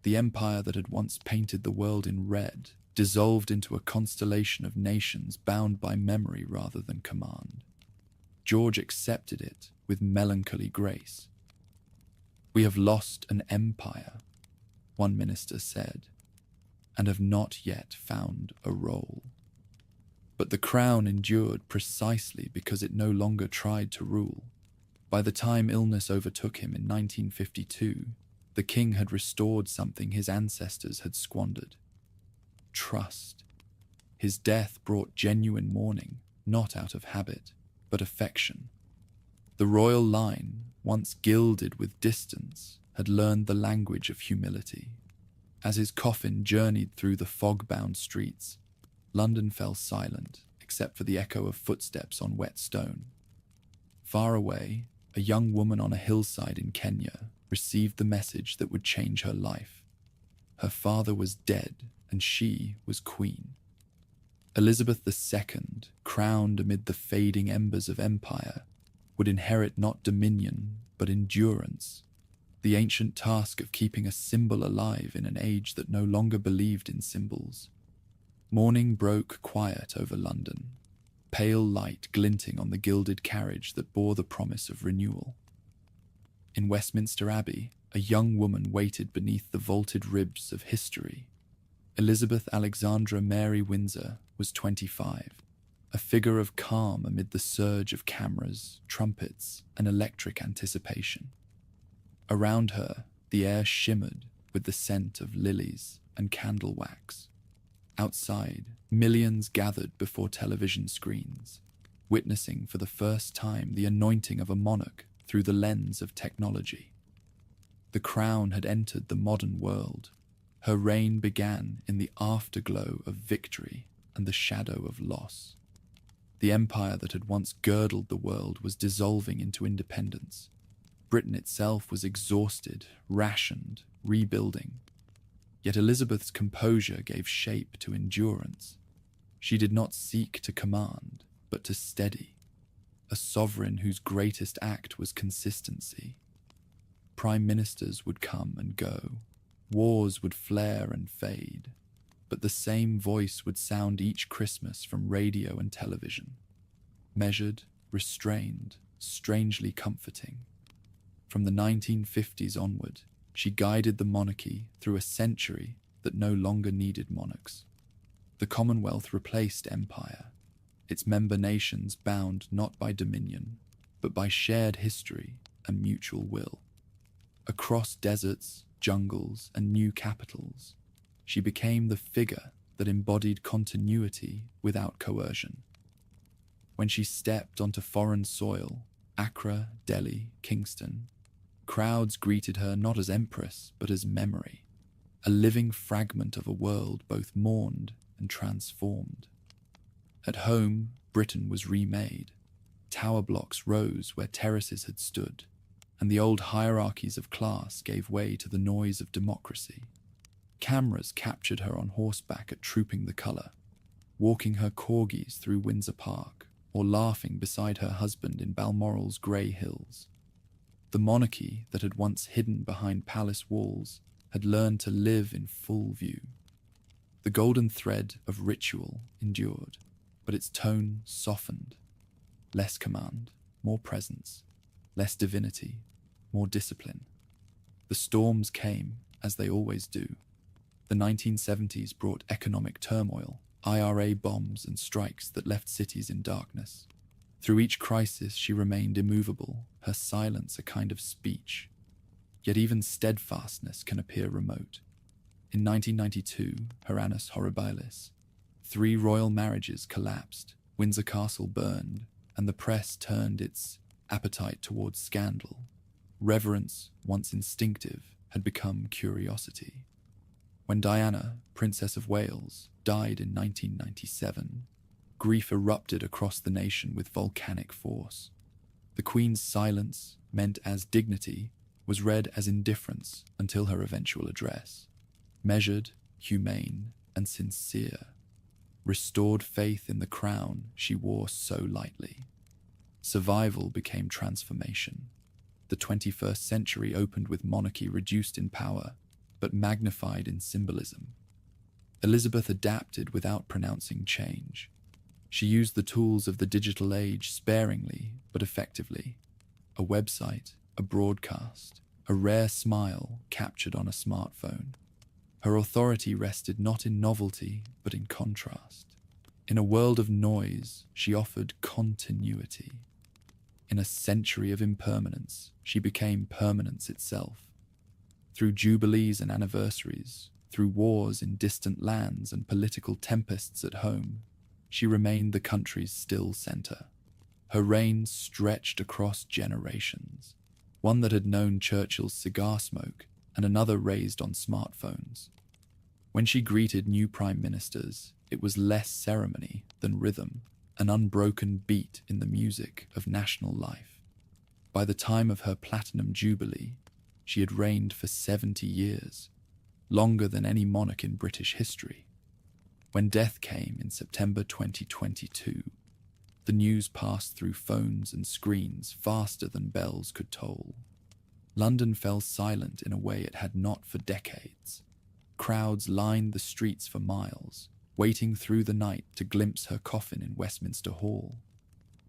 The empire that had once painted the world in red dissolved into a constellation of nations bound by memory rather than command. George accepted it with melancholy grace. "We have lost an empire," one minister said, "and have not yet found a role." But the crown endured precisely because it no longer tried to rule. By the time illness overtook him in 1952, the king had restored something his ancestors had squandered: trust. His death brought genuine mourning, not out of habit, but affection. The royal line, once gilded with distance, had learned the language of humility. As his coffin journeyed through the fog-bound streets, London fell silent, except for the echo of footsteps on wet stone. Far away, a young woman on a hillside in Kenya received the message that would change her life. Her father was dead, and she was queen. Elizabeth II, crowned amid the fading embers of empire, would inherit not dominion, but endurance, the ancient task of keeping a symbol alive in an age that no longer believed in symbols. Morning broke quiet over London, pale light glinting on the gilded carriage that bore the promise of renewal. In Westminster Abbey, a young woman waited beneath the vaulted ribs of history, Elizabeth Alexandra Mary Windsor was 25, a figure of calm amid the surge of cameras, trumpets, and electric anticipation. Around her, the air shimmered with the scent of lilies and candle wax. Outside, millions gathered before television screens, witnessing for the first time the anointing of a monarch through the lens of technology. The crown had entered the modern world. Her reign began in the afterglow of victory and the shadow of loss. The empire that had once girdled the world was dissolving into independence. Britain itself was exhausted, rationed, rebuilding. Yet Elizabeth's composure gave shape to endurance. She did not seek to command, but to steady, a sovereign whose greatest act was consistency. Prime ministers would come and go, wars would flare and fade, but the same voice would sound each Christmas from radio and television. Measured, restrained, strangely comforting. From the 1950s onward, she guided the monarchy through a century that no longer needed monarchs. The Commonwealth replaced empire, its member nations bound not by dominion, but by shared history and mutual will. Across deserts, jungles, and new capitals, she became the figure that embodied continuity without coercion. When she stepped onto foreign soil, Accra, Delhi, Kingston, crowds greeted her not as empress, but as memory, a living fragment of a world both mourned and transformed. At home, Britain was remade. Tower blocks rose where terraces had stood, and the old hierarchies of class gave way to the noise of democracy. Cameras captured her on horseback at Trooping the Colour, walking her corgis through Windsor Park, or laughing beside her husband in Balmoral's grey hills. The monarchy that had once hidden behind palace walls had learned to live in full view. The golden thread of ritual endured, but its tone softened. Less command, more presence. Less divinity, more discipline. The storms came, as they always do. The 1970s brought economic turmoil, IRA bombs and strikes that left cities in darkness. Through each crisis she remained immovable, her silence a kind of speech. Yet even steadfastness can appear remote. In 1992, her annus horribilis, 3 royal marriages collapsed, Windsor Castle burned, and the press turned its appetite towards scandal. Reverence, once instinctive, had become curiosity. When Diana, Princess of Wales, died in 1997, grief erupted across the nation with volcanic force. The Queen's silence, meant as dignity, was read as indifference until her eventual address. Measured, humane, and sincere. Restored faith in the crown she wore so lightly. Survival became transformation. The 21st century opened with monarchy reduced in power, but magnified in symbolism. Elizabeth adapted without pronouncing change. She used the tools of the digital age sparingly but effectively. A website, a broadcast, a rare smile captured on a smartphone. Her authority rested not in novelty, but in contrast. In a world of noise, she offered continuity. In a century of impermanence, she became permanence itself. Through jubilees and anniversaries, through wars in distant lands and political tempests at home, she remained the country's still centre. Her reign stretched across generations, one that had known Churchill's cigar smoke and another raised on smartphones. When she greeted new prime ministers, it was less ceremony than rhythm, an unbroken beat in the music of national life. By the time of her Platinum Jubilee, she had reigned for 70 years, longer than any monarch in British history. When death came in September 2022, the news passed through phones and screens faster than bells could toll. London fell silent in a way it had not for decades. Crowds lined the streets for miles, waiting through the night to glimpse her coffin in Westminster Hall.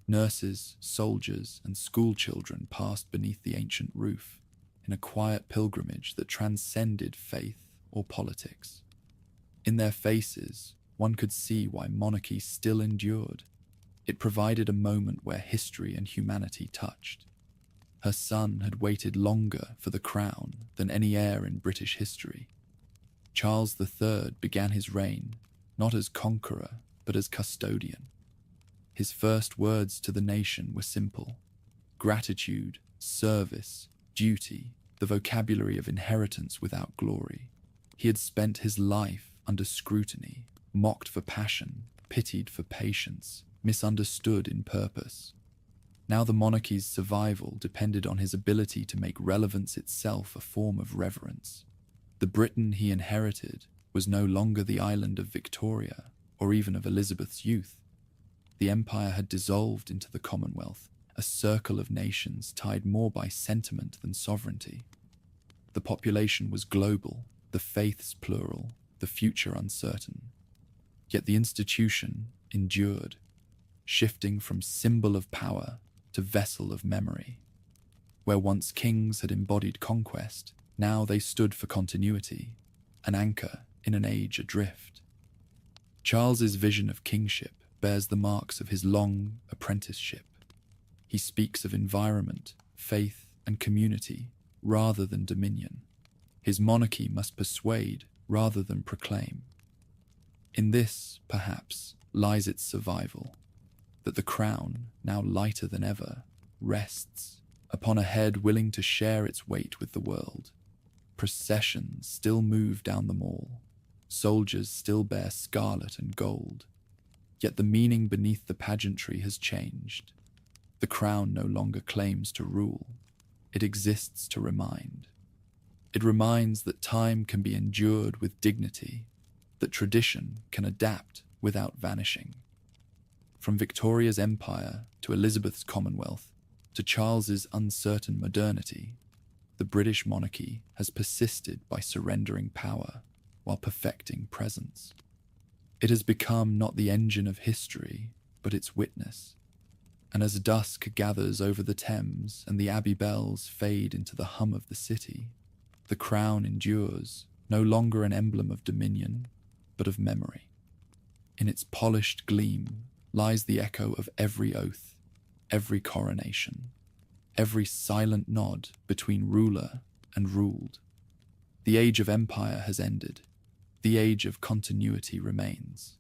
Nurses, soldiers, and schoolchildren passed beneath the ancient roof in a quiet pilgrimage that transcended faith or politics. In their faces, one could see why monarchy still endured. It provided a moment where history and humanity touched. Her son had waited longer for the crown than any heir in British history. Charles III began his reign not as conqueror, but as custodian. His first words to the nation were simple: gratitude, service, duty, the vocabulary of inheritance without glory. He had spent his life under scrutiny, mocked for passion, pitied for patience, misunderstood in purpose. Now the monarchy's survival depended on his ability to make relevance itself a form of reverence. The Britain he inherited was no longer the island of Victoria or even of Elizabeth's youth. The empire had dissolved into the Commonwealth, a circle of nations tied more by sentiment than sovereignty. The population was global, the faiths plural, the future uncertain. Yet the institution endured, shifting from symbol of power to vessel of memory. Where once kings had embodied conquest, now they stood for continuity, an anchor in an age adrift. Charles's vision of kingship bears the marks of his long apprenticeship. He speaks of environment, faith, and community rather than dominion. His monarchy must persuade rather than proclaim. In this, perhaps, lies its survival, that the crown, now lighter than ever, rests upon a head willing to share its weight with the world. Processions still move down the mall. Soldiers still bear scarlet and gold. Yet the meaning beneath the pageantry has changed. The crown no longer claims to rule. It exists to remind. It reminds that time can be endured with dignity, that tradition can adapt without vanishing. From Victoria's empire to Elizabeth's Commonwealth to Charles's uncertain modernity, the British monarchy has persisted by surrendering power while perfecting presence. It has become not the engine of history, but its witness. And as dusk gathers over the Thames and the Abbey bells fade into the hum of the city, the crown endures, no longer an emblem of dominion, but of memory. In its polished gleam lies the echo of every oath, every coronation, every silent nod between ruler and ruled. The age of empire has ended. The age of continuity remains.